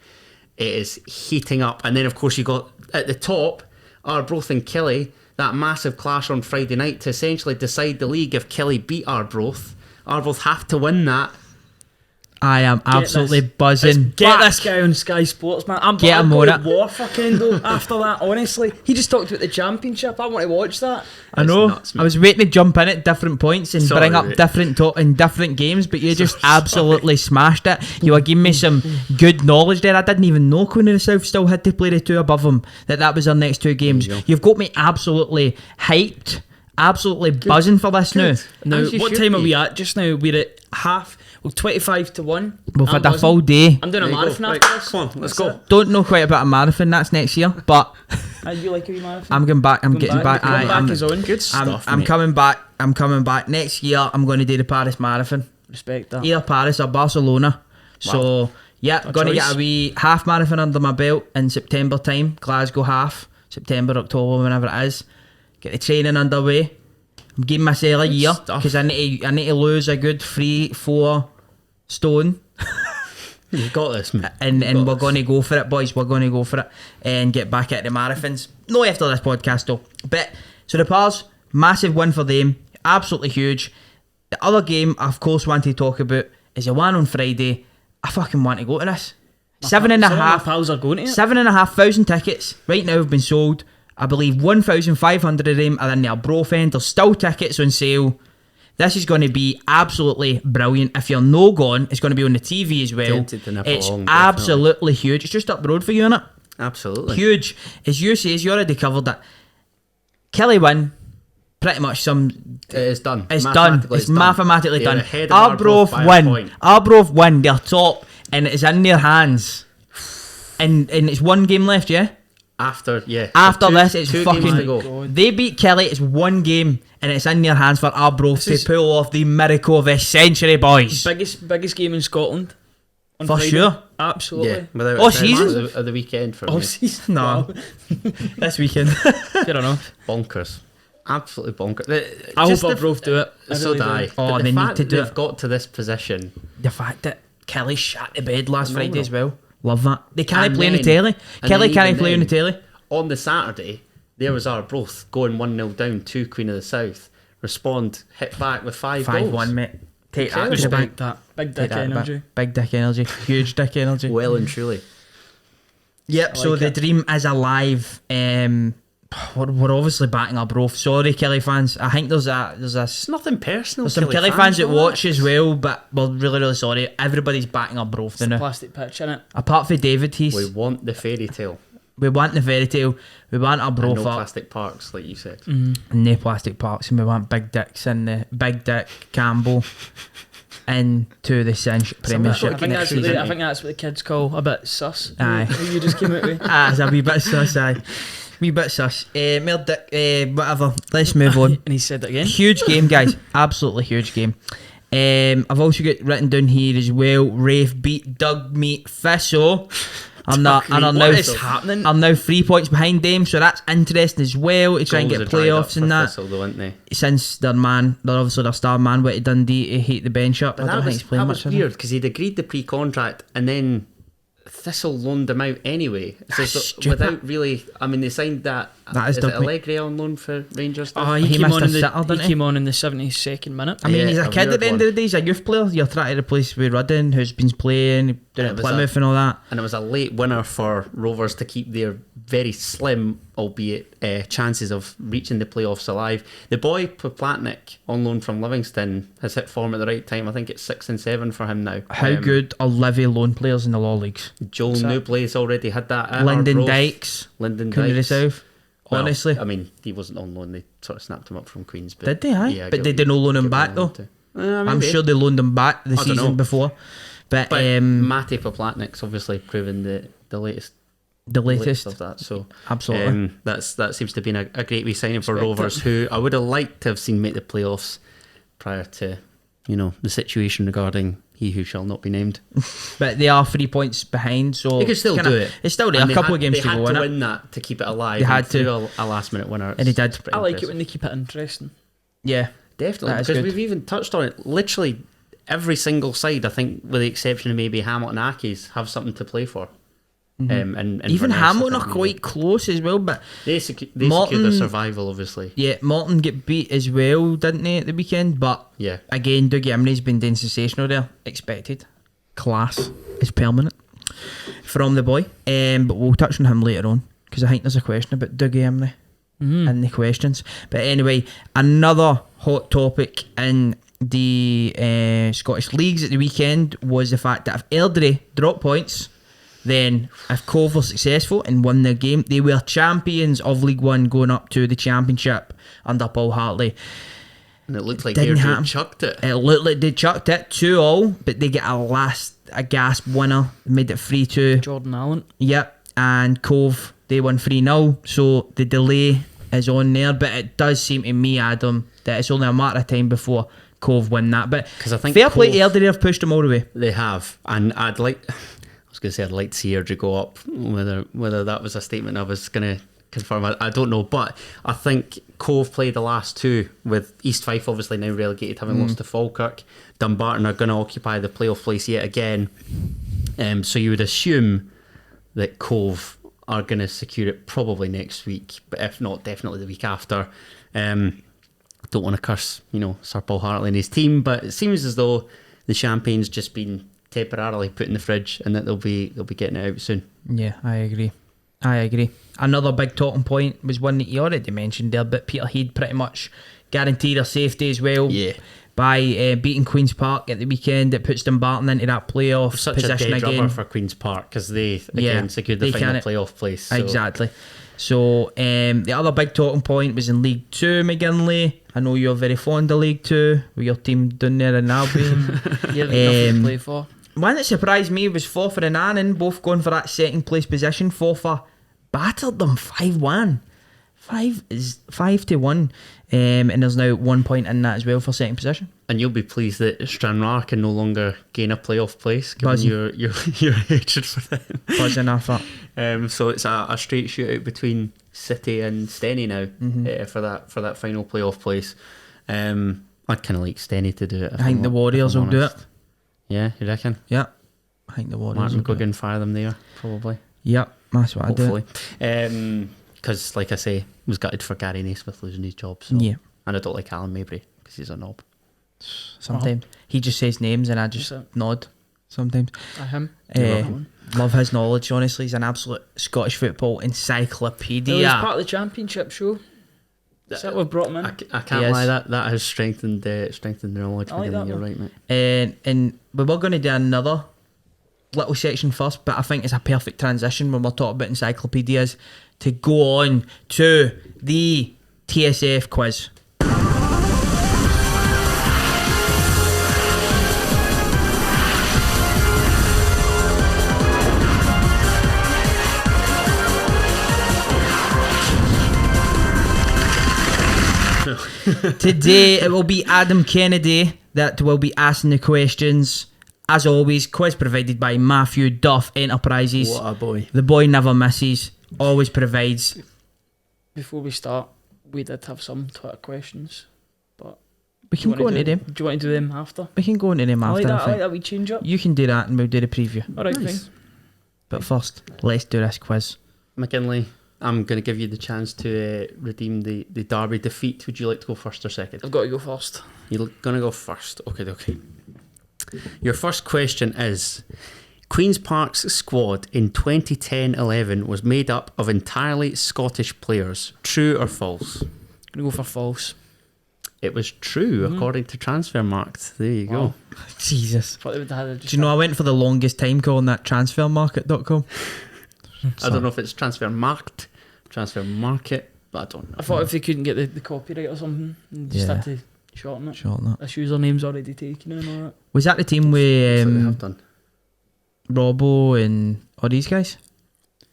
Speaker 2: It is heating up. And then, of course, you got at the top, Arbroath and Killie, that massive clash on Friday night to essentially decide the league. If Killie beat Arbroath, Arbroath have to win that.
Speaker 1: I am absolutely buzzing.
Speaker 3: Get this guy on Sky Sports, man. I'm
Speaker 1: Get him on it.
Speaker 3: war for Kendo after that, honestly. He just talked about the championship. I want to watch that.
Speaker 1: I know.
Speaker 2: Nuts,
Speaker 1: I was waiting to jump in at different points and bring up different in different games, but you just absolutely smashed it. You were giving me some good knowledge there. I didn't even know Queen of the South still had to play the two above them. That was their next two games. You've got me absolutely hyped, absolutely buzzing for this now.
Speaker 3: Now, what time are we at just now? We're at half. Well, 25 to 1.
Speaker 1: We've had a full day.
Speaker 3: I'm doing a marathon after this.
Speaker 2: Come on, let's go.
Speaker 1: Don't know quite about a marathon. That's next year, but
Speaker 3: You like a wee marathon?
Speaker 1: I'm going back. I'm getting back.
Speaker 3: Back is on.
Speaker 2: Good stuff,
Speaker 1: I'm
Speaker 2: mate.
Speaker 1: coming back. I'm coming back next year. I'm going to do the Paris Marathon.
Speaker 3: Respect that.
Speaker 1: Either Paris or Barcelona. So yeah, going to get a wee half marathon under my belt in September time. Glasgow half, September, October, whenever it is. Get the training underway. I'm giving myself a year because I need to lose a good 3-4 stone.
Speaker 2: You got this, mate.
Speaker 1: And we're going to go for it, boys. We're going to go for it and get back at the marathons. No after this podcast though. But so the Pars, massive win for them, absolutely huge. The other game I of course want to talk about is the one on Friday. I fucking want to go to this.
Speaker 3: Some of my pals are going to it.
Speaker 1: 7,500 tickets right now have been sold. I believe 1,500 of them are in the Arbroath end. There's still tickets on sale. This is going to be absolutely brilliant. If you're no gone, it's going to be on the TV as well. It's absolutely huge. It's just up the road for you, innit?
Speaker 2: Absolutely.
Speaker 1: Huge. As you say, as you already covered it, Killie win, pretty much
Speaker 2: it is done.
Speaker 1: It's done. It's mathematically
Speaker 2: They're
Speaker 1: done.
Speaker 2: ahead of
Speaker 1: Arbroath
Speaker 2: by a
Speaker 1: win.
Speaker 2: point.
Speaker 1: Arbroath win. They're top, and it's in their hands. And it's one game left, yeah?
Speaker 2: After
Speaker 1: this, it's
Speaker 2: two
Speaker 1: fucking.
Speaker 2: games to go.
Speaker 1: They beat Killie. It's one game, and it's in their hands for Arbroath to pull off the miracle of the century, boys.
Speaker 3: Biggest game in Scotland. On
Speaker 1: For
Speaker 3: Friday.
Speaker 1: sure.
Speaker 3: Absolutely.
Speaker 2: Yeah, without
Speaker 1: All
Speaker 2: a doubt.
Speaker 1: season?
Speaker 2: Of the weekend for
Speaker 3: All
Speaker 2: me.
Speaker 3: season.
Speaker 1: No. This weekend.
Speaker 3: Fair enough.
Speaker 2: Bonkers. Absolutely bonkers.
Speaker 3: I hope Arbroath do it.
Speaker 2: So die.
Speaker 1: Oh, they need to do
Speaker 2: they've
Speaker 1: it.
Speaker 2: got to this position.
Speaker 1: The fact that Killie shot the bed last Friday as well. Love that. They can't
Speaker 2: And
Speaker 1: play on the
Speaker 2: then-
Speaker 1: telly.
Speaker 2: and
Speaker 1: Killie
Speaker 2: then
Speaker 1: can't
Speaker 2: even
Speaker 1: play on the
Speaker 2: then-
Speaker 1: telly.
Speaker 2: On the Saturday, there was Arbroath going 1-0 down to Queen of the South. Respond, hit back with 5 goals.
Speaker 1: 5-1, mate. Take that.
Speaker 2: Incredible.
Speaker 1: to the bank.
Speaker 3: Respect that. Big
Speaker 1: Take
Speaker 3: dick
Speaker 1: that to the
Speaker 3: energy.
Speaker 1: bank. Big dick energy. Huge dick energy.
Speaker 2: Well and truly.
Speaker 1: Yep, so
Speaker 3: like
Speaker 1: the
Speaker 3: it.
Speaker 1: dream is alive. We're obviously backing Arbroath. Sorry, Killie fans. I think there's
Speaker 2: It's nothing personal.
Speaker 1: some Killie fans that watch as well, but we're really, really sorry. Everybody's backing Arbroath now.
Speaker 3: Plastic pitch, innit?
Speaker 1: Apart from David,
Speaker 2: We want the fairy tale.
Speaker 1: we want the fairy tale. We want
Speaker 2: And
Speaker 1: Arbroath
Speaker 2: no
Speaker 1: up.
Speaker 2: plastic parks, like you said.
Speaker 1: And no plastic parks, and we want big dicks and the big dick Campbell into the Cinch Premiership
Speaker 3: I think,
Speaker 1: next
Speaker 3: that's what
Speaker 1: season.
Speaker 3: I think that's what the kids call a bit sus.
Speaker 1: Aye.
Speaker 3: Who you just came out with.
Speaker 1: It's a wee bit sus, aye. Wee bit sus. Mere dick, whatever. Let's move on.
Speaker 3: And he said it again.
Speaker 1: Huge game, guys. Absolutely huge game. I've also got written down here as well. Rafe beat Doug Meat Thistle. I'm
Speaker 3: What is happening?
Speaker 1: I'm now 3 points behind them, so that's interesting as well to try and
Speaker 2: Goals
Speaker 1: get
Speaker 2: are dried up
Speaker 1: playoffs
Speaker 2: for
Speaker 1: and that.
Speaker 2: Thistle, though, weren't they?
Speaker 1: Since they're obviously their star man went to Dundee to heat the bench up. I
Speaker 2: But
Speaker 1: don't
Speaker 2: that
Speaker 1: think
Speaker 2: was,
Speaker 1: he's playing
Speaker 2: that
Speaker 1: much.
Speaker 2: was
Speaker 1: has he?
Speaker 2: weird because he'd agreed the pre-contract and then Thistle loaned him out anyway. So
Speaker 1: Stupid.
Speaker 2: without really, I mean, they signed that.
Speaker 1: That is
Speaker 2: is it
Speaker 1: Doug Meat.
Speaker 2: Allegri on loan for Rangers?
Speaker 3: Oh,
Speaker 1: He
Speaker 3: he, came
Speaker 1: missed
Speaker 3: on
Speaker 1: a
Speaker 3: in the,
Speaker 1: sitter, didn't
Speaker 3: he
Speaker 1: he?
Speaker 3: came on in the 72nd minute.
Speaker 1: I mean,
Speaker 2: Yeah,
Speaker 1: he's a
Speaker 2: a
Speaker 1: kid
Speaker 2: weird
Speaker 1: at the end
Speaker 2: one.
Speaker 1: of the day. He's a youth player. You're trying to replace with Rudden, who's been playing, doing
Speaker 2: And
Speaker 1: it
Speaker 2: it
Speaker 1: at
Speaker 2: was
Speaker 1: Plymouth and all that.
Speaker 2: And it was a late winner for Rovers to keep their very slim, albeit chances of reaching the playoffs alive. The boy Poplatnik on loan from Livingston has hit form at the right time. I think it's 6 and 7 for him now.
Speaker 1: How good are Livy loan players in the law leagues?
Speaker 2: Joel Newbley's already had that. At
Speaker 1: Lyndon
Speaker 2: Arbroath.
Speaker 1: Dykes,
Speaker 2: Lyndon
Speaker 1: Queen of the
Speaker 2: Dykes.
Speaker 1: South.
Speaker 2: Well,
Speaker 1: Honestly,
Speaker 2: I mean, he wasn't on loan. They sort of snapped him up from Queens. But
Speaker 1: did they? Aye,
Speaker 2: yeah, I
Speaker 1: but
Speaker 2: get
Speaker 1: they
Speaker 2: what
Speaker 1: didn't loan him
Speaker 2: get
Speaker 1: back
Speaker 2: what
Speaker 1: though.
Speaker 2: you want to-
Speaker 1: I'm
Speaker 2: maybe.
Speaker 1: sure they loaned him back the
Speaker 2: I don't know.
Speaker 1: season before. But
Speaker 2: But Matty Poplatnik's obviously proven the latest
Speaker 1: the latest,
Speaker 2: of that. So
Speaker 1: absolutely.
Speaker 2: that seems to have been a great wee signing for
Speaker 3: Respect
Speaker 2: Rovers, who I would have liked to have seen make the playoffs prior to the situation regarding he who shall not be named.
Speaker 1: But they are 3 points behind, so
Speaker 2: They could still
Speaker 1: kinda-
Speaker 2: do it.
Speaker 1: It's still there.
Speaker 2: And
Speaker 1: A couple of games to
Speaker 2: they
Speaker 1: go
Speaker 2: had
Speaker 1: in
Speaker 2: to
Speaker 1: it.
Speaker 2: win that to keep it alive.
Speaker 1: They had
Speaker 2: and through
Speaker 1: to.
Speaker 2: a last minute winner.
Speaker 1: And they did.
Speaker 2: it's pretty
Speaker 3: I like it
Speaker 2: impressive.
Speaker 3: when they keep it interesting.
Speaker 1: Yeah,
Speaker 2: Definitely,
Speaker 1: That is
Speaker 2: because
Speaker 1: good.
Speaker 2: we've even touched on it. Literally every single side, I think, with the exception of maybe Hamilton Accies, have something to play for. And
Speaker 1: Even
Speaker 2: Inverness, I
Speaker 1: Hamilton are
Speaker 2: think,
Speaker 1: quite close as well, but
Speaker 2: They secured
Speaker 1: Morton-
Speaker 2: their survival, obviously.
Speaker 1: yeah, Morton get beat as well, didn't they, at the weekend? But
Speaker 2: Yeah.
Speaker 1: again, Dougie Imrie's been doing sensational there. Expected. Class is permanent from the boy. But we'll touch on him later on, because I think there's a question about Dougie Imrie in the questions. But anyway, another hot topic in the Scottish leagues at the weekend was the fact that if Airdrie dropped points, then if Cove were successful and won their game, they were champions of League One going up to the Championship under Paul Hartley.
Speaker 2: And it looked like
Speaker 1: Didn't
Speaker 2: Airdrie
Speaker 1: happen.
Speaker 2: chucked it.
Speaker 1: It looked like they chucked it 2-2, but they get a gasp winner, made it 3-2.
Speaker 3: Jordan Allen.
Speaker 1: Yep, and Cove, they won 3-0, so the delay is on there, but it does seem to me, Adam, that it's only a matter of time before Cove win that. But
Speaker 2: 'Cause I think
Speaker 1: fair play to
Speaker 2: Cove-
Speaker 1: Airdrie, have pushed them all the way.
Speaker 2: They have, and I'd like to see Airdrie go up. Whether that was a statement I was going to confirm, I don't know. But I think Cove played the last two, with East Fife obviously now relegated, having lost to Falkirk. Dumbarton are going to occupy the playoff place yet again. So you would assume that Cove are going to secure it probably next week, but if not, definitely the week after. Don't want to curse, Sir Paul Hartley and his team, but it seems as though the champagne's just been temporarily put in the fridge, and that they'll be getting it out soon.
Speaker 1: Yeah, I agree. Another big talking point was one that you already mentioned there, but Peterhead pretty much guaranteed their safety as well.
Speaker 2: Yeah.
Speaker 1: By beating Queen's Park at the weekend. It puts Dumbarton into that playoff
Speaker 2: Such a
Speaker 1: position
Speaker 2: dead
Speaker 1: again.
Speaker 2: rubber for Queen's Park, because they again secured the
Speaker 1: they
Speaker 2: final
Speaker 1: can't-
Speaker 2: playoff place. So.
Speaker 1: Exactly. So the other big talking point was in League 2, McGinley. I know you're very fond of League 2 with your team down there in Albion.
Speaker 3: Yeah, they've nothing to play for.
Speaker 1: One that surprised me was Forfar and Annan, both going for that second place position. Forfar battered them 5-1. 5-1. And there's now 1 point in that as well for second position.
Speaker 2: And you'll be pleased that Stranraer can no longer gain a playoff place, given
Speaker 1: Buzzing.
Speaker 2: your hatred for them.
Speaker 1: Buzzing off that.
Speaker 2: So it's a straight shootout between City and Steny now for that final playoff place. I'd kind of like Steny to do it.
Speaker 1: I think the Warriors will do it.
Speaker 2: Yeah, you reckon?
Speaker 1: Yeah. I think the Warriors
Speaker 2: Martin
Speaker 1: will do it.
Speaker 2: McGuigan fire them there, probably.
Speaker 1: Yep, that's what I do.
Speaker 2: Hopefully. Because, like I say, was gutted for Gary Naismith losing his job. So.
Speaker 1: Yeah.
Speaker 2: And I don't like Alan Mabry, because he's a knob.
Speaker 1: Sometimes he just says names and I just nod. Sometimes
Speaker 3: Him.
Speaker 1: love his knowledge. Honestly, he's an absolute Scottish football encyclopedia.
Speaker 3: He was part of the championship show. That's what we brought him in.
Speaker 2: I can't lie, that has strengthened the knowledge.
Speaker 3: I like that
Speaker 2: You're
Speaker 3: one.
Speaker 2: right, mate.
Speaker 1: And we were going to do another little section first, but I think it's a perfect transition when we're talking about encyclopedias to go on to the TSF quiz. Today it will be Adam Kennedy that will be asking the questions. As always, quiz provided by Matthew Duff Enterprises.
Speaker 2: What a boy.
Speaker 1: The boy never misses, always provides.
Speaker 3: Before we start, we did have some Twitter questions, but
Speaker 1: We can go into them.
Speaker 3: Do you want to do them after?
Speaker 1: We can go into them
Speaker 3: I
Speaker 1: after.
Speaker 3: like that.
Speaker 1: I
Speaker 3: I like
Speaker 1: think.
Speaker 3: that. We change up.
Speaker 1: You can do that and we'll do the preview.
Speaker 3: All right,
Speaker 2: Nice.
Speaker 3: fine.
Speaker 1: But first, let's do this quiz.
Speaker 2: McKinley, I'm going to give you the chance to redeem the Derby defeat. Would you like to go first or second?
Speaker 3: I've got to go first.
Speaker 2: You're going to go first. Okay. Your first question is: Queen's Park's squad in 2010-11 was made up of entirely Scottish players. True or false?
Speaker 3: I'm going to go for false.
Speaker 2: It was true, according to Transfermarkt. There you go.
Speaker 1: Jesus.
Speaker 3: Thought they would have had
Speaker 1: Do you know I went for the longest time calling that transfermarket.com?
Speaker 2: I don't know if it's Transfermarkt, Transfermarket, but I don't know.
Speaker 3: I thought if they couldn't get the copyright or something, they just
Speaker 1: Yeah.
Speaker 3: had to shorten it.
Speaker 1: Short that.
Speaker 3: This username's already taken and all that.
Speaker 1: Was that the team
Speaker 2: Looks
Speaker 1: with
Speaker 2: like they have done.
Speaker 1: Robbo and all these guys?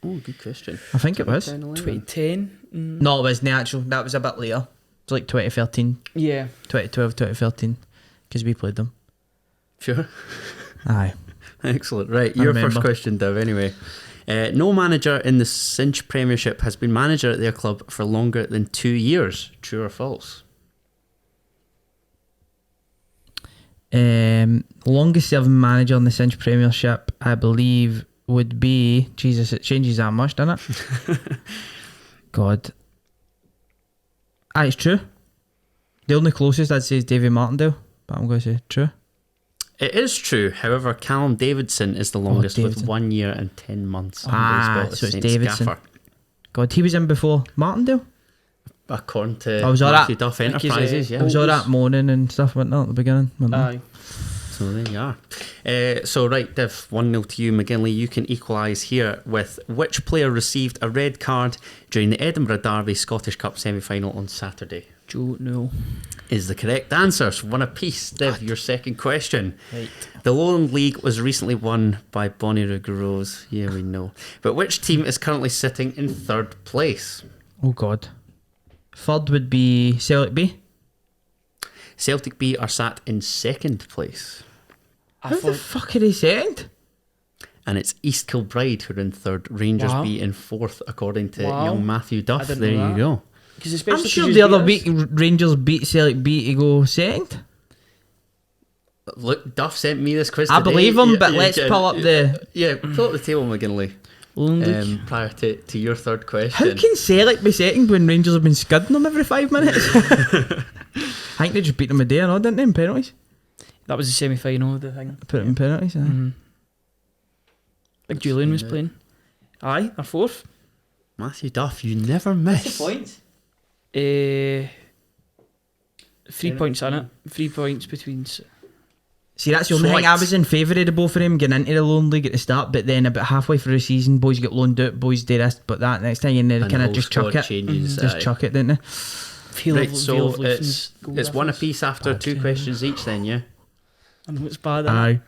Speaker 2: Oh, good question.
Speaker 1: I think it was.
Speaker 3: 2010?
Speaker 1: No, it was natural. That was a bit later. It was like 2013,
Speaker 3: Yeah.
Speaker 1: 2012, 2013, because we played them.
Speaker 2: Sure.
Speaker 1: Aye.
Speaker 2: Excellent. Right,
Speaker 1: I
Speaker 2: your
Speaker 1: remember.
Speaker 2: first question, Dev, anyway. No manager in the Cinch Premiership has been manager at their club for longer than 2 years. True or false?
Speaker 1: Longest serving manager in the Cinch Premiership, I believe, would be... Jesus, it changes that much, doesn't it? God. It's true. The only closest I'd say is Davy Martindale, but I'm going to say true.
Speaker 2: It is true. However, Callum Davidson is the longest with
Speaker 1: Davidson.
Speaker 2: 1 year and 10 months.
Speaker 1: So it's Davidson. God, he was in before Martindale.
Speaker 2: According to
Speaker 1: I was all
Speaker 2: Matthew
Speaker 1: that-
Speaker 2: Duff
Speaker 3: I think he's,
Speaker 2: Enterprises,
Speaker 1: It
Speaker 2: yeah.
Speaker 1: was all that moaning and stuff, wasn't it, at the beginning? Wasn't it?
Speaker 3: Aye.
Speaker 2: So there you are. So right, Div, 1-0 to you, McGinley. You can equalise here with which player received a red card during the Edinburgh Derby Scottish Cup semi-final on Saturday?
Speaker 3: Don't know.
Speaker 2: Is the correct answer. So 1 apiece. Div, your second question.
Speaker 3: Right.
Speaker 2: The Lowland League was recently won by Bonnyrigg Rose. Yeah, we know. But which team is currently sitting in third place?
Speaker 1: Oh, God. Third would be Celtic B.
Speaker 2: Celtic B are sat in second place.
Speaker 1: How the fuck are they second?
Speaker 2: And it's East Kilbride who are in third. Rangers
Speaker 3: Wow.
Speaker 2: B in fourth, according to
Speaker 3: Wow.
Speaker 2: young Matthew Duff.
Speaker 3: I didn't
Speaker 2: There
Speaker 3: know
Speaker 2: you
Speaker 3: that.
Speaker 2: go.
Speaker 1: I'm sure the other week Rangers beat Celtic B to go second.
Speaker 2: Look, Duff sent me this quiz
Speaker 1: I
Speaker 2: today.
Speaker 1: believe him,
Speaker 2: Yeah,
Speaker 1: but
Speaker 2: you
Speaker 1: let's
Speaker 2: can-
Speaker 1: pull up the...
Speaker 2: Yeah, pull up the table, McGinley.
Speaker 3: Lowland
Speaker 2: Prior to your third
Speaker 1: How
Speaker 2: question.
Speaker 1: can Celtic be second when Rangers have been scudding them every 5 minutes? I think they just beat them a day and all, didn't they, in penalties?
Speaker 3: That was the semi-final of the thing.
Speaker 1: Put them in penalties, aye.
Speaker 3: Big Julian was playing. Aye, our fourth.
Speaker 2: Matthew Duff, you never miss.
Speaker 3: Points? 3 points on it. 3 points between...
Speaker 1: See, that's the only thing. I
Speaker 2: Swiped.
Speaker 1: was in favour of the both of them getting into the loan league at the start, but then about halfway through the season, boys get loaned out, boys do this, but that next thing, and they
Speaker 2: And
Speaker 1: kind
Speaker 2: the
Speaker 1: of
Speaker 2: whole
Speaker 1: just chuck
Speaker 2: squad
Speaker 1: it.
Speaker 2: changes,
Speaker 1: Just
Speaker 2: aye.
Speaker 1: chuck it, didn't they?
Speaker 2: Right, so it's 1 apiece after 2 questions each then, yeah?
Speaker 3: I know it's bad.
Speaker 1: Aye.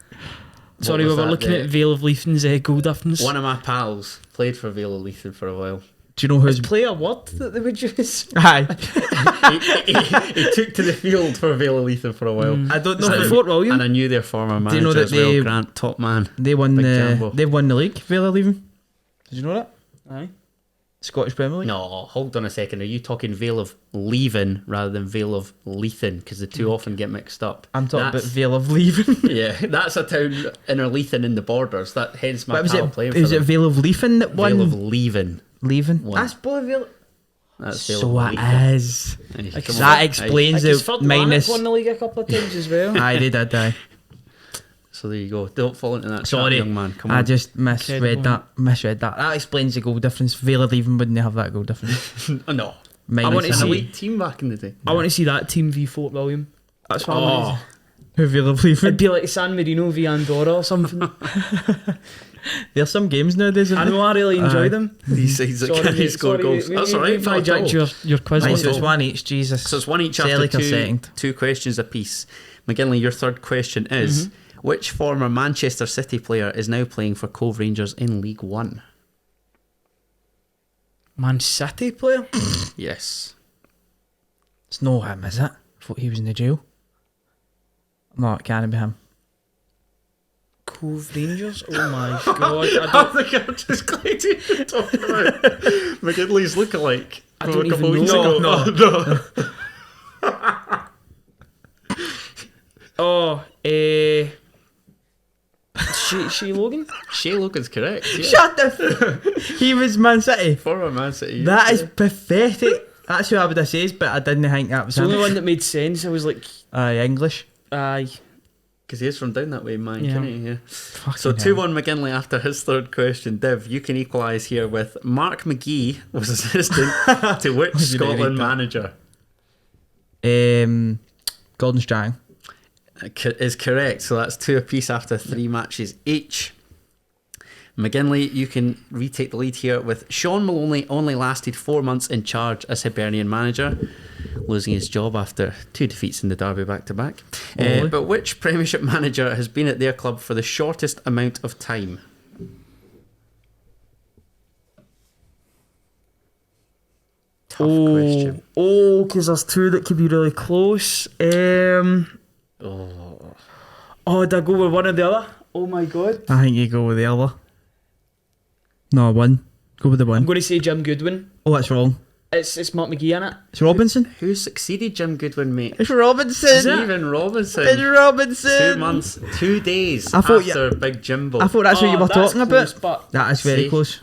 Speaker 3: Sorry, we
Speaker 2: was
Speaker 3: were
Speaker 2: that,
Speaker 3: looking
Speaker 2: the-
Speaker 3: at Vale of Leithen's goal difference.
Speaker 2: One of my pals played for Vale of Leithen for a while.
Speaker 1: Do you know who's...
Speaker 3: Play a word that they would use.
Speaker 1: Aye.
Speaker 2: he took to the field for Vale of Leithen for a while.
Speaker 1: I don't know
Speaker 3: Is
Speaker 1: who...
Speaker 3: it Fort William?
Speaker 2: And I knew their former
Speaker 1: Do
Speaker 2: manager
Speaker 1: you know that
Speaker 2: as well,
Speaker 1: they-
Speaker 2: Grant, top man.
Speaker 1: They won
Speaker 2: Big
Speaker 1: the...
Speaker 2: Jambo.
Speaker 1: They've won the league, Vale of Leithen. Did you know that?
Speaker 3: Aye.
Speaker 1: Scottish Premier League?
Speaker 2: No, hold on a second. Are you talking Vale of Leithen rather than Vale of Leithen? Because the two often get mixed up.
Speaker 1: I'm talking about
Speaker 2: That's-
Speaker 1: Vale of Leithen.
Speaker 2: Yeah, that's a town inner Leithen in the borders. That hence my
Speaker 1: What was
Speaker 2: pal
Speaker 1: it?
Speaker 2: playing
Speaker 1: Was
Speaker 2: for
Speaker 1: it
Speaker 2: them.
Speaker 1: Vale of Leithen that won?
Speaker 2: Vale of Leithen.
Speaker 1: Leithen?
Speaker 2: Won.
Speaker 1: That's both Vale...
Speaker 2: That's Vale
Speaker 1: So
Speaker 2: of
Speaker 1: it
Speaker 2: Leithen.
Speaker 1: is.
Speaker 2: Aye,
Speaker 3: Like,
Speaker 2: come
Speaker 1: That
Speaker 2: on.
Speaker 1: explains
Speaker 3: Like his
Speaker 1: the
Speaker 3: third
Speaker 1: minus...
Speaker 3: won the league a couple of times as well.
Speaker 1: Aye, they did, aye.
Speaker 2: So there you go. Don't fall into that trap,
Speaker 1: Sorry,
Speaker 2: young man. Come on.
Speaker 1: I just misread
Speaker 3: Incredible.
Speaker 1: that. That explains the goal difference. Vale of Leithen wouldn't have that goal difference.
Speaker 2: Oh, no.
Speaker 1: Minus
Speaker 3: want to
Speaker 2: It's
Speaker 3: see-
Speaker 2: an elite team back in the day.
Speaker 3: I want to see that team v Fort William. That's what I want to see.
Speaker 1: Who Vale of
Speaker 3: It'd
Speaker 1: Leithen?
Speaker 3: be like San Marino v Andorra or something.
Speaker 1: There's some games nowadays,
Speaker 3: I
Speaker 1: isn't
Speaker 3: know, I really enjoy
Speaker 1: Aye.
Speaker 3: them.
Speaker 2: These sides that
Speaker 3: Sorry,
Speaker 2: can't
Speaker 3: mate,
Speaker 2: score
Speaker 3: sorry,
Speaker 2: goals.
Speaker 3: we-
Speaker 2: That's
Speaker 3: we-
Speaker 2: alright.
Speaker 3: we've hijacked your quiz.
Speaker 1: Right,
Speaker 3: mate.
Speaker 1: so it's one each, Jesus.
Speaker 2: So it's one each after
Speaker 1: Celtic are
Speaker 2: two,
Speaker 1: second.
Speaker 2: 2 questions apiece. McGinley, your third question is: which former Manchester City player is now playing for Cove Rangers in League One?
Speaker 3: Man City player?
Speaker 2: Yes.
Speaker 1: It's not him, is it? I thought he was in the jail. No, it can't be him.
Speaker 3: Cove Rangers? Oh my god. I don't,
Speaker 2: I think I'm just glad to talk about McGinley's lookalike.
Speaker 3: I
Speaker 2: from
Speaker 3: don't
Speaker 2: a couple
Speaker 3: even
Speaker 2: weeks
Speaker 3: know.
Speaker 2: ago.
Speaker 3: oh, Shea Logan?
Speaker 2: Shea Logan's correct. Yeah.
Speaker 1: Shut the He was Man City.
Speaker 2: Former Man City.
Speaker 1: That is pathetic. That's who I would have said, but I didn't think that was
Speaker 3: It's the only
Speaker 1: him.
Speaker 3: one that made sense. I was like,
Speaker 1: English.
Speaker 3: aye.
Speaker 2: Because he is from down that way, man.
Speaker 3: Yeah.
Speaker 2: Can he? Yeah.
Speaker 1: Fucking
Speaker 2: So
Speaker 1: hell.
Speaker 2: 2-1 McGinley after his third question. Div, you can equalise here with Mark McGee was assistant to which
Speaker 1: Was he ready
Speaker 2: Scotland
Speaker 1: to-
Speaker 2: manager?
Speaker 1: Gordon Strang.
Speaker 2: Is correct. So that's 2 apiece after 3 matches each. McGinley, you can retake the lead here with Sean Maloney only lasted 4 months in charge as Hibernian manager, losing his job after 2 defeats in the derby back-to-back.
Speaker 1: Maloney.
Speaker 2: But which Premiership manager has been at their club for the shortest amount of time? Tough question.
Speaker 3: Oh, because there's two that could be really close. Oh, did I go with one or the other? Oh my god.
Speaker 1: I think you go with the other. No, one. Go with the
Speaker 3: I'm
Speaker 1: one.
Speaker 3: going to say Jim Goodwin.
Speaker 1: Oh, that's wrong.
Speaker 3: It's Mark McGee in it.
Speaker 1: It's Robinson.
Speaker 2: Who succeeded Jim Goodwin, mate?
Speaker 1: It's Robinson.
Speaker 2: Stephen Robinson.
Speaker 1: It's Robinson.
Speaker 2: 2 months, 2 days
Speaker 1: I thought
Speaker 2: after Big Jimbo.
Speaker 1: I thought that's what you were
Speaker 3: that's
Speaker 1: talking
Speaker 3: close,
Speaker 1: about.
Speaker 3: but
Speaker 1: That is very
Speaker 2: See?
Speaker 1: close.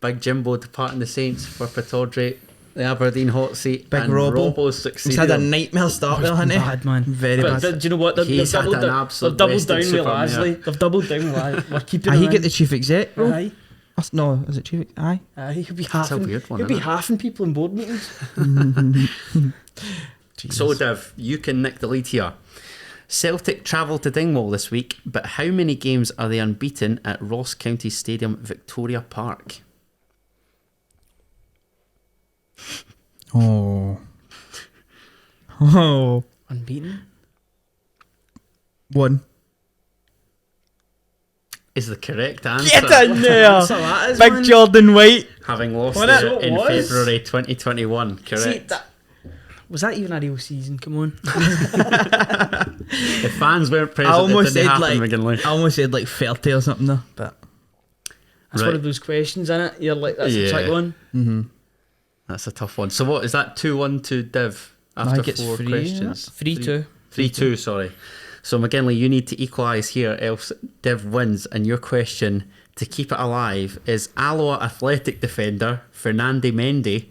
Speaker 2: Big Jimbo departing the Saints for Pittodrie, the Aberdeen hot seat,
Speaker 1: Big
Speaker 2: and
Speaker 1: Robbo.
Speaker 2: Robbo's
Speaker 1: He's
Speaker 2: succeeded
Speaker 1: had a
Speaker 2: him.
Speaker 1: nightmare start there, hasn't he?
Speaker 3: bad, man.
Speaker 1: Very
Speaker 3: But
Speaker 1: bad.
Speaker 3: do you know what? They've
Speaker 2: He's had
Speaker 3: doubled
Speaker 2: an
Speaker 3: down.
Speaker 2: absolute
Speaker 3: They've doubled
Speaker 2: wasted
Speaker 3: down with
Speaker 2: supermare.
Speaker 3: Lasley. They've doubled down with Lasley. We're keeping him
Speaker 1: He
Speaker 3: on.
Speaker 1: get the chief exec, bro.
Speaker 3: Aye.
Speaker 1: No, is it chief? Aye.
Speaker 3: He'll be
Speaker 2: That's a
Speaker 3: halving.
Speaker 2: weird one,
Speaker 3: He'll be
Speaker 2: isn't it?
Speaker 3: halving people in board meetings.
Speaker 2: So, Dev, you can nick the lead here. Celtic travel to Dingwall this week, but how many games are they unbeaten at Ross County Stadium, Victoria Park?
Speaker 1: Oh. Oh.
Speaker 3: Unbeaten.
Speaker 1: 1.
Speaker 2: Is the correct answer.
Speaker 1: Get in there!
Speaker 3: So that is,
Speaker 1: Big
Speaker 3: man.
Speaker 1: Jordan White.
Speaker 2: Having lost
Speaker 1: What
Speaker 2: it
Speaker 3: it
Speaker 2: in
Speaker 3: was?
Speaker 2: February 2021. Correct.
Speaker 3: See, was that even a real season? Come on.
Speaker 2: If fans weren't
Speaker 1: I
Speaker 2: present,
Speaker 1: almost
Speaker 2: it
Speaker 1: said
Speaker 2: didn't happen,
Speaker 1: like
Speaker 2: McGinley.
Speaker 1: I almost said like 30 or something there, but
Speaker 3: That's
Speaker 2: Right.
Speaker 3: one of those questions, isn't it? You're like, that's a
Speaker 2: Yeah.
Speaker 3: trick one.
Speaker 2: That's a tough one. So what, is that 2-1 to Dev after
Speaker 1: think it's
Speaker 2: 4
Speaker 1: 3,
Speaker 2: questions?
Speaker 3: 3-2.
Speaker 2: 3-2, sorry. So McGinley, you need to equalise here, else Dev wins. And your question, to keep it alive, is Alloa Athletic defender Fernando Mendy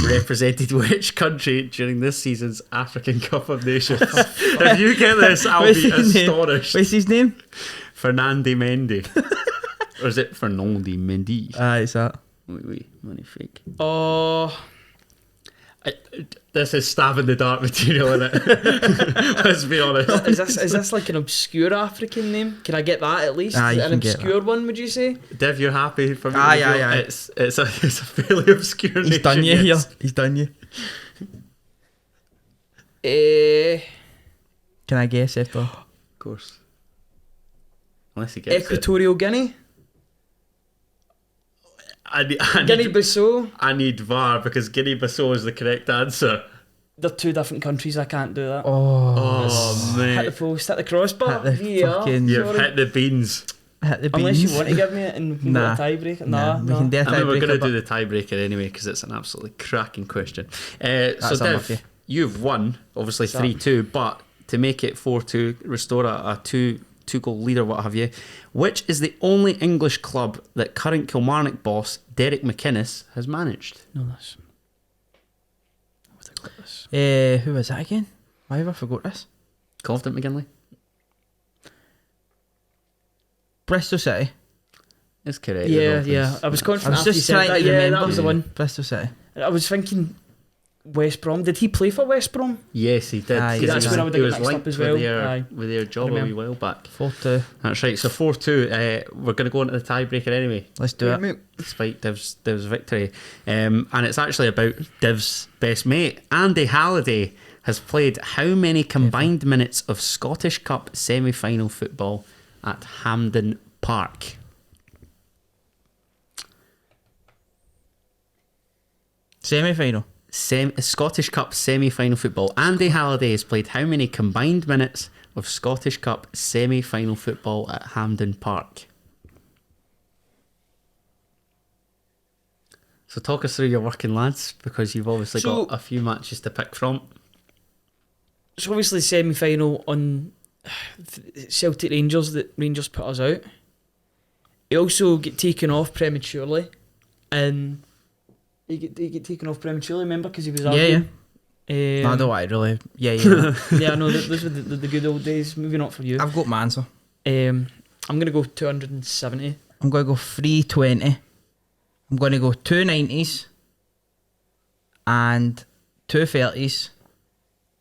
Speaker 2: represented which country during this season's African Cup of Nations? If you get this, I'll
Speaker 1: What's
Speaker 2: be
Speaker 1: his name?
Speaker 2: astonished.
Speaker 1: what's his name?
Speaker 2: Fernando Mendy. Or is it Fernando Mendy?
Speaker 1: It's that.
Speaker 2: Wait, money fake.
Speaker 3: Oh,
Speaker 2: This is stabbing the dark material, innit? Let's be honest.
Speaker 3: is this like an obscure African name? Can I get that at least?
Speaker 1: Aye, you
Speaker 3: An
Speaker 1: can get
Speaker 3: obscure one, would you say?
Speaker 2: Dev, you're happy for me?
Speaker 1: Aye,
Speaker 2: to
Speaker 1: aye,
Speaker 2: go?
Speaker 1: aye.
Speaker 2: It's a fairly obscure
Speaker 1: He's
Speaker 2: nation,
Speaker 1: done you here.
Speaker 2: yes.
Speaker 1: He's done you. Can I guess after?
Speaker 2: Of course. Unless he gets it.
Speaker 3: Equatorial Guinea?
Speaker 2: I need
Speaker 3: Guinea-Bissau?
Speaker 2: I need VAR because Guinea-Bissau is the correct answer.
Speaker 3: They're two different countries, I can't do that.
Speaker 2: Oh,
Speaker 3: Hit the
Speaker 2: mate.
Speaker 3: post, hit the crossbar.
Speaker 1: Hit the
Speaker 3: Yeah,
Speaker 1: fucking-
Speaker 2: You've
Speaker 3: sorry.
Speaker 2: hit the beans.
Speaker 1: Hit the beans.
Speaker 3: Unless you want to give me it and we can
Speaker 1: Nah.
Speaker 3: do a tiebreaker.
Speaker 1: Nah,
Speaker 3: Nah,
Speaker 1: we can do a
Speaker 2: I mean, we're
Speaker 1: tiebreaker,
Speaker 2: going to
Speaker 1: but
Speaker 2: do the tiebreaker anyway because it's an absolutely cracking question. So,
Speaker 1: That's unlucky.
Speaker 2: Dev, you've won, obviously
Speaker 3: So-
Speaker 2: 3-2, but to make it 4-2, restore a two-goal leader, what have you, which is the only English club that current Kilmarnock boss Derek McInnes has managed?
Speaker 3: No, that's... I would have got this.
Speaker 1: who was that again? Why have I forgot this?
Speaker 2: Confident, McGinley?
Speaker 1: Bristol City.
Speaker 2: It's correct.
Speaker 3: Yeah,
Speaker 2: the
Speaker 3: yeah.
Speaker 2: Dolphins.
Speaker 3: I was
Speaker 1: I
Speaker 3: confident
Speaker 1: was
Speaker 3: after you
Speaker 1: just
Speaker 3: said
Speaker 1: trying
Speaker 3: that.
Speaker 1: to
Speaker 3: Yeah,
Speaker 1: remember.
Speaker 3: that was the one.
Speaker 1: Bristol City.
Speaker 3: I was thinking West Brom. Did he play for West Brom?
Speaker 2: Yes, he did.
Speaker 1: Aye,
Speaker 2: 'cause
Speaker 1: that's
Speaker 2: he
Speaker 1: where I
Speaker 2: was,
Speaker 3: would
Speaker 2: he
Speaker 3: have
Speaker 2: was
Speaker 3: got mixed
Speaker 2: linked
Speaker 3: up as well.
Speaker 2: with
Speaker 3: Aye.
Speaker 2: their job a wee
Speaker 3: Remember.
Speaker 2: while back.
Speaker 1: 4-2.
Speaker 2: That's right. So 4-2. We're going to go into the tiebreaker anyway,
Speaker 1: Let's do it.
Speaker 2: despite Div's victory. And it's actually about Div's best mate. Andy Halliday has played how many combined minutes of Scottish Cup semi-final football at Hampden Park?
Speaker 1: Semi-final.
Speaker 2: Scottish Cup semi-final football. Andy Halliday has played how many combined minutes of Scottish Cup semi-final football at Hampden Park? So talk us through your working, lads, because you've obviously
Speaker 3: So-
Speaker 2: got a few matches to pick from.
Speaker 3: So obviously semi-final on Celtic Rangers that Rangers put us out. He also get taken off prematurely, and he get taken off prematurely. Remember, because he was
Speaker 1: Yeah,
Speaker 3: arguing.
Speaker 1: No, I don't want to really. Yeah.
Speaker 3: Yeah, I know. Those were the good old days. Maybe not for you.
Speaker 1: I've got my answer.
Speaker 3: I'm gonna go 270.
Speaker 1: I'm going to go 320. I'm going to go 290s and 230s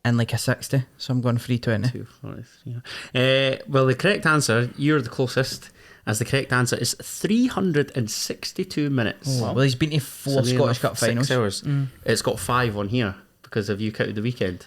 Speaker 1: and like a 60. So I'm going 320.
Speaker 2: 243. Well, the correct answer, you're the closest, as the correct answer is 362 minutes.
Speaker 1: Well, he's been to 4
Speaker 2: So nearly
Speaker 1: Scottish Cup
Speaker 2: 6
Speaker 1: finals.
Speaker 2: hours. It's got 5 on here because have you counted the weekend?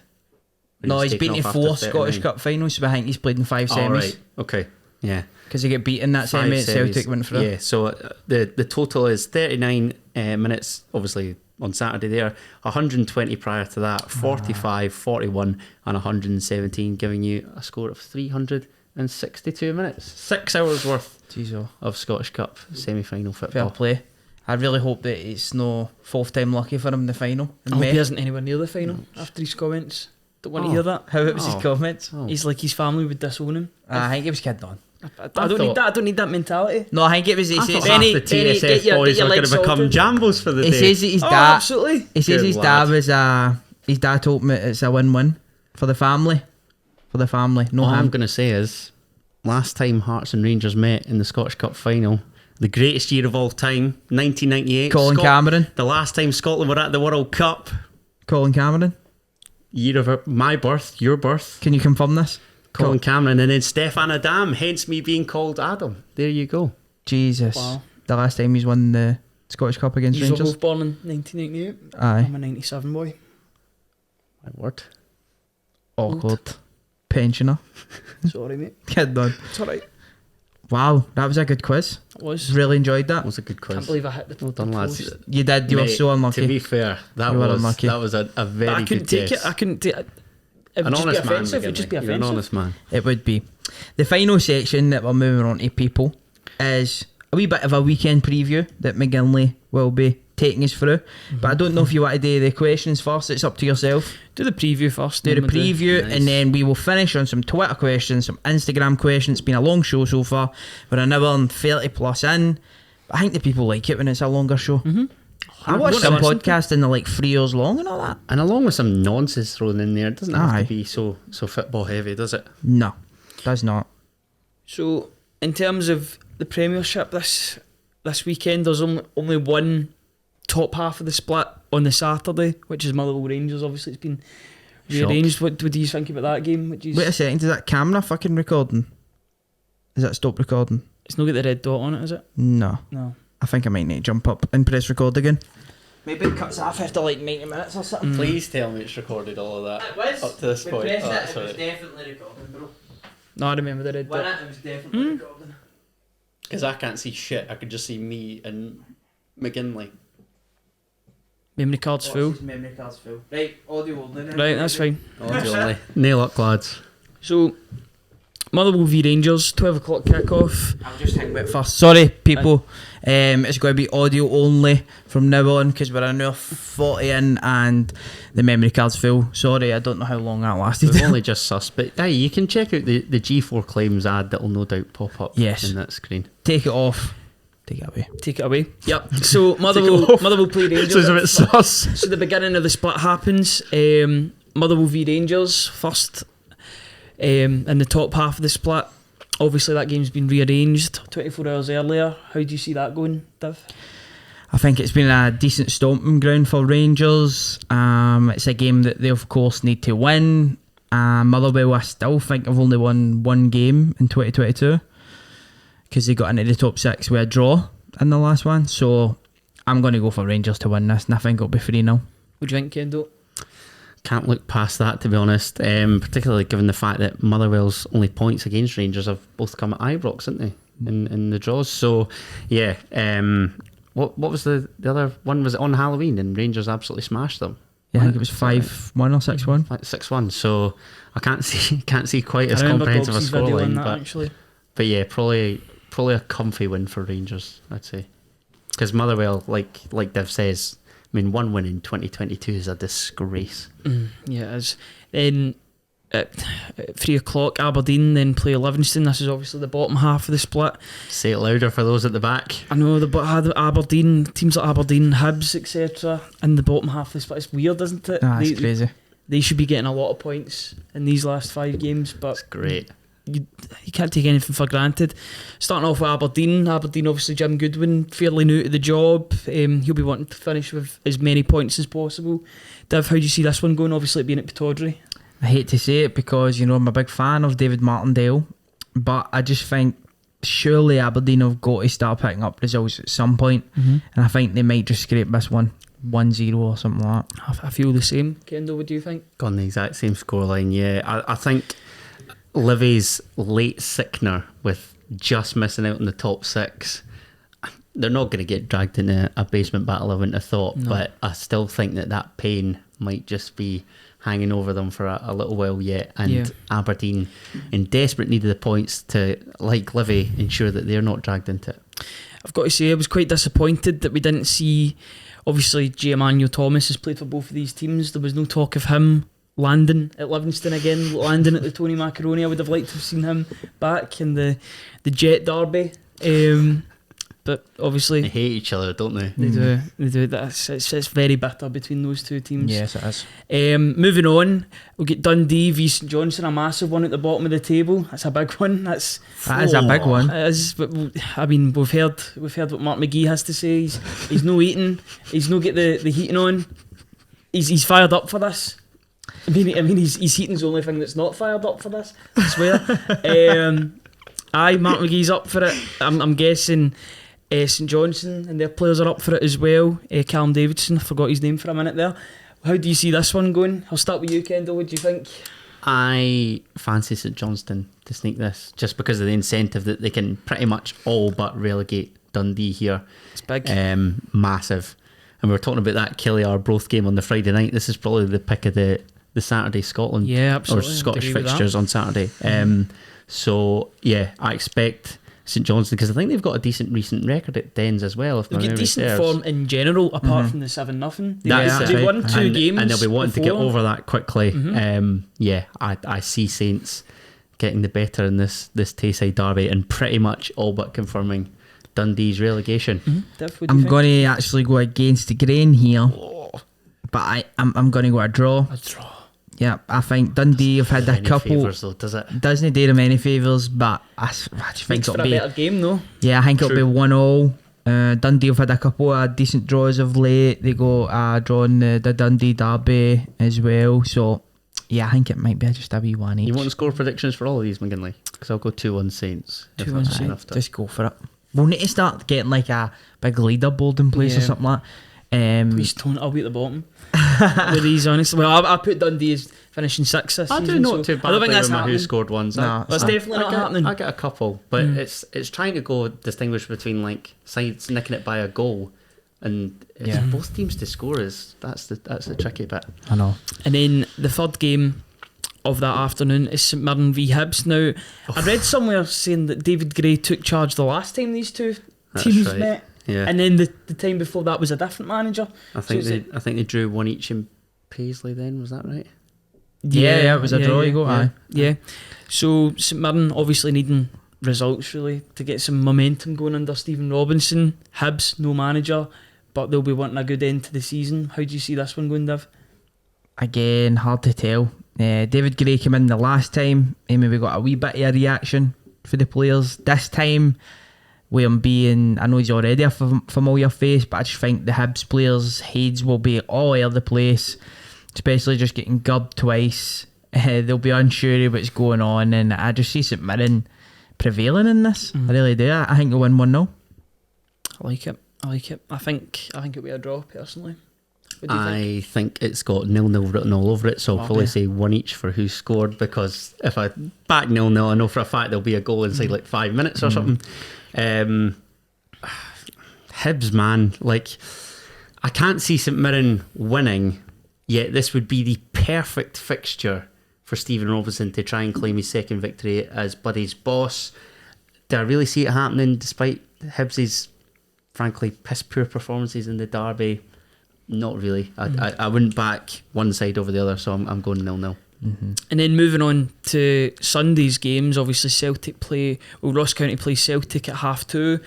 Speaker 1: No, he's
Speaker 2: taken
Speaker 1: been to
Speaker 2: off
Speaker 1: 4
Speaker 2: after
Speaker 1: Scottish
Speaker 2: 39.
Speaker 1: Cup finals, so I think he's played in 5
Speaker 2: Oh,
Speaker 1: semis.
Speaker 2: right. Okay. Yeah.
Speaker 1: Because he get beaten that
Speaker 2: 5
Speaker 1: semi at
Speaker 2: semis.
Speaker 1: Celtic went through.
Speaker 2: Yeah. So the total is 39 minutes, obviously on Saturday there, 120 prior to that, 45, 41 and 117, giving you a score of 362 minutes. 6 hours worth
Speaker 1: Jeez, oh,
Speaker 2: of Scottish Cup semi-final
Speaker 1: fair
Speaker 2: football.
Speaker 1: play. I really hope that it's no fourth time lucky for him in the final.
Speaker 3: I hope he isn't anywhere near the final after his comments. Don't want to hear that.
Speaker 1: How it was his comments?
Speaker 3: He's like his family would disown him.
Speaker 1: I think he was kidding on.
Speaker 3: I don't need that. I don't need that mentality.
Speaker 1: No, I think it was. He
Speaker 2: I
Speaker 1: says
Speaker 2: thought half the TSF boys are going to become jambos for the day.
Speaker 1: He says that his dad.
Speaker 3: Absolutely.
Speaker 1: He says his dad was his dad told me it's a win-win for the family. For the family. No,
Speaker 2: all
Speaker 1: him.
Speaker 2: I'm going to say is, last time Hearts and Rangers met in the Scottish Cup final, the greatest year of all time, 1998.
Speaker 1: Colin Cameron.
Speaker 2: The last time Scotland were at the World Cup.
Speaker 1: Colin Cameron.
Speaker 2: Year of my birth, your birth.
Speaker 1: Can you confirm this?
Speaker 2: Colin Cameron, and then Stefan Adam, hence me being called Adam. There you go.
Speaker 1: Jesus.
Speaker 3: Wow.
Speaker 1: The last time he's won the Scottish Cup against
Speaker 3: You were
Speaker 1: Rangers.
Speaker 3: both born in 1998.
Speaker 1: Aye.
Speaker 3: I'm a 97 boy.
Speaker 2: My word.
Speaker 1: Awkward. Pensioner.
Speaker 3: Sorry, mate.
Speaker 1: Kid on.
Speaker 3: It's alright.
Speaker 1: Wow, that was a good quiz.
Speaker 3: It was.
Speaker 1: Really enjoyed that.
Speaker 2: That was a good quiz.
Speaker 3: Can't believe I hit the
Speaker 2: Well done,
Speaker 3: the
Speaker 2: lads.
Speaker 3: post.
Speaker 1: You did. You were
Speaker 2: Mate,
Speaker 1: so unlucky.
Speaker 2: To be fair, that
Speaker 1: You were
Speaker 2: was
Speaker 1: unlucky.
Speaker 2: a very
Speaker 3: But I couldn't
Speaker 2: good
Speaker 3: take
Speaker 2: test.
Speaker 3: it. I couldn't take it. It
Speaker 2: An
Speaker 3: would just be
Speaker 2: honest man.
Speaker 3: offensive. It would just be
Speaker 2: You're an
Speaker 3: offensive.
Speaker 2: honest man.
Speaker 1: It would be. The final section that we're moving on to, people, is a wee bit of a weekend preview that McGinley will be taking us through. But I don't know if you want to do the questions first. It's up to yourself.
Speaker 3: Do the preview first.
Speaker 1: Do the
Speaker 3: then we'll
Speaker 1: preview,
Speaker 2: Nice.
Speaker 1: and then we will finish on some Twitter questions, some Instagram questions. It's been a long show so far. We're an hour and 30 plus in. But I think the people like it when it's a longer show. I watch some podcasts and they're like 3 hours long and all that.
Speaker 2: And along with some nonsense thrown in there, it doesn't have
Speaker 1: Aye.
Speaker 2: to be so football heavy, does it?
Speaker 1: No, does not.
Speaker 3: So, in terms of the Premiership this weekend, there's only one top half of the split on the Saturday, which is Motherwell Rangers. Obviously, it's been rearranged. What do you think about that game?
Speaker 1: Wait a second, is that camera fucking recording? Is that stop recording?
Speaker 3: It's not got the red dot on it, is it?
Speaker 1: No.
Speaker 3: No.
Speaker 1: I think I might need to jump up and press record again. Maybe it cuts off after like 90 minutes or something.
Speaker 2: Please tell me it's recorded all of that.
Speaker 1: It was.
Speaker 2: Up to this point. Oh, that's
Speaker 1: it was
Speaker 2: right.
Speaker 1: definitely recording, bro.
Speaker 3: No, I remember the red dot.
Speaker 1: It was definitely recording.
Speaker 2: Because I can't see shit. I could just see me and McGinley.
Speaker 3: Memory card's full.
Speaker 1: Memory card's full. Right, audio only.
Speaker 3: Right, that's fine.
Speaker 2: Only. Nail up, lads.
Speaker 3: So, Motherwell v Rangers, 12 o'clock kick-off.
Speaker 1: I'll just hang with first. Sorry, people. It's going to be audio only from now on because we're an hour 40 in and the memory card's full. Sorry, I don't know how long that lasted.
Speaker 2: We've only just suspect. Hey, you can check out the G4 claims ad that will no doubt pop up
Speaker 1: Yes.
Speaker 2: in that screen.
Speaker 1: Take it off. Take it away.
Speaker 3: Take it away. Yep. So, Motherwell play Rangers.
Speaker 2: So it's a bit sus.
Speaker 3: So the beginning of the split happens. Motherwell v Rangers first in the top half of the split. Obviously that game's been rearranged 24 hours earlier. How do you see that going, Div?
Speaker 1: I think it's been a decent stomping ground for Rangers. It's a game that they of course need to win. Motherwell, I still think have only won one game in 2022 because they got into the top 6 with a draw in the last one. So I'm going to go for Rangers to win this and I think it'll be 3-0.
Speaker 3: What do you think, Kendo?
Speaker 2: Can't look past that, to be honest. Particularly given the fact that Motherwell's only points against Rangers have both come at Ibrox, haven't they? In the draws. So, yeah. What was the other one? Was it on Halloween and Rangers absolutely smashed them?
Speaker 1: Yeah, I think it was 5-1 or 6-1.
Speaker 2: 6-1. So I can't see quite as
Speaker 3: I remember
Speaker 2: comprehensive a
Speaker 3: Bobsy's video on
Speaker 2: scoreline.
Speaker 3: that,
Speaker 2: But
Speaker 3: actually.
Speaker 2: yeah, probably a comfy win for Rangers, I'd say. Because Motherwell, like Div says, I mean, one win in 2022 is a disgrace.
Speaker 3: Yeah, it is. Then at 3 o'clock, Aberdeen then play Livingston. This is obviously the bottom half of the split.
Speaker 2: Say it louder for those at the back.
Speaker 3: I know the Aberdeen teams like Aberdeen, Hibs, etc. in the bottom half of the split. It's weird, isn't it?
Speaker 1: It's crazy.
Speaker 3: They should be getting a lot of points in these last 5 games, but
Speaker 2: It's great.
Speaker 3: you can't take anything for granted. Starting off with Aberdeen obviously Jim Goodwin, fairly new to the job. He'll be wanting to finish with as many points as possible. Div, how do you see this one going? Obviously it being at Pittodrie.
Speaker 1: I hate to say it because, you know, I'm a big fan of David Martindale, but I just think surely Aberdeen have got to start picking up results at some point, and I think they might just scrape this one 1-0 or something like that.
Speaker 3: I feel the same. Kendall, what do you think?
Speaker 2: Gone the exact same scoreline, yeah. I think Livy's late sickener with just missing out in the top 6. they're not going to get dragged into a basement battle, I wouldn't have thought, but I still think that pain might just be hanging over them for a little while yet, and Aberdeen in desperate need of the points to, like Livy, ensure that they're not dragged into it.
Speaker 3: I've got to say, I was quite disappointed that we didn't see, obviously J. Emmanuel Thomas has played for both of these teams, there was no talk of him landing at Livingston again, landing at the Tony Macaroni. I would have liked to have seen him back in the Jet Derby, but obviously
Speaker 2: They hate each other, don't they?
Speaker 3: they do. It's very bitter between those two teams.
Speaker 1: Yes, it is.
Speaker 3: Moving on, we'll get Dundee v St Johnstone, a massive one at the bottom of the table. That's a big one. That is
Speaker 1: a big one.
Speaker 3: It is, but I mean, we've heard what Mark McGee has to say. He's no eating. He's no get the heating on. He's fired up for this. I mean, his heating's the only thing that's not fired up for this, I swear. Mark McGee's up for it. I'm guessing St Johnstone and their players are up for it as well. Callum Davidson, I forgot his name for a minute there. How do you see this one going? I'll start with you, Kendall. What do you think? I
Speaker 2: fancy St Johnstone to sneak this, just because of the incentive that they can pretty much all but relegate Dundee here.
Speaker 3: It's big.
Speaker 2: Massive. And we were talking about that Killie Arbroath game on the Friday night. This is probably the pick of the Saturday Scotland or Scottish fixtures on Saturday. So yeah, I expect St Johnstone, because I think they've got a decent recent record at Dens as well. If
Speaker 3: they've got decent form in general, apart from the 7-0. They won two games,
Speaker 2: and they'll be wanting
Speaker 3: before.
Speaker 2: to get over that quickly. I see Saints getting the better in this Tayside derby, and pretty much all but confirming Dundee's relegation.
Speaker 1: I'm going to actually go against the grain here, but I'm going to go a draw.
Speaker 3: A draw.
Speaker 1: Yeah, I think Dundee have had a couple.
Speaker 2: Favours, though, does it?
Speaker 1: Doesn't do them any favours, but I just think it'll be
Speaker 3: a better game, though.
Speaker 1: Yeah, I think it'll be 1-1. Dundee have had a couple of decent draws of late. They got a draw in the Dundee derby as well. So yeah, I think it might be just a wee one each.
Speaker 2: You want score predictions for all of these, McGinley? Because I'll go 2-1 Saints.
Speaker 3: 2-1 Saints.
Speaker 1: Just go for it. We'll need to start getting like a big leaderboard in place or something like that.
Speaker 3: Please don't. I'll be at the bottom with these, honestly. Well, I put Dundee as finishing 6th this season.
Speaker 2: I do not too badly.
Speaker 3: I don't think that's
Speaker 2: with my who scored ones.
Speaker 1: No,
Speaker 3: that's definitely not happening.
Speaker 2: I get a couple, but it's trying to go distinguish between like sides nicking it by a goal, and both teams to score that's the tricky bit.
Speaker 1: I know.
Speaker 3: And then the third game of that afternoon is St Mirren v Hibs. Now, I read somewhere saying that David Gray took charge the last time these two teams met.
Speaker 2: Yeah.
Speaker 3: And then the time before that was a different manager.
Speaker 2: I think they drew one each in Paisley then, was that right?
Speaker 1: Yeah, it was a draw. You go,
Speaker 3: yeah. So St Mirren obviously needing results really to get some momentum going under Stephen Robinson. Hibs, no manager, but they'll be wanting a good end to the season. How do you see this one going, Div?
Speaker 1: Again, hard to tell. David Gray came in the last time. He maybe got a wee bit of a reaction for the players. This time, with him being, I know he's already a familiar face, but I just think the Hibs players' heads will be all over the place, especially just getting gubbed twice. They'll be unsure of what's going on, and I just see St Mirren prevailing in this. I really do. I think they'll win 1-0.
Speaker 3: I like it. I think it'll be a draw, personally.
Speaker 2: I think it's got 0-0 written all over it, so I'll probably say one each for who scored, because if I back 0-0, I know for a fact there'll be a goal inside like 5 minutes or something. Hibs, man, like, I can't see St Mirren winning, yet this would be the perfect fixture for Stephen Robinson to try and claim his second victory as Buddy's boss. Do I really see it happening despite Hibs' frankly piss poor performances in the derby? Not really. I wouldn't back one side over the other, so I'm going 0-0.
Speaker 3: And then moving on to Sunday's games, obviously Ross County play Celtic at 2:30.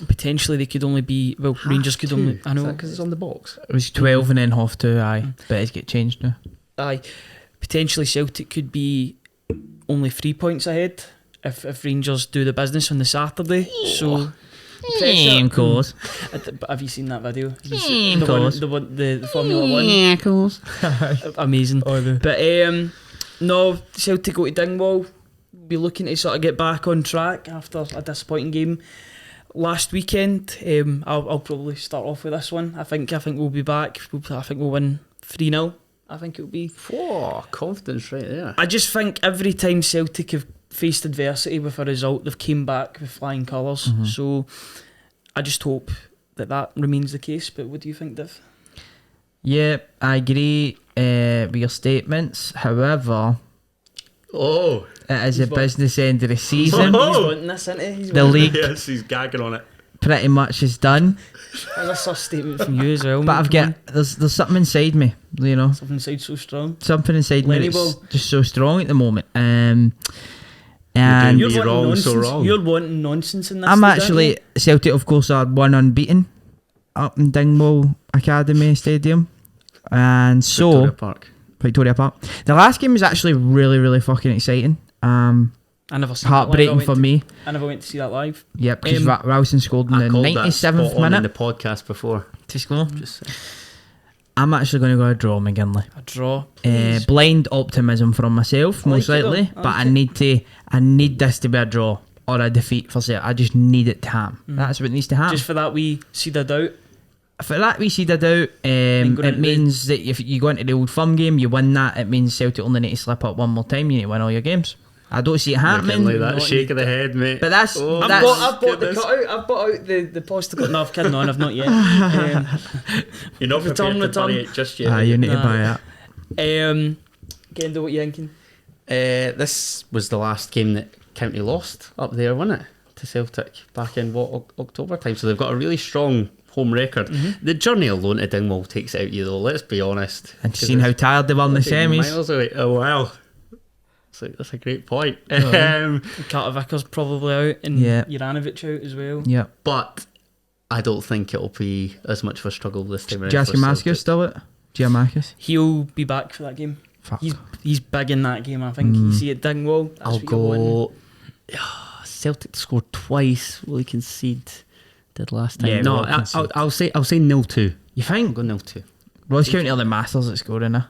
Speaker 3: Potentially they could only be, Rangers could only, I know,
Speaker 2: because it's on the box.
Speaker 1: It was 12 and then 2:30, but it's get changed now.
Speaker 3: Aye, potentially Celtic could be only 3 points ahead if Rangers do the business on the Saturday. So
Speaker 1: of course.
Speaker 3: But have you seen that video?
Speaker 1: Of course.
Speaker 3: The Formula 1?
Speaker 1: Yeah, of course.
Speaker 3: Amazing. But no, Celtic go to Dingwall. Be looking to sort of get back on track after a disappointing game last weekend. I'll probably start off with this one. I think we'll be back. I think we'll win 3-0. I think it'll be.
Speaker 2: Confidence right there.
Speaker 3: I just think every time Celtic have faced adversity with a result, they've came back with flying colours. So I just hope that remains the case. But what do you think, Div?
Speaker 1: Yeah, I agree with your statements. However,
Speaker 2: Oh,
Speaker 1: it is a
Speaker 3: He's
Speaker 1: business end of the
Speaker 3: He's
Speaker 1: season.
Speaker 3: wanting this, isn't he? He's
Speaker 1: The
Speaker 3: wanting-
Speaker 1: league
Speaker 2: yes, he's gagging on it.
Speaker 1: pretty much is done.
Speaker 3: That's a sus statement from you as well.
Speaker 1: But
Speaker 3: mate,
Speaker 1: I've
Speaker 3: come
Speaker 1: got there's something inside me, you know.
Speaker 3: on. Something inside so strong.
Speaker 1: Something inside me
Speaker 3: Lenny
Speaker 1: that's
Speaker 3: Ball.
Speaker 1: just so strong at the moment. And
Speaker 2: You're
Speaker 3: You're
Speaker 2: Be
Speaker 3: wanting
Speaker 2: wrong, so
Speaker 3: nonsense.
Speaker 2: wrong.
Speaker 3: You're wanting nonsense in this.
Speaker 1: I'm
Speaker 3: league, aren't
Speaker 1: actually
Speaker 3: you?
Speaker 1: Celtic, of course, are one unbeaten up in Dingwall Academy Stadium, and so
Speaker 2: Victoria Park.
Speaker 1: Victoria Park. The last game was actually really, really fucking exciting.
Speaker 3: I never seen that live.
Speaker 1: Heartbreaking for me.
Speaker 3: I never went to see that live.
Speaker 1: Yep, because
Speaker 3: Um,
Speaker 1: Ralston scored in
Speaker 2: I
Speaker 1: the
Speaker 2: called that
Speaker 1: 97th
Speaker 2: spot on in the
Speaker 1: minute
Speaker 2: podcast before.
Speaker 1: to score.
Speaker 2: Just saying.
Speaker 1: I'm actually going to go a draw, McGinley.
Speaker 3: A draw. please.
Speaker 1: Blind optimism from myself,
Speaker 3: I
Speaker 1: most
Speaker 3: like it though.
Speaker 1: likely,
Speaker 3: I
Speaker 1: but
Speaker 3: like
Speaker 1: I need this to be a draw or a defeat for Celtic. I just need it to happen. That's what needs to happen.
Speaker 3: Just for that we seeded out.
Speaker 1: For that we seeded out,
Speaker 3: Then going
Speaker 1: it
Speaker 3: into
Speaker 1: means that if you go into the Old Firm game, you win that. It means Celtic only need to slip up one more time. You need to win all your games. I don't see it happening.
Speaker 2: Like that
Speaker 3: Not
Speaker 2: shake of the head, mate.
Speaker 1: But that's-
Speaker 2: Oh,
Speaker 3: I've
Speaker 1: That's-
Speaker 3: bought the
Speaker 2: goodness.
Speaker 3: cutout. I've bought out the poster cut. No, I'm kidding on. I've not yet.
Speaker 2: You're not prepared to
Speaker 3: return.
Speaker 2: buy it just yet.
Speaker 1: You need to
Speaker 3: Nah.
Speaker 1: buy that.
Speaker 3: Kendo, what you thinking?
Speaker 2: This was the last game that County lost up there, wasn't it? To Celtic back in October time. So they've got a really strong home record. The journey alone to Dingwall takes it out you though, let's be honest.
Speaker 1: And seen how tired they were in the
Speaker 2: 40
Speaker 1: semis.
Speaker 2: miles away. Oh wow. That's a great point.
Speaker 3: Carter Vickers probably out and
Speaker 1: Yeah.
Speaker 3: Juranovic out as well.
Speaker 1: Yeah.
Speaker 2: But I don't think it'll be as much of a struggle this time around. for
Speaker 1: Giacomascu
Speaker 2: Celtic.
Speaker 1: still it? Giacomascu?
Speaker 3: He'll be back for that game.
Speaker 1: Fuck.
Speaker 3: He's big in that game. I think. You see at Dingwall. That's
Speaker 2: I'll
Speaker 3: what you're wanting.
Speaker 2: go. Celtic scored twice. Will he concede? Did last time?
Speaker 1: Yeah,
Speaker 2: no,
Speaker 1: will concede.
Speaker 2: I'll say 0-2.
Speaker 1: You
Speaker 2: I'll
Speaker 1: think?
Speaker 2: go 0-2.
Speaker 1: Ross County are the masters at scoring,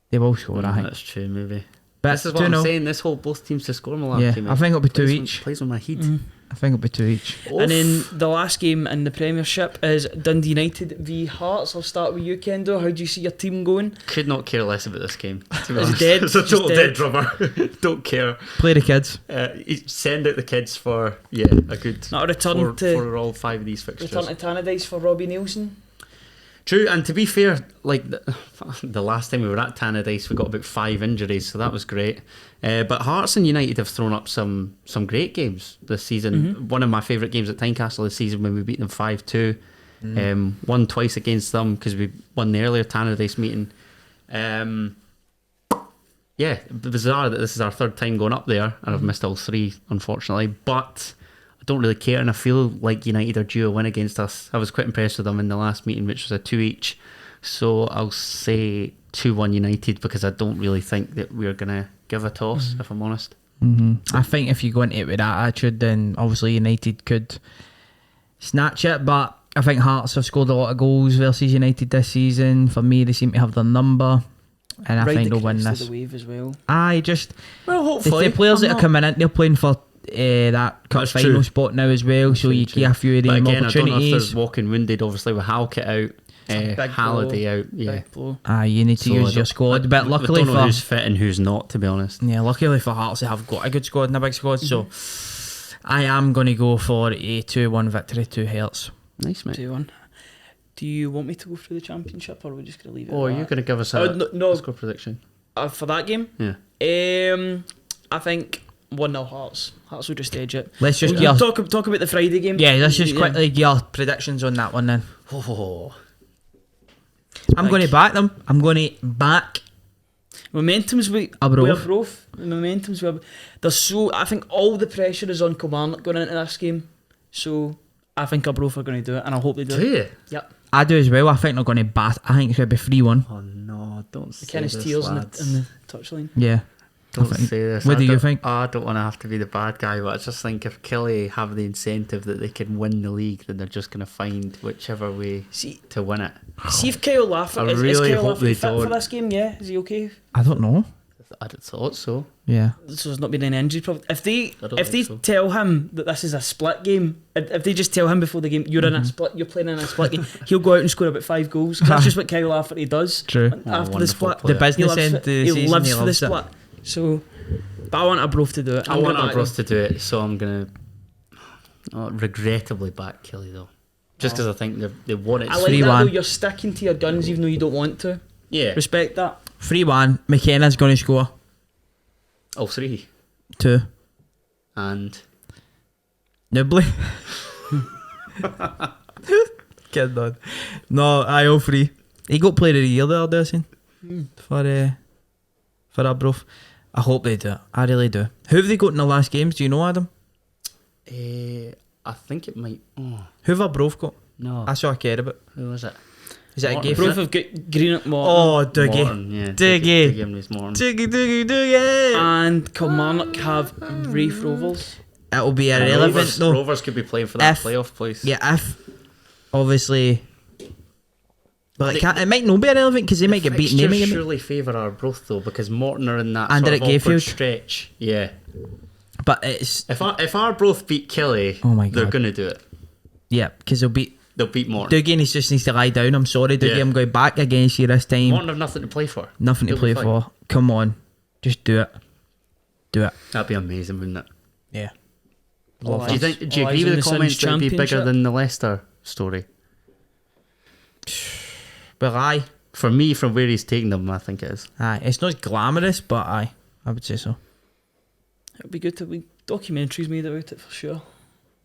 Speaker 1: They will score, I think.
Speaker 2: That's true, maybe.
Speaker 1: But
Speaker 2: This is what I'm saying. This whole both teams to score
Speaker 1: Yeah,
Speaker 2: malarkey.
Speaker 1: I think it'll be two each.
Speaker 2: Plays on my head.
Speaker 1: I think it'll be two each.
Speaker 3: And then the last game in the Premiership is Dundee United v Hearts. I'll start with you, Kendo. How do you see your team going?
Speaker 2: Could not care less about this game. To be
Speaker 3: Is it
Speaker 2: honest.
Speaker 3: dead?
Speaker 2: It's a
Speaker 3: Just
Speaker 2: total
Speaker 3: dead?
Speaker 2: dead rubber. Don't care.
Speaker 1: Play the kids.
Speaker 2: Send out the kids for a good
Speaker 3: Not a return
Speaker 2: for all 5 of these fixtures.
Speaker 3: to Tannadice for Robbie Nielsen.
Speaker 2: True, and to be fair, like the last time we were at Tannadice, we got about 5 injuries, so that was great. But Hearts and United have thrown up some great games this season. One of my favourite games at Tynecastle this season when we beat them 5-2. Won twice against them because we won the earlier Tannadice meeting. Yeah, bizarre that this is our 3rd time going up there, and I've missed all 3, unfortunately. But I don't really care, and I feel like United are due a win against us. I was quite impressed with them in the last meeting, which was a 2 each. So I'll say 2-1 United because I don't really think that we're going to give a toss, if I'm honest.
Speaker 1: I think if you go into it with that attitude, then obviously United could snatch it. But I think Hearts have scored a lot of goals versus United this season. For me, they seem to have their number. And I think they'll win
Speaker 3: crest of
Speaker 1: this.
Speaker 3: the wave as well.
Speaker 2: Well,
Speaker 1: The
Speaker 2: hopefully.
Speaker 1: players that are coming in, they're playing for that cup
Speaker 2: That's
Speaker 1: final
Speaker 2: true.
Speaker 1: spot now as well. So you get a few of
Speaker 2: But
Speaker 1: them
Speaker 2: again, I don't know if
Speaker 1: opportunities.
Speaker 2: they're walking wounded, obviously, with Halkett out,
Speaker 3: big
Speaker 2: Halliday
Speaker 3: blow.
Speaker 2: out. Yeah.
Speaker 3: Big blow.
Speaker 1: You need to
Speaker 2: So I
Speaker 1: use
Speaker 2: don't-
Speaker 1: your squad. But
Speaker 2: I
Speaker 1: luckily
Speaker 2: don't know
Speaker 1: for
Speaker 2: who's fit and who's not, to be honest.
Speaker 1: luckily for Hearts, they have got a good squad and a big squad. So I am going to go for a 2-1 victory to Hearts.
Speaker 2: Nice, mate.
Speaker 3: 2-1. Do you want me to go through the championship, or are we just going to leave it?
Speaker 2: Oh,
Speaker 3: at
Speaker 2: you're
Speaker 3: that?
Speaker 2: going to give us
Speaker 3: Oh,
Speaker 2: a
Speaker 3: no.
Speaker 2: score prediction?
Speaker 3: For that game?
Speaker 2: Yeah.
Speaker 3: I think 1-0 Hearts. Hearts will just edge it.
Speaker 1: Let's just
Speaker 3: We'll
Speaker 1: get
Speaker 3: talk about the Friday game.
Speaker 1: yeah, let's just quickly get our predictions on that one then.
Speaker 2: Oh,
Speaker 1: I'm going to back them. I'm going to back.
Speaker 3: Momentum's with
Speaker 1: Arbroath.
Speaker 3: Arbroath. The momentum's with there's so I think all the pressure is on Kilmarnock going into this game. So I think Arbroath are going to do it, and I hope they do
Speaker 2: do
Speaker 3: it.
Speaker 2: you?
Speaker 3: Yep.
Speaker 1: I do as well. I think they're going to bat. I think it's going to be 3-1.
Speaker 2: Oh no, don't
Speaker 3: The
Speaker 2: say
Speaker 3: Kenneth
Speaker 2: this,
Speaker 3: Teals in
Speaker 2: lads.
Speaker 3: the touchline.
Speaker 1: Yeah.
Speaker 2: Don't
Speaker 1: I think-
Speaker 2: say this.
Speaker 1: What
Speaker 2: I
Speaker 1: do you
Speaker 2: don't-
Speaker 1: think?
Speaker 2: I don't want to have to be the bad guy, but I just think if Killie have the incentive that they can win the league, then they're just going to find whichever way
Speaker 3: See
Speaker 2: to win it.
Speaker 3: if Kyle Lafferty
Speaker 2: I
Speaker 3: is
Speaker 2: really
Speaker 3: Kyle
Speaker 2: hope
Speaker 3: Lafferty
Speaker 2: they
Speaker 3: fit for
Speaker 2: don't.
Speaker 3: this game, yeah? Is he okay?
Speaker 1: I don't know.
Speaker 2: I'd have thought so.
Speaker 1: Yeah.
Speaker 3: So there's not been any injury problem. If they
Speaker 2: I don't think so.
Speaker 3: tell him that this is a split game, if they just tell him before the game you're in a split, you're playing in a split game, he'll go out and score about 5 goals. 'Cause that's just what Kyle Lafferty does.
Speaker 1: True.
Speaker 3: After the
Speaker 2: wonderful
Speaker 3: split,
Speaker 2: player.
Speaker 1: The business
Speaker 3: he
Speaker 1: end
Speaker 3: lives
Speaker 1: of the
Speaker 3: he
Speaker 1: season,
Speaker 3: lives
Speaker 1: he
Speaker 3: for the
Speaker 1: loves it.
Speaker 3: split. So, but I want Arbroath to do it.
Speaker 2: I want Arbroath to do it, so I'm gonna. Regrettably back Killie though. Just because I think they want it.
Speaker 3: I like that
Speaker 1: 3-1.
Speaker 3: though, you're sticking to your guns even though you don't want to.
Speaker 2: Yeah.
Speaker 3: Respect that.
Speaker 1: 3-1. McKenna's going to score.
Speaker 2: All 3.
Speaker 1: 2.
Speaker 2: And
Speaker 1: Nibbly. Kidding on. No, I all 3. He got player of the year the other day, I seen. For Arbroath. I hope they do it. I really do. Who have they got in the last games? Do you know, Adam?
Speaker 2: I think it might. Oh,
Speaker 1: Who have Arbroath got?
Speaker 2: no.
Speaker 1: That's all I care about.
Speaker 2: Who was it?
Speaker 1: Is it a
Speaker 2: Morton.
Speaker 1: gift?
Speaker 3: Both have got Green at Morton.
Speaker 1: Oh, Dougie.
Speaker 2: Morton, yeah.
Speaker 1: Diggy.
Speaker 2: Diggy and Reece Morton.
Speaker 1: Dougie.
Speaker 3: And Kilmarnock have Rafe Rovers.
Speaker 1: It'll be
Speaker 2: And
Speaker 1: irrelevant
Speaker 2: Rovers,
Speaker 1: though.
Speaker 2: Rovers could be playing for that
Speaker 1: If-
Speaker 2: playoff place.
Speaker 1: Yeah, if obviously. Well, it might not be irrelevant because they might get beaten. They might
Speaker 2: Fixtures
Speaker 1: get
Speaker 2: surely favour Arbroath though, because Morton are in that
Speaker 1: And
Speaker 2: sort
Speaker 1: they're
Speaker 2: of
Speaker 1: at
Speaker 2: awkward
Speaker 1: Gayfield.
Speaker 2: stretch. Yeah.
Speaker 1: but it's
Speaker 2: If Arbroath beat Killie,
Speaker 1: Oh my
Speaker 2: they're
Speaker 1: God.
Speaker 2: going to do it.
Speaker 1: yeah because they'll beat
Speaker 2: They'll beat Morton.
Speaker 1: Dougie. And he just needs to lie down. I'm sorry, Dougie.
Speaker 2: Yeah.
Speaker 1: I'm going back against you this time.
Speaker 2: Morton have nothing to play for.
Speaker 1: Nothing to
Speaker 2: They'll
Speaker 1: play
Speaker 2: be fine.
Speaker 1: for. Come on, just do it. Do it.
Speaker 2: That'd be amazing, wouldn't it?
Speaker 1: Yeah.
Speaker 3: All
Speaker 2: Do you
Speaker 3: eyes-
Speaker 2: think? Do you
Speaker 3: all
Speaker 2: agree
Speaker 3: eyes
Speaker 2: with
Speaker 3: on
Speaker 2: the
Speaker 3: Suns
Speaker 2: comments that it'd be bigger
Speaker 3: Championship?
Speaker 2: than the Leicester story?
Speaker 1: But aye,
Speaker 2: For me, from where he's taking them, I think it is.
Speaker 1: aye. It's not glamorous, but aye, I would say so.
Speaker 3: It'd be good to be documentaries made about it for sure.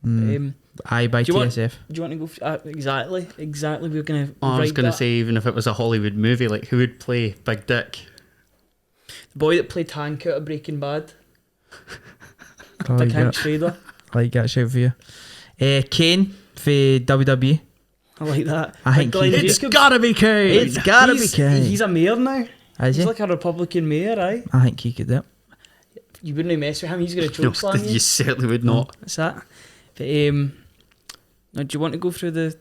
Speaker 1: Mm. Aye, by
Speaker 3: do you want-
Speaker 1: TSF.
Speaker 3: Do you want to go? Exactly. We're gonna.
Speaker 2: I was
Speaker 3: write
Speaker 2: going to
Speaker 3: that.
Speaker 2: say, even if it was a Hollywood movie, like who would play Big Dick?
Speaker 3: The boy that played Hank out of Breaking Bad,
Speaker 1: I
Speaker 3: Big
Speaker 1: like
Speaker 3: Hank
Speaker 1: that.
Speaker 3: Schrader.
Speaker 1: I like that shout for you. Kane for WWE.
Speaker 3: I like that.
Speaker 1: I think
Speaker 3: Glenn
Speaker 1: he-
Speaker 3: Jacobs.
Speaker 1: gotta be Kane. It's gotta be
Speaker 3: He's-
Speaker 1: Kane.
Speaker 3: He's a mayor now.
Speaker 1: Is
Speaker 3: He's
Speaker 1: he?
Speaker 3: like a Republican mayor, aye.
Speaker 1: I think he could do it.
Speaker 3: You wouldn't mess with him. He's gonna
Speaker 2: No,
Speaker 3: choke slam
Speaker 2: you
Speaker 3: you.
Speaker 2: certainly would not.
Speaker 3: That's that. But now, do you want to go through the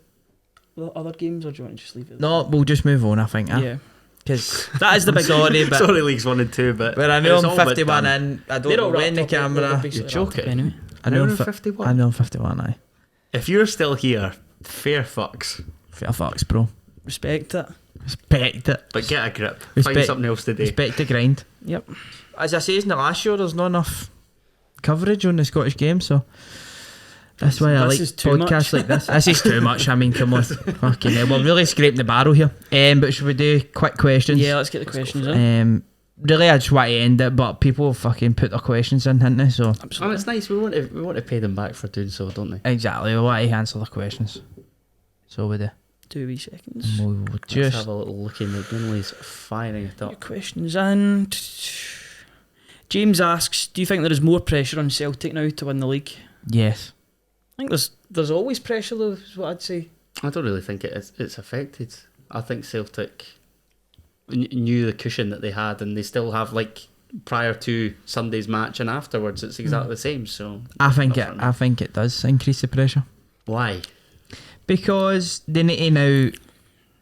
Speaker 3: other games, or do you want to just leave it?
Speaker 1: No, we'll just move on. I think.
Speaker 3: Yeah.
Speaker 1: Because
Speaker 3: That is the big.
Speaker 1: sorry, but
Speaker 2: Sorry, Leagues 1 and 2, but
Speaker 1: I know
Speaker 2: it's all
Speaker 1: I'm
Speaker 2: but
Speaker 1: 51
Speaker 2: done.
Speaker 1: in. I
Speaker 3: They're
Speaker 1: don't
Speaker 3: all
Speaker 1: know when
Speaker 3: wrapped
Speaker 1: the
Speaker 3: up, they're
Speaker 1: camera.
Speaker 3: basically
Speaker 2: You're
Speaker 3: wrapped up
Speaker 2: joking.
Speaker 3: Anyway.
Speaker 1: I know
Speaker 2: Now
Speaker 1: I'm
Speaker 2: we're
Speaker 1: fi-
Speaker 2: 51.
Speaker 1: I know I'm 51. Aye.
Speaker 2: If you're still here, fair fucks.
Speaker 1: Fair fucks, bro.
Speaker 3: Respect it.
Speaker 1: Respect it.
Speaker 2: But get a grip. Find
Speaker 1: Respect-
Speaker 2: something else to do.
Speaker 1: Respect the grind.
Speaker 3: Yep.
Speaker 1: As I say, in the last show, there's not enough coverage on the Scottish game, so that's why I
Speaker 3: This
Speaker 1: like
Speaker 3: is too
Speaker 1: podcasts
Speaker 3: much.
Speaker 1: like this. This is too much. I mean, come on. Fucking hell. We're really scraping the barrel here. But should we do quick questions?
Speaker 3: Yeah, let's get the questions in.
Speaker 1: Really, I just want to end it, but people fucking put their questions in, haven't they? So
Speaker 2: And
Speaker 3: Absolutely.
Speaker 2: it's nice. We want to pay them back for doing so, don't they?
Speaker 1: exactly, we want to answer the questions. So we do.
Speaker 3: 2 wee seconds.
Speaker 1: We'll
Speaker 2: Let's
Speaker 1: just
Speaker 2: have a little look in. McGinley's firing it
Speaker 3: Your
Speaker 2: up.
Speaker 3: questions in. James asks, do you think there is more pressure on Celtic now to win the league?
Speaker 1: yes.
Speaker 3: I think there's always pressure though, is what I'd say.
Speaker 2: I don't really think it's affected. I think Celtic knew the cushion that they had, and they still have, like, prior to Sunday's match and afterwards, it's exactly the same. So
Speaker 1: I think
Speaker 2: Different.
Speaker 1: I think it does increase the pressure.
Speaker 2: why?
Speaker 1: Because they need to now.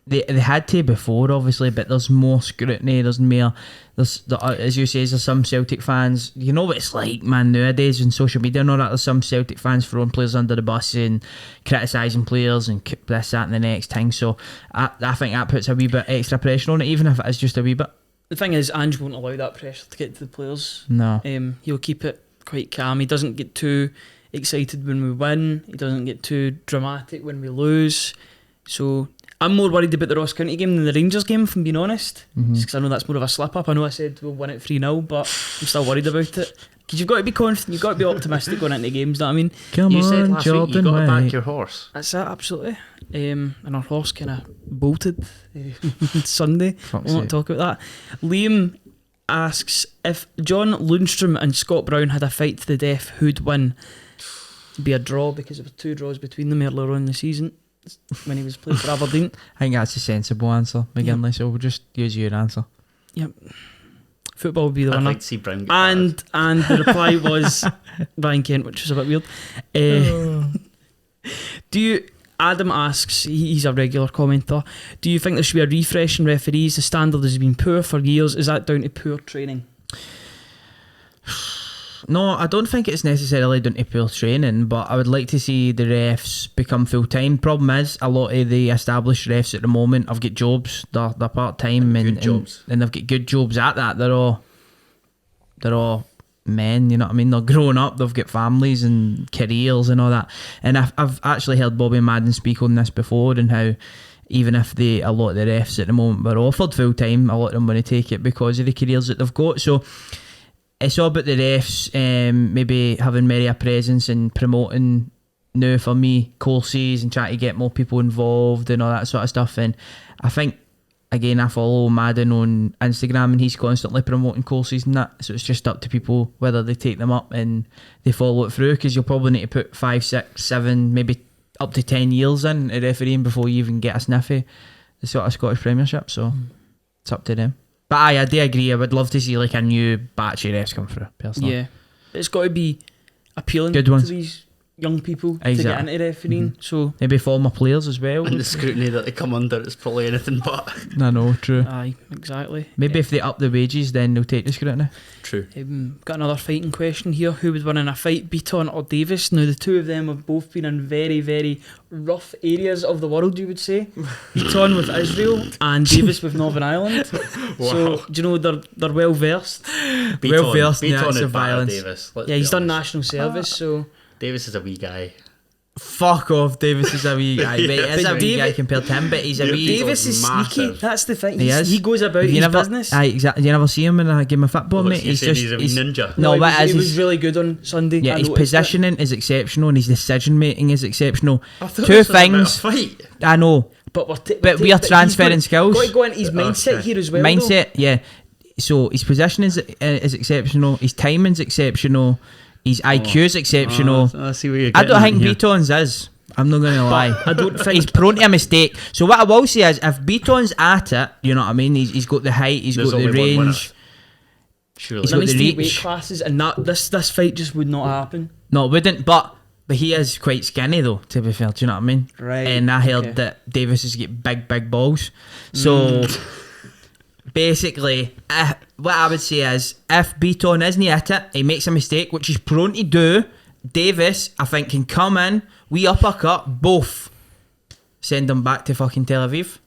Speaker 1: They had to before, obviously, but there's more scrutiny. There's more. As you say, there's some Celtic fans. You know what it's like, man. Nowadays on social media and all that, there's some Celtic fans throwing players under the bus and criticising players and this, that, and the next thing. So I think that puts a wee bit extra pressure on it, even if it is just a wee bit.
Speaker 3: The thing is, Ange won't allow that pressure to get to the players.
Speaker 1: No.
Speaker 3: He'll keep it quite calm. He doesn't get too excited when we win. He doesn't get too dramatic when we lose. So I'm more worried about the Ross County game than the Rangers game, if I'm being honest.
Speaker 1: Mhm.
Speaker 3: Just because I know that's more of a slip up. I know I said we'll win it 3-0, but I'm still worried about it. Because you've got to be confident, you've got to be optimistic going into games, know what I mean?
Speaker 1: Come
Speaker 2: You
Speaker 1: on,
Speaker 2: said last week you
Speaker 1: Jordan
Speaker 2: got to
Speaker 1: White.
Speaker 2: back your horse.
Speaker 3: That's it, absolutely. And our horse kind of bolted Sunday.
Speaker 1: Fuck's
Speaker 3: We'll not
Speaker 1: sake.
Speaker 3: talk about that. Liam asks, if John Lundstrom and Scott Brown had a fight to the death, who'd win? It'd be a draw because there were 2 draws between them earlier on in the season when he was playing for Aberdeen.
Speaker 1: I think that's a sensible answer, McGinley. So we'll just use your answer.
Speaker 3: Yep. Football would be the
Speaker 2: I'd
Speaker 3: winner.
Speaker 2: like to see Brown get battered.
Speaker 3: And the reply was Ryan Kent, which was a bit weird. Do you? Adam asks, he's a regular commenter, do you think there should be a refresh in referees? The standard has been poor for years. Is that down to poor training?
Speaker 1: No, I don't think it's necessarily down to poor training, but I would like to see the refs become full time. Problem is, a lot of the established refs at the moment have got jobs. They're part time and
Speaker 2: Good jobs.
Speaker 1: and they've got good jobs at that. They're all men, you know what I mean? They're growing up, they've got families and careers and all that. And I've actually heard Bobby Madden speak on this before, and how even if a lot of the refs at the moment were offered full time, a lot of them want to take it because of the careers that they've got. So it's all about the refs, maybe having more a presence and promoting now for me courses and trying to get more people involved and all that sort of stuff. And I think, again, I follow Madden on Instagram and he's constantly promoting courses and that, so it's just up to people whether they take them up and they follow it through, because you'll probably need to put 5, 6, 7, maybe up to 10 years in at refereeing before you even get a sniff of the sort of Scottish Premiership, so it's up to them. But I do agree, I would love to see like a new batch of refs come through, personally.
Speaker 3: Yeah, it's got to be appealing
Speaker 1: Good
Speaker 3: to
Speaker 1: ones.
Speaker 3: these young people
Speaker 1: Exactly.
Speaker 3: to get into refereeing. So
Speaker 1: Maybe former players as well.
Speaker 2: And the scrutiny that they come under is probably anything but.
Speaker 1: I know, true.
Speaker 3: aye, exactly.
Speaker 1: Maybe if they up the wages, then they'll take the scrutiny.
Speaker 2: True.
Speaker 3: Got another fighting question here. Who would win in a fight, Beaton or Davis? Now, the two of them have both been in very, very rough areas of the world, you would say. Beaton with Israel and Davis with Northern Ireland. So, do you know, they're well versed.
Speaker 1: Well versed in the
Speaker 2: Beaton
Speaker 1: acts
Speaker 2: is
Speaker 1: of
Speaker 2: better
Speaker 1: violence.
Speaker 2: Davis. Let's
Speaker 3: Yeah,
Speaker 2: be
Speaker 3: he's done
Speaker 2: honest.
Speaker 3: national service, so...
Speaker 2: Davis is a wee guy.
Speaker 1: Fuck off, Davis is a wee guy. Mate, he's a
Speaker 3: But
Speaker 1: wee guy
Speaker 3: David-
Speaker 1: compared to him, but he's a wee...
Speaker 3: Davis is sneaky.
Speaker 2: massive.
Speaker 3: That's the thing.
Speaker 1: He is.
Speaker 3: He goes about
Speaker 1: Have you
Speaker 3: his
Speaker 1: never,
Speaker 3: business.
Speaker 1: Aye, exactly. You never see him in a game of football,
Speaker 2: Well,
Speaker 1: mate.
Speaker 2: he's a wee ninja.
Speaker 1: No,
Speaker 3: he
Speaker 1: but
Speaker 3: was,
Speaker 1: as
Speaker 3: he was
Speaker 1: he's,
Speaker 3: really good on Sunday.
Speaker 1: yeah,
Speaker 3: I
Speaker 1: his
Speaker 3: noticed it.
Speaker 1: positioning is exceptional and his decision making is exceptional.
Speaker 2: I thought
Speaker 1: Two
Speaker 2: this was about
Speaker 1: things.
Speaker 2: a fight.
Speaker 1: I know,
Speaker 3: But
Speaker 1: we are transferring skills.
Speaker 3: Got to go into his mindset here as well. though.
Speaker 1: Mindset, yeah. So his positioning is exceptional. His timing's exceptional. His IQ is exceptional.
Speaker 2: I see where you're
Speaker 1: I
Speaker 2: getting
Speaker 1: don't think
Speaker 2: at here.
Speaker 1: Beaton's is. I'm not going to lie.
Speaker 3: I don't think
Speaker 1: He's prone to a mistake. So what I will say is, if Beaton's at it, you know what I mean. He's got the height. He's
Speaker 2: There's
Speaker 1: got the
Speaker 2: only one winner.
Speaker 1: range.
Speaker 2: Surely.
Speaker 1: He's got
Speaker 3: missed
Speaker 1: the
Speaker 3: 8 weight
Speaker 1: reach.
Speaker 3: classes, and this fight just would not happen.
Speaker 1: No, it wouldn't. But he is quite skinny though. To be fair, do you know what I mean?
Speaker 3: Right.
Speaker 1: And I heard
Speaker 3: okay.
Speaker 1: that Davis has got big balls. So basically, what I would say is, if Beaton isn't at it, he makes a mistake, which he's prone to do. Davis, I think, can come in, we uppercut, both send him back to fucking Tel Aviv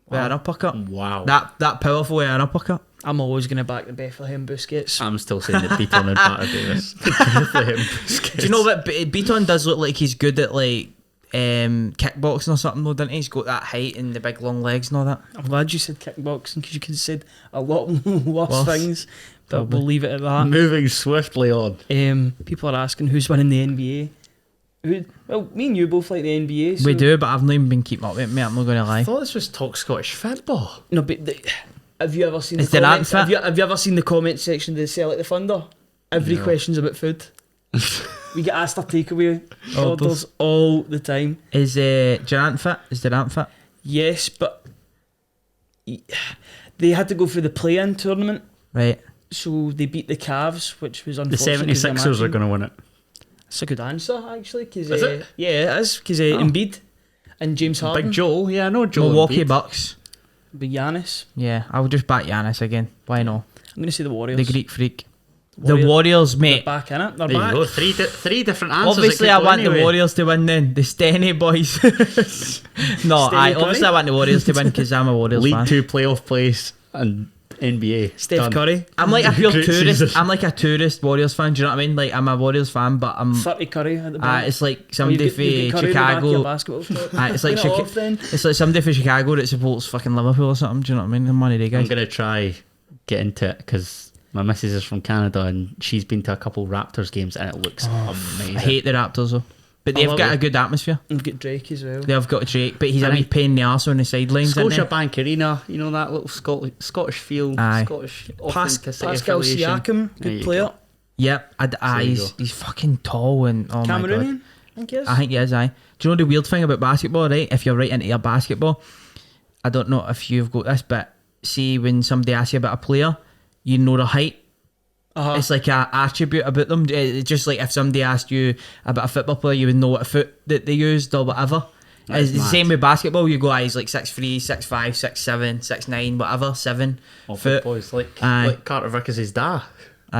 Speaker 1: with an uppercut.
Speaker 2: Wow.
Speaker 1: That powerful with an uppercut.
Speaker 3: I'm always going to back the Bethlehem Busquets.
Speaker 2: I'm still saying that Beaton and Batter Davis.
Speaker 1: Do you know what Beaton does look like? He's good at like kickboxing or something though, doesn't he? He's got that height and the big long legs and all that.
Speaker 3: I'm glad you said kickboxing, because you could have said a lot worse
Speaker 1: Worse.
Speaker 3: things, but
Speaker 1: Probably.
Speaker 3: we'll leave it at that.
Speaker 2: Moving swiftly on.
Speaker 3: People are asking who's winning the NBA. Well, me and you both like the NBA. So
Speaker 1: We do, but I've not even been keeping up with it, mate. I'm not going to
Speaker 2: I
Speaker 1: lie.
Speaker 2: thought this was Talk Scottish Football.
Speaker 3: No, but have you ever seen
Speaker 1: Is
Speaker 3: the
Speaker 1: there
Speaker 3: comments?
Speaker 1: that
Speaker 3: Have you ever seen the comment section of the Celtic the Thunder? Every
Speaker 2: No.
Speaker 3: question's about food. We get asked our takeaway
Speaker 1: Orders.
Speaker 3: orders all the time.
Speaker 1: Is Durant fit? Is Durant fit?
Speaker 3: Yes, but they had to go through the play-in tournament,
Speaker 1: Right.
Speaker 3: so they beat the Cavs, which was
Speaker 2: The
Speaker 3: unfortunate.
Speaker 2: 76ers are going to win it.
Speaker 3: That's a good answer, actually. Cause,
Speaker 2: Is it?
Speaker 3: Yeah, it is, because
Speaker 2: Oh.
Speaker 3: Embiid and James Harden.
Speaker 2: Big Joel. Yeah, I know Joel.
Speaker 1: Milwaukee
Speaker 2: Embiid.
Speaker 1: Bucks.
Speaker 3: But Giannis.
Speaker 1: Yeah, I'll just back Giannis again. Why not?
Speaker 3: I'm going to say the Warriors.
Speaker 1: The Greek freak.
Speaker 3: Warriors.
Speaker 1: The Warriors,
Speaker 3: They're
Speaker 1: mate.
Speaker 3: back in it. They're
Speaker 2: There
Speaker 3: back.
Speaker 2: you go. Three different answers.
Speaker 1: Obviously,
Speaker 2: it
Speaker 1: I
Speaker 2: could go
Speaker 1: want
Speaker 2: anyway.
Speaker 1: the Warriors to win then. The Stenny boys. No,
Speaker 3: Curry?
Speaker 1: obviously I want the Warriors to win because I'm a Warriors
Speaker 2: League
Speaker 1: fan.
Speaker 2: 2 playoff place and NBA.
Speaker 3: Steph
Speaker 2: Done.
Speaker 3: Curry.
Speaker 1: I'm like a pure
Speaker 2: Great
Speaker 1: tourist.
Speaker 2: season.
Speaker 1: I'm like a tourist Warriors fan. Do you know what I mean? Like, I'm a Warriors fan, but I'm.
Speaker 3: 30 Curry at the back.
Speaker 1: It's like
Speaker 3: Oh,
Speaker 1: somebody
Speaker 3: you've got Curry in
Speaker 1: for
Speaker 3: the back of your
Speaker 1: Chicago.
Speaker 3: basketball shop.
Speaker 1: It's like
Speaker 3: Clean it off then.
Speaker 1: It's like somebody for Chicago that supports fucking Liverpool or something. Do you know what I mean? I'm one of the
Speaker 2: I'm
Speaker 1: guys.
Speaker 2: going to try get into it because my missus is from Canada and she's been to a couple Raptors games and it looks amazing.
Speaker 1: I hate the Raptors though, but
Speaker 2: I
Speaker 1: they've
Speaker 2: love
Speaker 1: got
Speaker 2: it.
Speaker 1: a good atmosphere.
Speaker 3: We've got Drake as well.
Speaker 1: They've got a Drake, but he's a
Speaker 2: And
Speaker 1: wee pain in the arse on the sidelines. isn't he?
Speaker 2: Scotiabank Arena, you know that little Scottish feel,
Speaker 1: Aye.
Speaker 2: Scottish
Speaker 3: Pascal
Speaker 2: authenticity affiliation.
Speaker 3: Siakam,
Speaker 2: There you
Speaker 3: good player.
Speaker 2: go.
Speaker 1: Yep,
Speaker 2: there you
Speaker 1: he's
Speaker 2: go.
Speaker 1: he's fucking tall and oh my god.
Speaker 3: Cameroonian, I think he is.
Speaker 1: I think he is. Aye. Do you know the weird thing about basketball, right? If you're right into your basketball, I don't know if you've got this, but see when somebody asks you about a player, you know their height.
Speaker 3: Uh-huh.
Speaker 1: It's like a attribute about them. It's just like if somebody asked you about a football player, you would know what a foot that they used or whatever.
Speaker 2: That's
Speaker 1: It's the
Speaker 2: mad.
Speaker 1: same with basketball. You go, he's like 6'3", 6'5", 6'7", 6'9", whatever, 7
Speaker 2: Oh,
Speaker 1: foot.
Speaker 2: boys, like
Speaker 1: Aye.
Speaker 2: Carter Vickers' dad.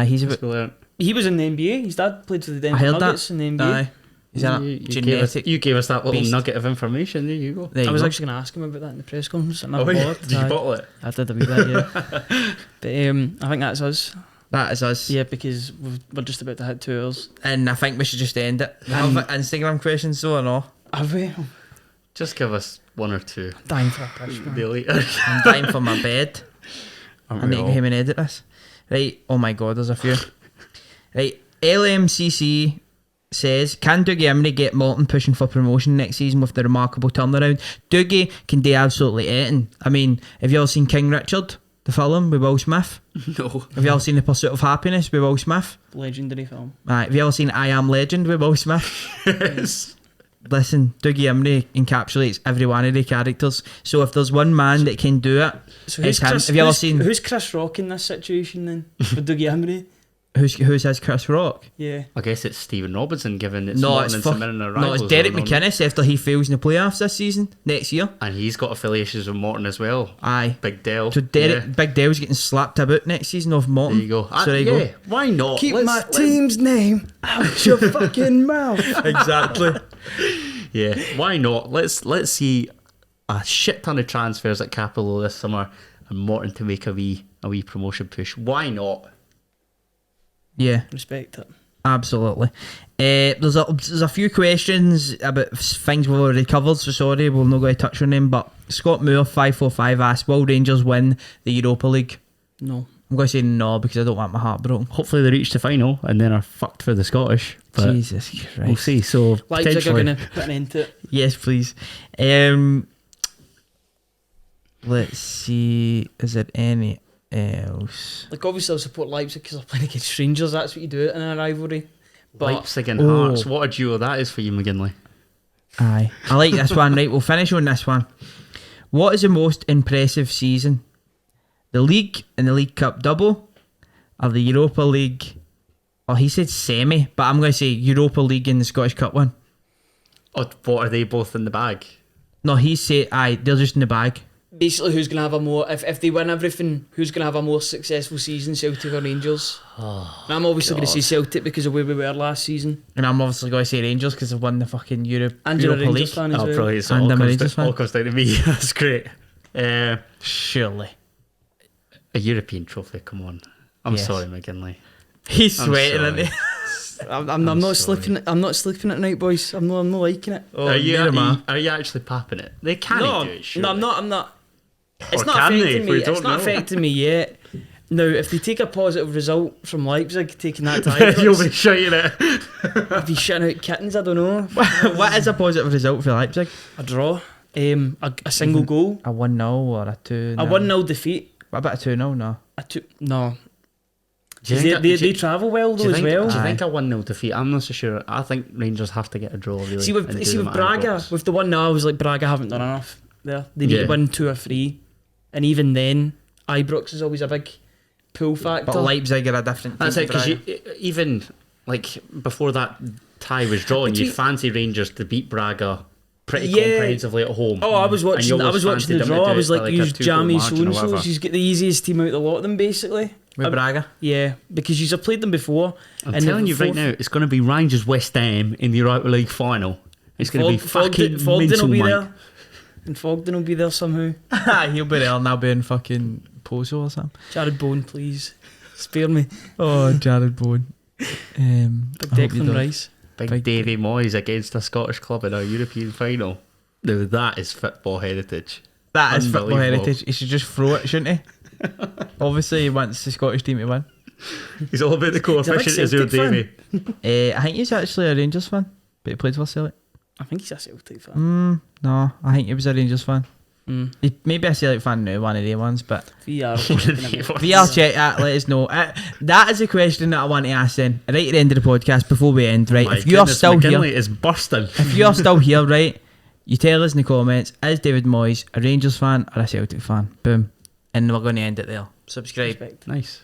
Speaker 1: He's a
Speaker 2: That's
Speaker 1: bit.
Speaker 2: what we learnt.
Speaker 3: He was in the NBA. His dad played for the
Speaker 1: I
Speaker 3: Denver
Speaker 1: heard
Speaker 3: Nuggets
Speaker 1: that.
Speaker 3: in the NBA.
Speaker 1: Aye. He's a
Speaker 2: You gave us,
Speaker 1: genetic.
Speaker 2: you gave us that little
Speaker 1: beast.
Speaker 2: nugget of information. There you go.
Speaker 1: There you
Speaker 3: I was
Speaker 1: go.
Speaker 3: actually going to ask him about that in the press conference. I
Speaker 2: Oh,
Speaker 3: never
Speaker 2: yeah.
Speaker 3: bothered.
Speaker 2: Did you
Speaker 3: Aye.
Speaker 2: bottle it?
Speaker 3: I did a wee bit, yeah. But I think that's us.
Speaker 1: That is us.
Speaker 3: Yeah, because we're just about to hit 2 hours.
Speaker 1: And I think we should just end it. We have Instagram questions though or no?
Speaker 3: Have we?
Speaker 2: Just give us one or two.
Speaker 3: Dying for a pish, man.
Speaker 2: Really?
Speaker 1: I'm dying for my bed. I need to go home and edit this. Right, oh my god, there's a few. Right, LMCC says, can Dougie Imrie get Morton pushing for promotion next season with the remarkable turnaround? Dougie can do absolutely anything. I mean, have you all seen King Richard, the film with Will Smith?
Speaker 2: No.
Speaker 1: Have you all seen The Pursuit of Happiness with Will Smith?
Speaker 3: Legendary film.
Speaker 1: Have you ever seen I Am Legend with Will Smith?
Speaker 2: Yes.
Speaker 1: Listen, Dougie Imrie encapsulates every one of the characters. So if there's one man that can do it,
Speaker 3: So
Speaker 1: it's him. Have you ever seen...
Speaker 3: Who's Chris Rock in this situation then? With Dougie Imrie?
Speaker 1: Who's his Chris Rock?
Speaker 3: Yeah.
Speaker 2: I guess it's Stephen Robinson, given it's
Speaker 1: No,
Speaker 2: Morton
Speaker 1: it's
Speaker 2: and
Speaker 1: fuck,
Speaker 2: St Mirren
Speaker 1: no, it's Derek McInnes after he fails in the playoffs this season, next year.
Speaker 2: And he's got affiliations with Morton as well.
Speaker 1: Aye.
Speaker 2: Big Dell.
Speaker 1: So Derek,
Speaker 2: Yeah.
Speaker 1: Big Dale's getting slapped about next season of Morton.
Speaker 2: There you go.
Speaker 1: So there you go.
Speaker 2: Why not?
Speaker 3: Keep my team's name out your fucking mouth.
Speaker 1: Exactly.
Speaker 2: Yeah, why not? Let's see a shit ton of transfers at Capello this summer and Morton to make a wee promotion push. Why not?
Speaker 1: Yeah,
Speaker 3: Respect it.
Speaker 1: absolutely. There's a few questions about things we've already covered, so sorry, we're not going to touch on them. But Scott Moore 545 asked, will Rangers win the Europa League?
Speaker 3: No.
Speaker 1: I'm going to say no because I don't want my heart broken.
Speaker 2: Hopefully they reach the final and then are fucked for the Scottish. But
Speaker 1: Jesus Christ.
Speaker 2: we'll see. So
Speaker 3: Leipzig are
Speaker 2: potentially,
Speaker 3: going to put an end to it.
Speaker 1: Yes, please. Let's see. Is there any else?
Speaker 3: Like, obviously I'll support Leipzig because they're playing against Rangers. That's what you do in a rivalry. But
Speaker 2: Leipzig and Hearts. What a duo that is for you, McGinley.
Speaker 1: Aye. I like this one. Right, we'll finish on this one. What is the most impressive season? The League and the League Cup double? Or the Europa League? Oh, he said semi, but I'm going to say Europa League and the Scottish Cup one.
Speaker 2: Oh, what are they both in the bag?
Speaker 1: No, he said, aye, they're just in the bag.
Speaker 3: basically, who's going to have a more... If they win everything, who's going to have a more successful season, Celtic or Rangers? And I'm obviously going to say Celtic because of where we were last season.
Speaker 1: And I'm obviously going to say Rangers because they've won the fucking
Speaker 3: And you're a
Speaker 1: Europa
Speaker 3: Rangers
Speaker 1: League.
Speaker 3: fan as
Speaker 2: Oh,
Speaker 3: well.
Speaker 2: probably it's
Speaker 1: And
Speaker 2: all
Speaker 1: I'm a
Speaker 2: comes,
Speaker 1: Rangers fan.
Speaker 2: all comes down to me. That's great.
Speaker 1: Surely.
Speaker 2: A European trophy, come on. I'm
Speaker 1: Yes.
Speaker 2: sorry, McGinley.
Speaker 1: He's
Speaker 2: I'm
Speaker 1: sweating,
Speaker 2: sorry.
Speaker 1: isn't he?
Speaker 3: I'm not sleeping. I'm not sleeping at night, boys. I'm not liking it.
Speaker 1: Oh,
Speaker 2: are you
Speaker 1: neither
Speaker 2: actually papping it? They can't
Speaker 3: No,
Speaker 2: do it, surely.
Speaker 3: no, I'm not. It's
Speaker 2: Or
Speaker 3: not
Speaker 2: can they,
Speaker 3: affecting
Speaker 2: if
Speaker 3: me.
Speaker 2: we
Speaker 3: It's
Speaker 2: don't
Speaker 3: not
Speaker 2: know?
Speaker 3: affecting me yet. Now, if they take a positive result from Leipzig, taking that to
Speaker 2: You'll
Speaker 3: Ibrox,
Speaker 2: be shouting it.
Speaker 3: if he's shitting out kittens, I don't know.
Speaker 1: What is a positive result for Leipzig?
Speaker 3: A draw, a single goal,
Speaker 1: A 1-0 or a 2-0?
Speaker 3: a 1-0 defeat.
Speaker 1: What about a 2-0? No.
Speaker 3: No.
Speaker 2: Do you think
Speaker 3: They travel well
Speaker 2: do
Speaker 3: though
Speaker 2: you
Speaker 3: as
Speaker 2: think,
Speaker 3: well.
Speaker 2: do you think a 1-0 defeat? I'm not so sure. I think Rangers have to get a draw, really.
Speaker 3: See with
Speaker 2: and do them at
Speaker 3: Braga,
Speaker 2: Ibrox.
Speaker 3: with the 1-0, I was like, Braga haven't done enough there. They need
Speaker 2: Yeah.
Speaker 3: to win 2 or 3. And even then, Ibrox is always a big pull factor.
Speaker 1: But Leipzig are a different team.
Speaker 2: That's it,
Speaker 1: to
Speaker 2: because
Speaker 1: Braga.
Speaker 2: even like before that tie was drawn,
Speaker 3: Between-
Speaker 2: you'd fancy Rangers to beat Braga pretty
Speaker 3: Yeah.
Speaker 2: comprehensively at home.
Speaker 3: Oh, I was
Speaker 2: And you
Speaker 3: watching. I
Speaker 2: always
Speaker 3: was watching
Speaker 2: fancied
Speaker 3: the
Speaker 2: them to
Speaker 3: draw.
Speaker 2: do
Speaker 3: I was
Speaker 2: it by,
Speaker 3: like,
Speaker 2: a
Speaker 3: use
Speaker 2: 2-goal
Speaker 3: Jamie so
Speaker 2: margin or
Speaker 3: and so.
Speaker 2: whatever.
Speaker 3: She's got the easiest team out of the lot of them, basically.
Speaker 1: With Braga?
Speaker 3: Yeah, because you've played them before.
Speaker 2: I'm
Speaker 3: and
Speaker 2: telling
Speaker 3: the
Speaker 2: you right
Speaker 3: fourth-
Speaker 2: now, it's going to be Rangers West Ham in the Europa League final. It's going to be fucking
Speaker 3: Fogden will
Speaker 2: mental,
Speaker 3: be
Speaker 2: mate.
Speaker 3: there, and Fogden will be there somehow.
Speaker 1: He'll be there and I'll be in fucking Pozo or something.
Speaker 3: Jared Bowen, please spare me.
Speaker 1: Oh, Jared Bowen.
Speaker 3: Big
Speaker 1: I hope you
Speaker 3: Declan
Speaker 1: don't.
Speaker 3: Rice.
Speaker 2: Big Davy Moyes against a Scottish club in a European final. Now that is football heritage.
Speaker 1: That is football
Speaker 2: Unbelievable.
Speaker 1: heritage. He should just throw it, shouldn't he? Obviously, he wants the Scottish team to win.
Speaker 2: He's all about the coefficient as your
Speaker 3: Celtic fan.
Speaker 2: Davy.
Speaker 1: I think he's actually a Rangers fan, but he played for Celtic.
Speaker 3: I think he's a Celtic fan.
Speaker 1: No, I think he was a Rangers fan.
Speaker 3: Mm.
Speaker 1: He maybe a Celtic fan now, one of the ones, but
Speaker 3: VR.
Speaker 1: VR check that, let us know. That is a question that I want to ask then, right at the end of the podcast before we end, right?
Speaker 2: My
Speaker 1: If you are
Speaker 2: goodness,
Speaker 1: still
Speaker 2: McGinley
Speaker 1: here,
Speaker 2: is bursting.
Speaker 1: if you are still here, right, you tell us in the comments, is David Moyes a Rangers fan or a Celtic fan? Boom. And we're going to end it there. Subscribe.
Speaker 3: Respect.
Speaker 2: Nice.